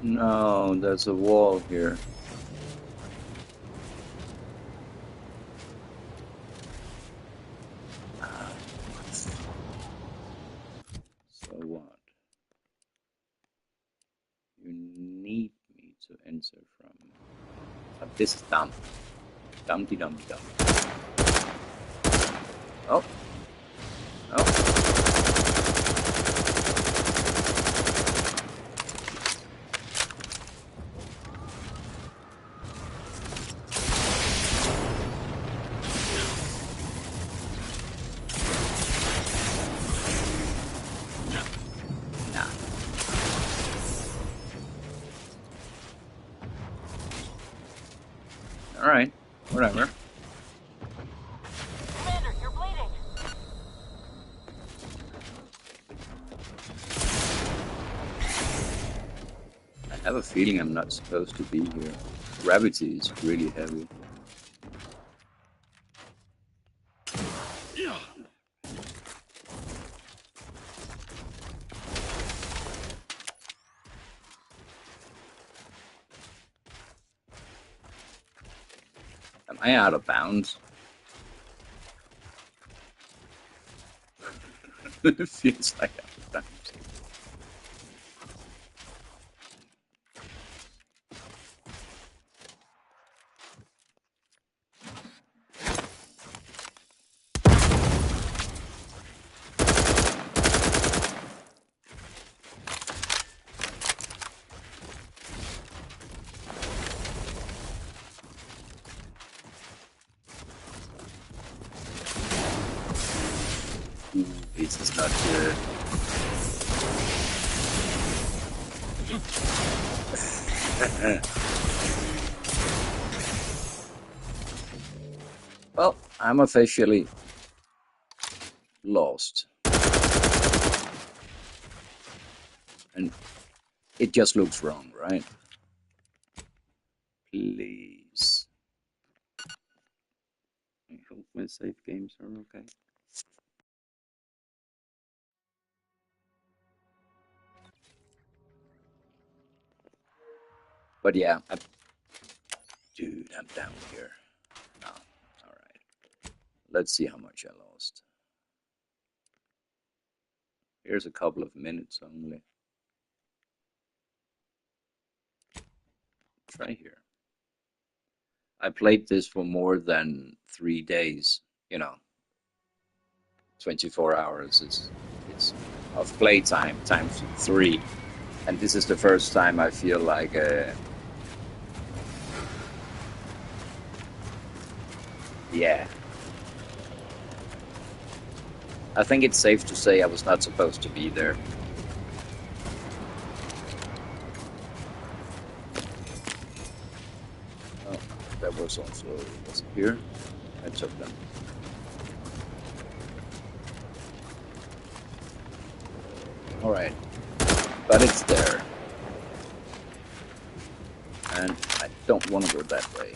No, there's a wall here. So what? You need me to enter from... But this is dumb. Dumpty dumpty dump. Oh. Oh. Alright, whatever. Commander, you're bleeding. I have a feeling I'm not supposed to be here. Gravity is really heavy. Am I out of bounds? It feels like out of bounds. Ooh, this is not good. Well, I'm officially lost. And it just looks wrong, right? Please. I hope my save games are okay. But yeah, dude, I'm down here. No, alright. Let's see how much I lost. Here's a couple of minutes only. Try here. I played this for more than 3 days, 24 hours. It's of playtime times 3. And this is the first time I feel like yeah. I think it's safe to say I was not supposed to be there. Oh, that was also was here. I took them. All right, but it's there, and I don't want to go that way.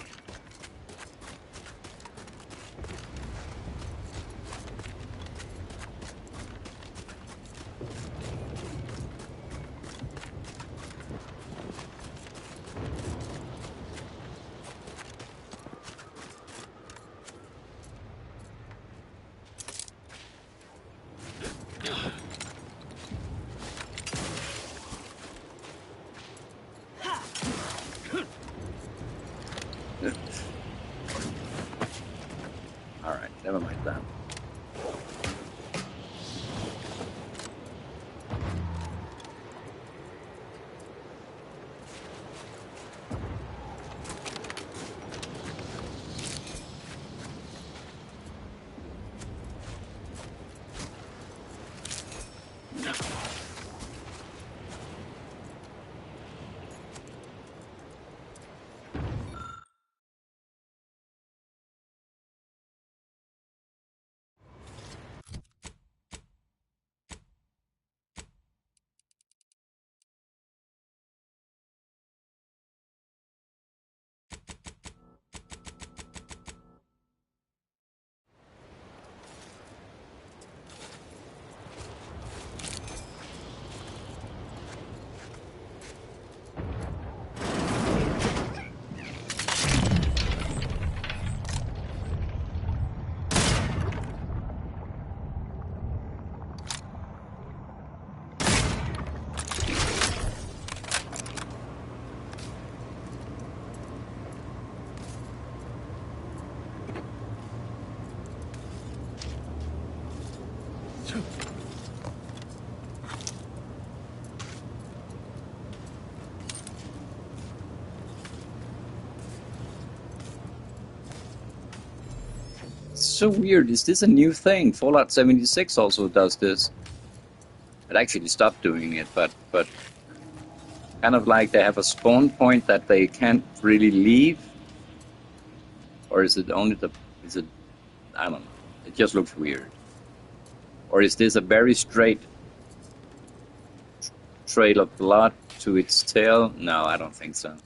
All right, never mind that. It's so weird. Is this a new thing? Fallout 76 also does this. It actually stopped doing it, but kind of like they have a spawn point that they can't really leave. Or is it only I don't know. It just looks weird. Or is this a very straight trail of blood to its tail? No, I don't think so.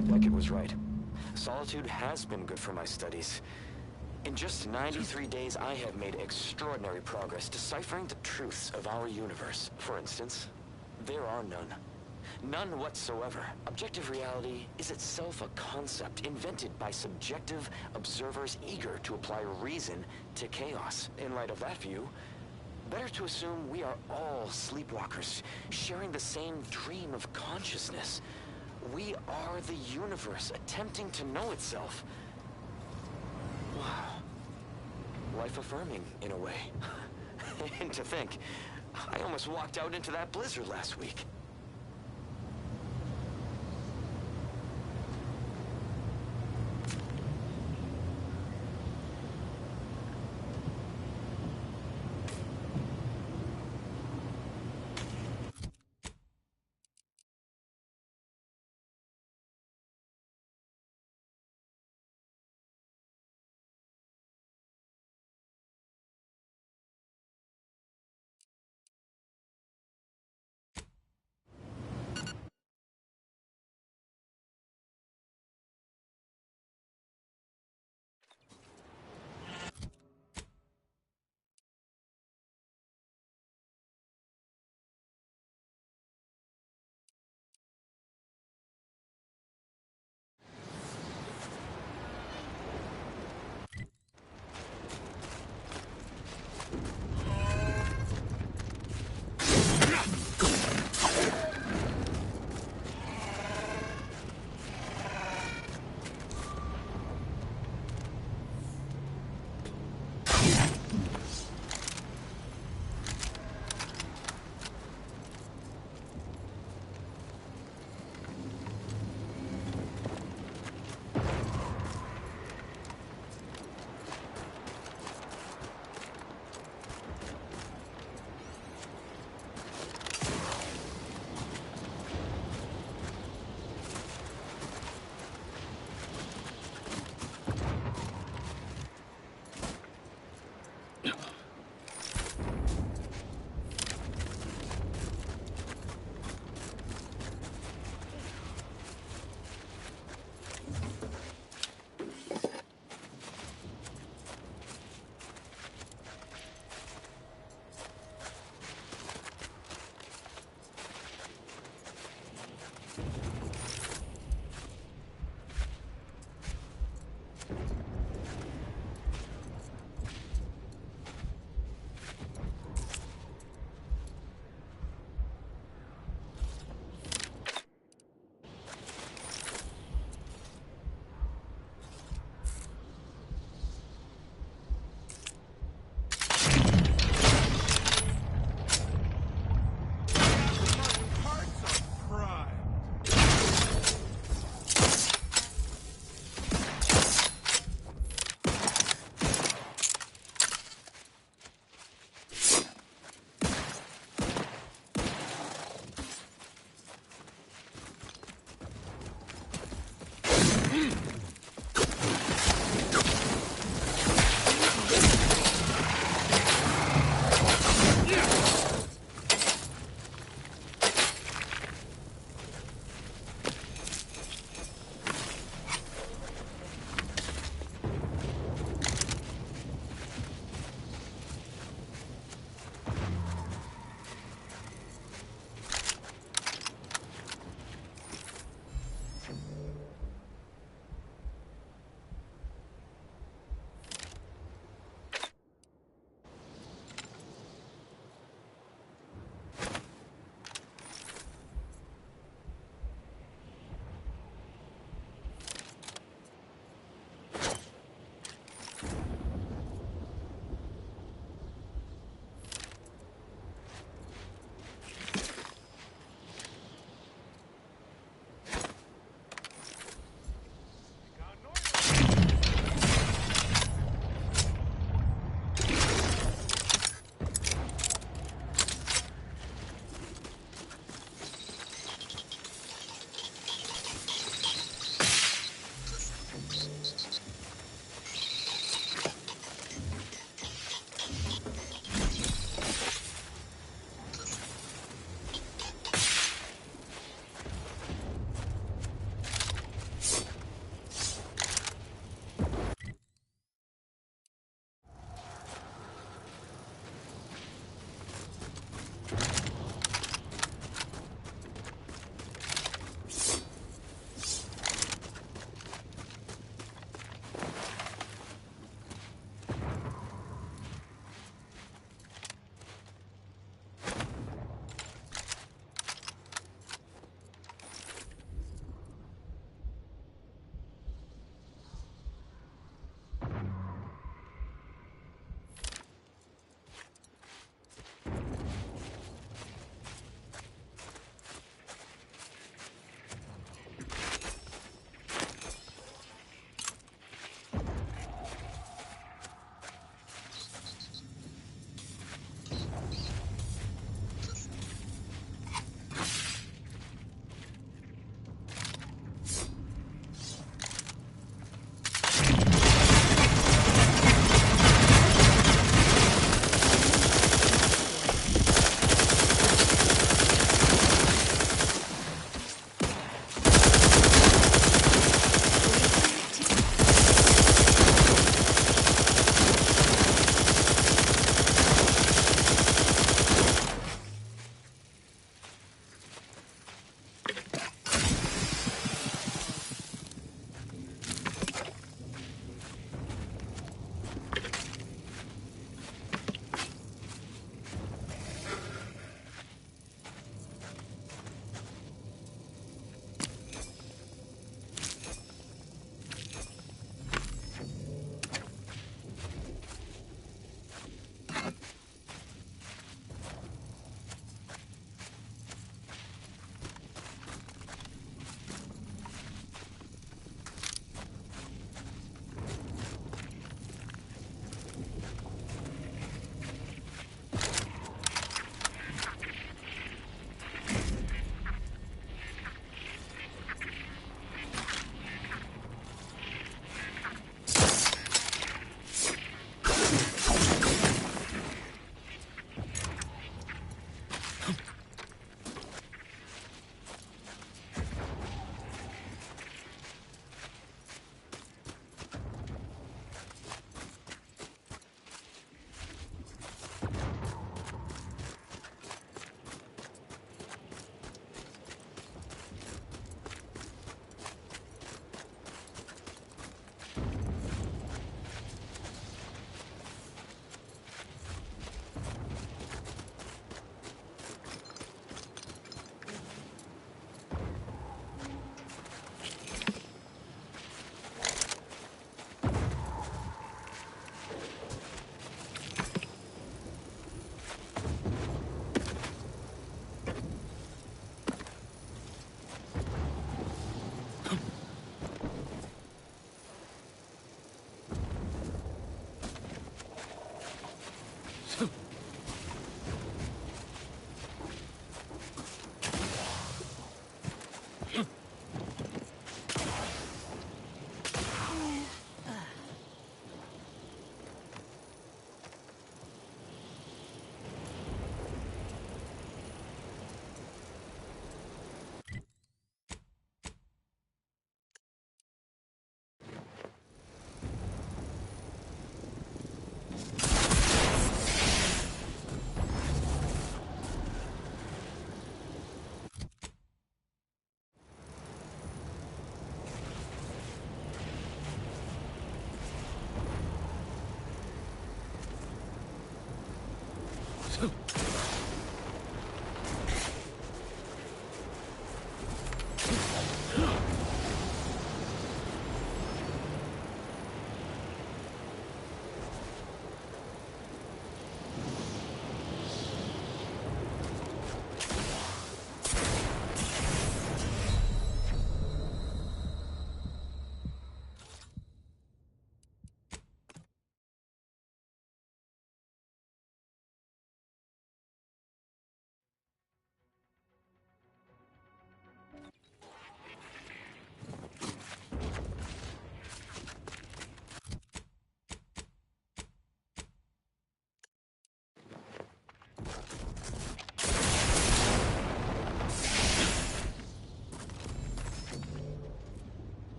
afraid Beckett was right. Solitude has been good for my studies. In just 93 days, I have made extraordinary progress deciphering the truths of our universe. For instance, there are none. None whatsoever. Objective reality is itself a concept invented by subjective observers eager to apply reason to chaos. In light of that view, better to assume we are all sleepwalkers, sharing the same dream of consciousness. We are the universe attempting to know itself. Wow. Life-affirming, in a way. And to think, I almost walked out into that blizzard last week.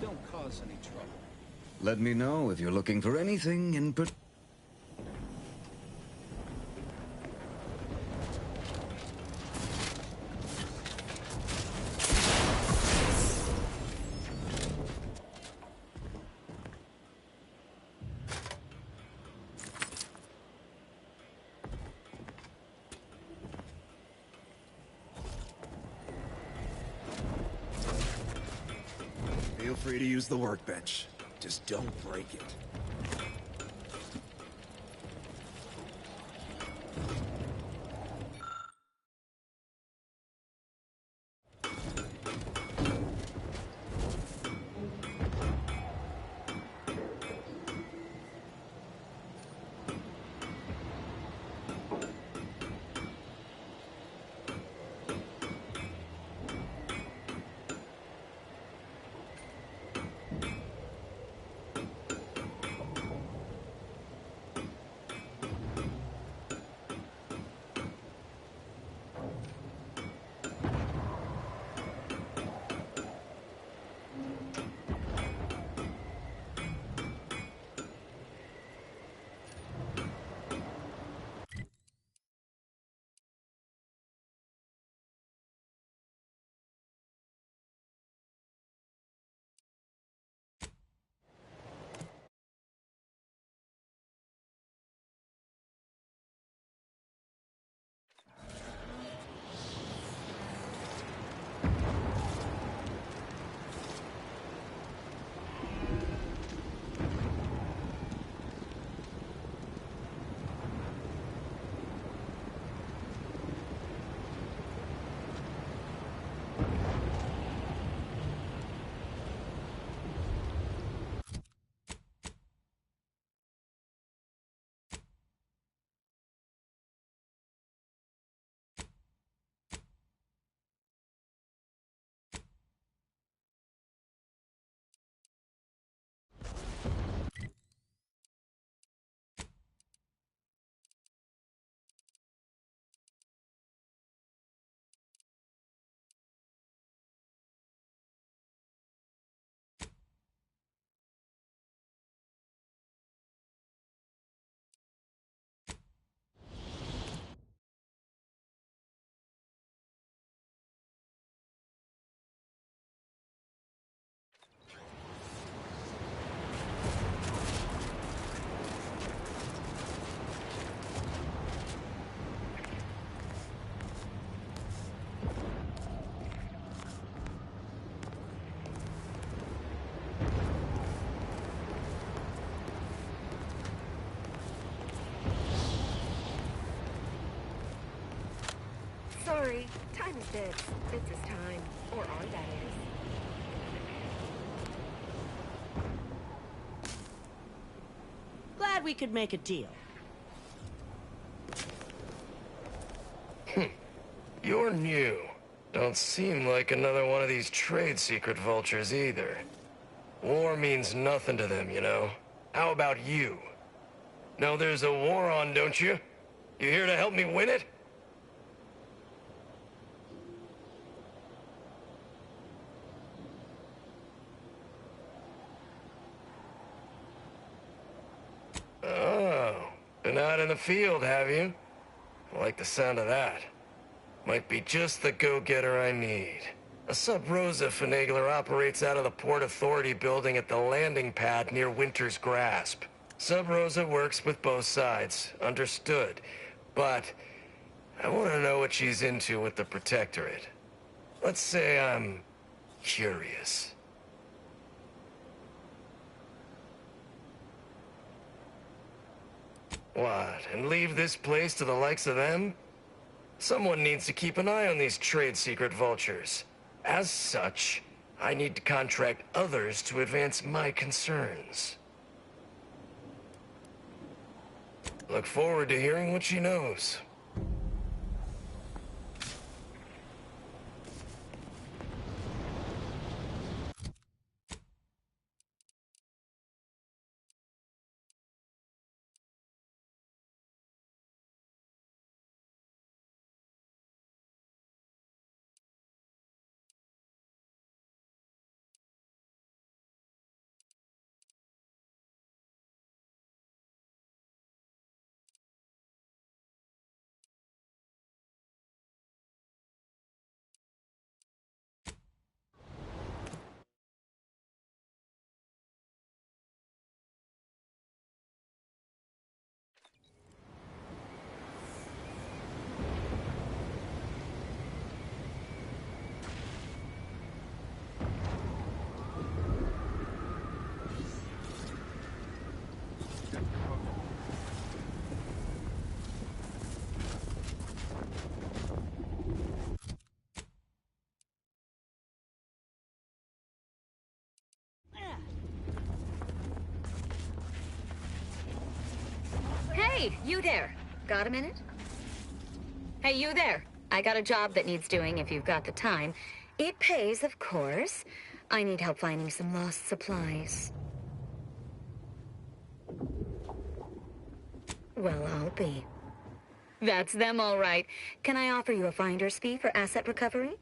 don't cause any trouble. Let me know if you're looking for anything in particular. Feel free to use the workbench. Just don't break it. Sorry, time is bits. Bits is time. Or are, that is. Glad we could make a deal. You're new. Don't seem like another one of these trade secret vultures either. War means nothing to them, you know. How about you? Know there's a war on, don't you? You here to help me win it? Oh, been out in the field, have you? I like the sound of that. Might be just the go-getter I need. A Sub-Rosa finagler operates out of the Port Authority building at the landing pad near Winter's Grasp. Sub-Rosa works with both sides, understood. But I want to know what she's into with the Protectorate. Let's say I'm curious. What, and leave this place to the likes of them? Someone needs to keep an eye on these trade secret vultures. As such, I need to contract others to advance my concerns. Look forward to hearing what she knows. Hey, you there. Got a minute? Hey, you there. I got a job that needs doing if you've got the time. It pays, of course. I need help finding some lost supplies. Well, I'll be. That's them, all right. Can I offer you a finder's fee for asset recovery?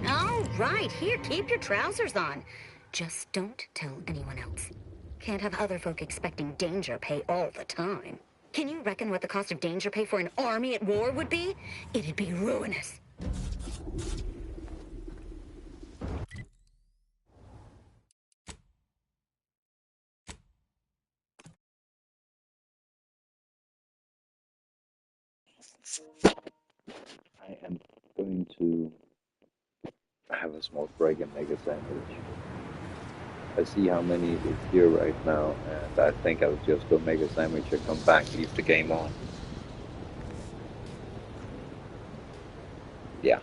All right, here, keep your trousers on. Just don't tell anyone else. Can't have other folk expecting danger pay all the time. Can you reckon what the cost of danger pay for an army at war would be? It'd be ruinous. I am going to have a small break and make a sandwich. I see how many is here right now, and I think I'll just go make a sandwich and come back, leave the game on. Yeah.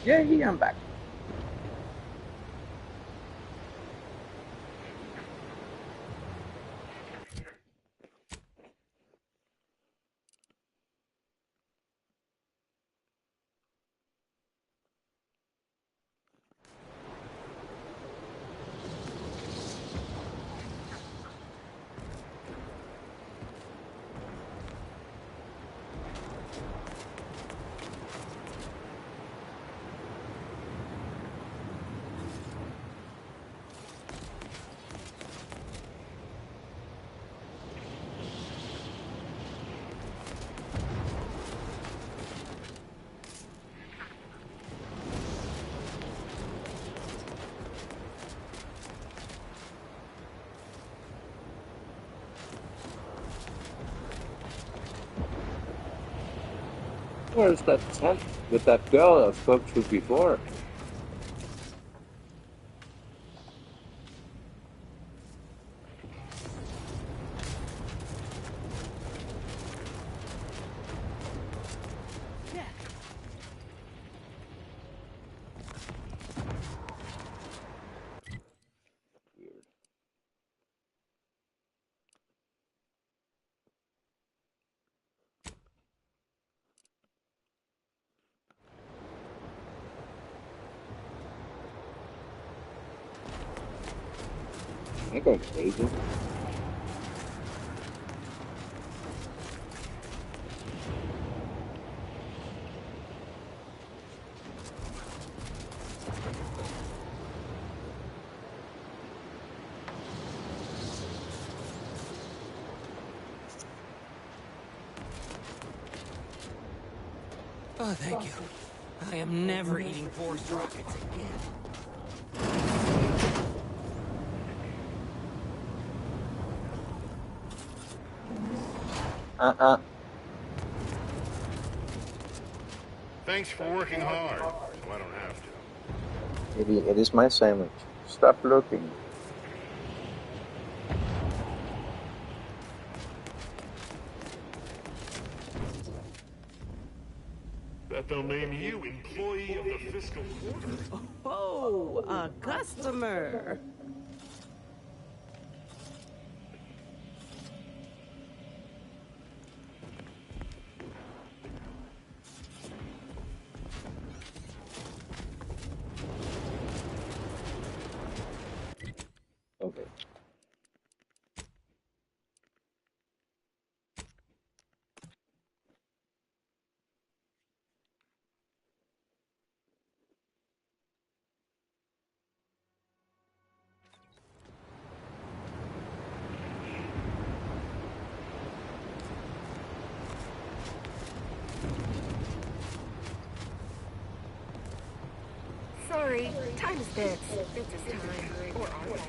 Yay, I'm back. Where's that tent with that girl I spoke to before? I go crazy. Oh, thank you. I am never eating forced rockets again. Thanks for working hard, so I don't have to. Maybe it is my sandwich. Stop looking. Bet they'll name you Employee of the Fiscal Quarter. Oh, a customer. Okay. Sorry, time is bits. Bits is time. Or all that is.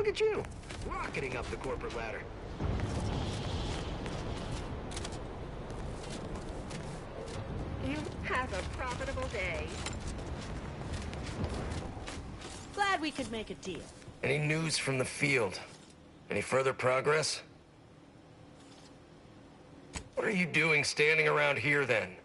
look at you, rocketing up the corporate ladder. You have a profitable day. Glad we could make a deal. Any news from the field? Any further progress? What are you doing standing around here, then?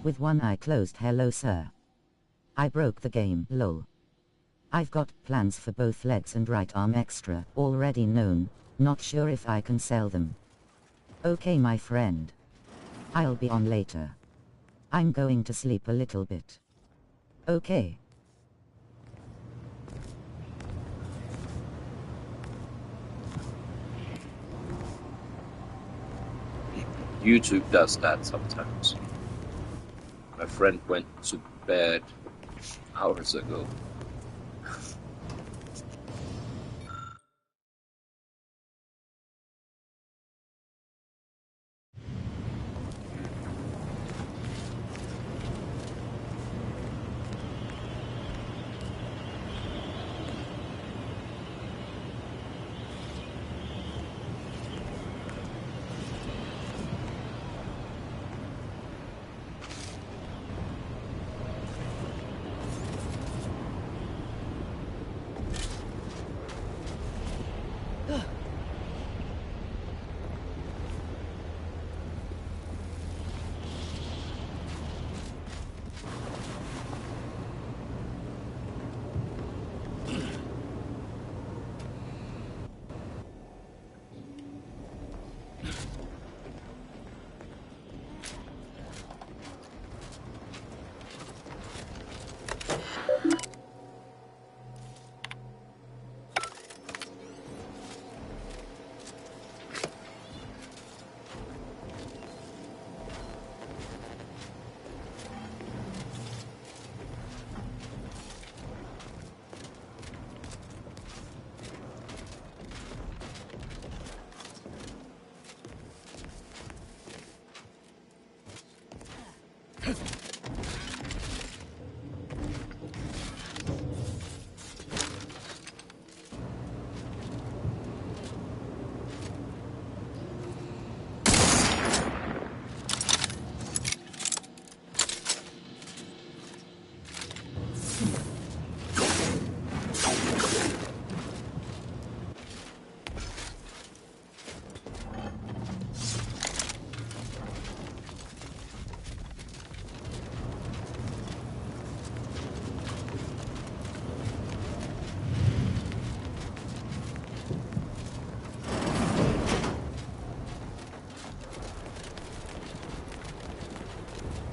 With one eye closed, hello sir. I broke the game, lol. I've got plans for both legs and right arm extra, already known, not sure if I can sell them. Okay my friend. I'll be on later. I'm going to sleep a little bit. Okay. YouTube does that sometimes. My friend went to bed hours ago.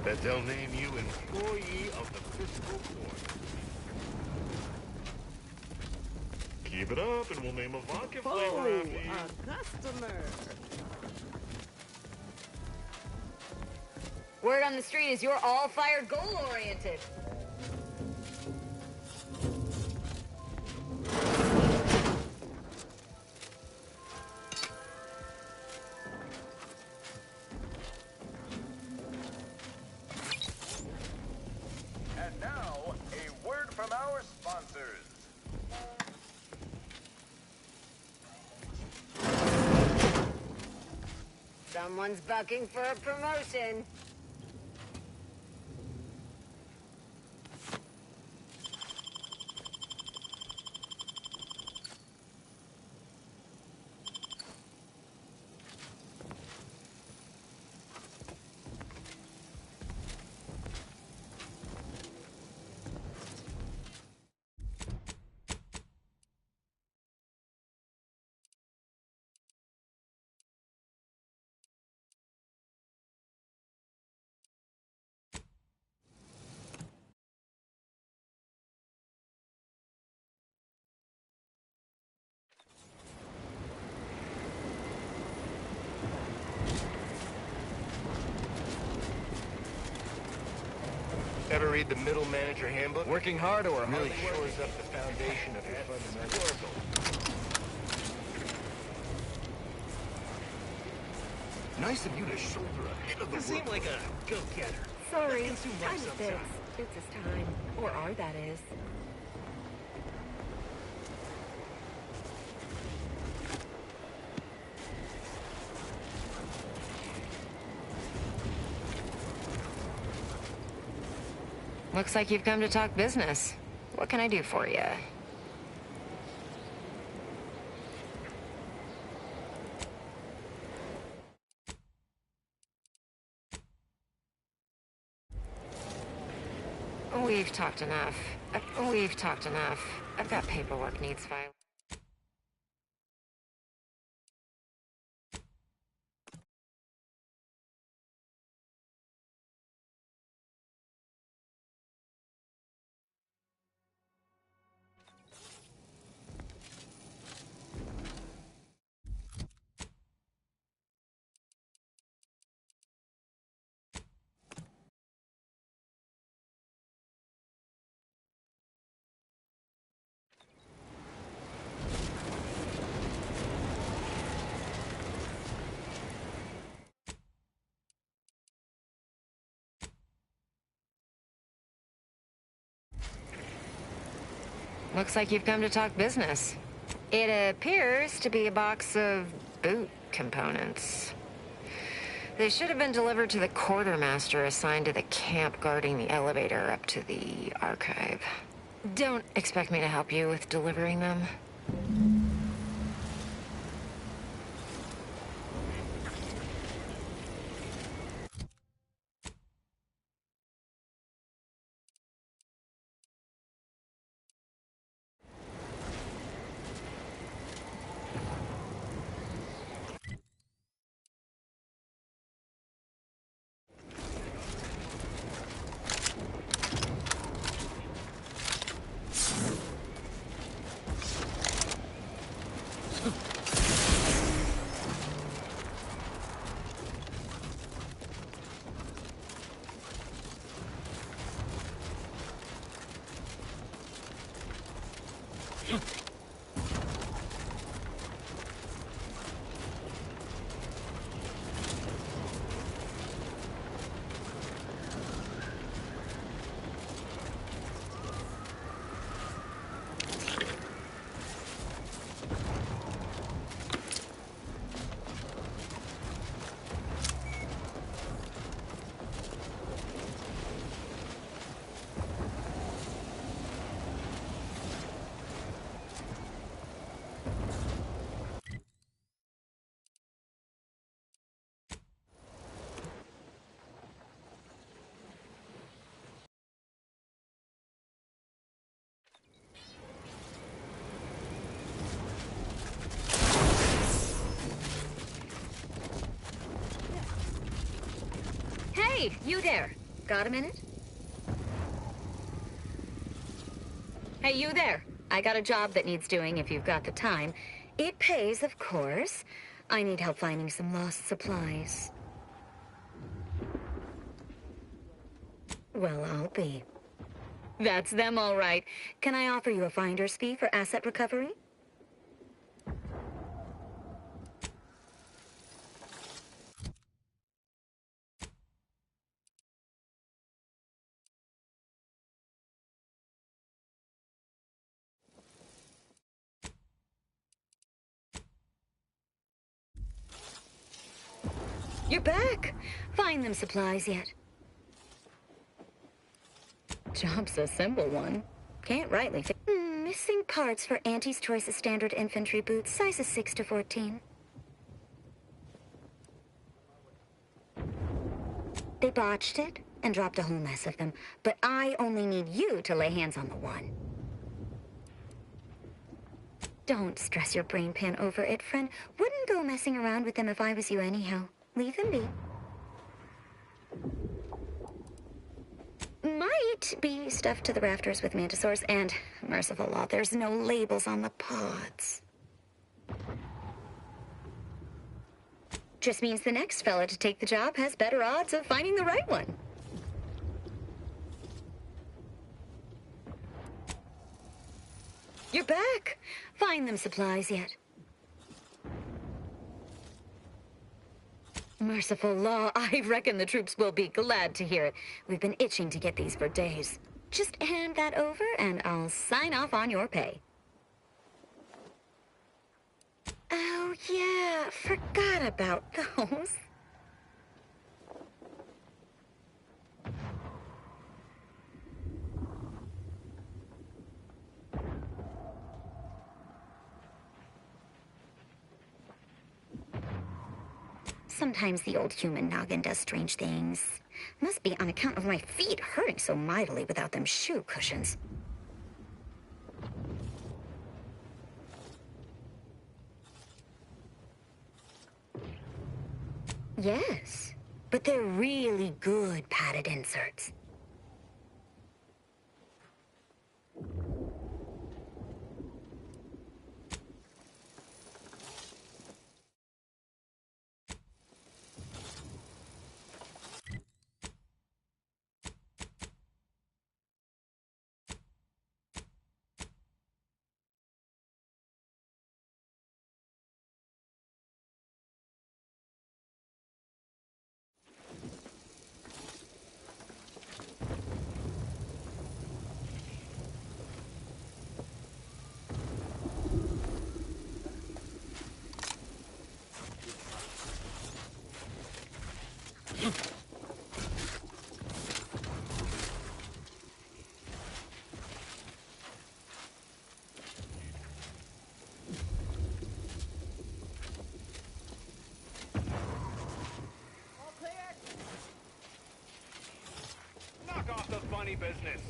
Bet they'll name you employee of the fiscal court. Keep it up and we'll name a vodka flavor after you. A customer. Word on the street is you're all fired goal-oriented. And now, a word from our sponsors. Someone's bucking for a promotion. read the Middle Manager Handbook? Working hard or Really hardly shores up the foundation of your fundamentals. Nice of you to shoulder a bit of the You seem like a go-getter. Sorry, Let's consume time life is this. sometime. It's his time. Or our, that is. Looks like you've come to talk business. What can I do for you? We've talked enough. We've talked enough. I've got paperwork needs filing. Looks like you've come to talk business. It appears to be a box of boot components. They should have been delivered to the quartermaster assigned to the camp guarding the elevator up to the archive. Don't expect me to help you with delivering them. Hey, you there. Got a minute? Hey, you there. I got a job that needs doing if you've got the time. It pays, of course. I need help finding some lost supplies. Well, I'll be. That's them, all right. Can I offer you a finder's fee for asset recovery? You're back. Find them supplies yet? Job's a simple one. Can't rightly missing parts for Auntie's Choice of standard infantry boots, sizes 6 to 14. They botched it and dropped a whole mess of them, but I only need you to lay hands on the one. Don't stress your brain pan over it, friend. Wouldn't go messing around with them if I was you anyhow. Leave them be. Might be stuffed to the rafters with mantisaurs, and, merciful law, there's no labels on the pods. Just means the next fella to take the job has better odds of finding the right one. You're back. Find them supplies yet? Merciful law, I reckon the troops will be glad to hear it. We've been itching to get these for days. Just hand that over and I'll sign off on your pay. Oh yeah, forgot about those. Sometimes the old human noggin does strange things. Must be on account of my feet hurting so mightily without them shoe cushions. Yes, but they're really good padded inserts. Knock off the funny business.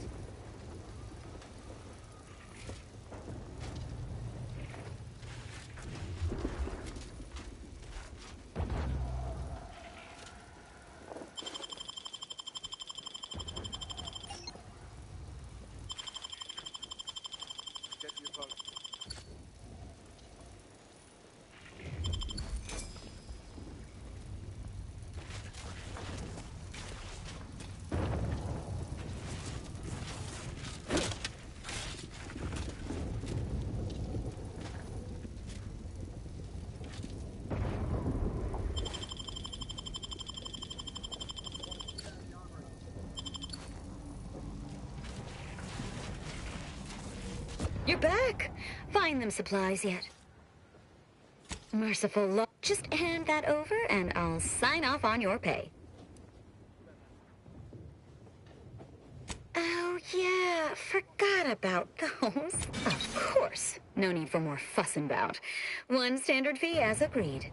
You're back. Find them supplies yet? Merciful law. Just hand that over and I'll sign off on your pay. Oh yeah, forgot about those. Of course. No need for more fussing about. One standard fee as agreed.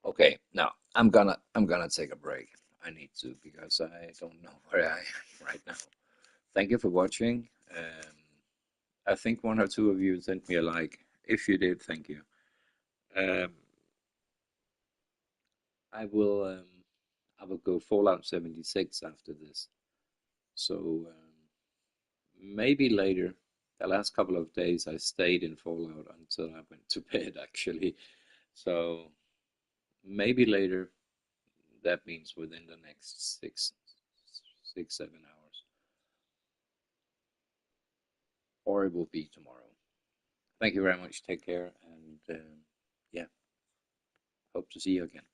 Okay, now I'm gonna take a break. I need to because I don't know where I am right now. Thank you for watching. I think one or two of you sent me a like. If you did, thank you. Um, I will go Fallout 76 after this. So maybe later. The last couple of days I stayed in Fallout until I went to bed actually. So maybe later. That means within the next 7 hours, or it will be tomorrow. Thank you very much. Take care, and yeah, hope to see you again.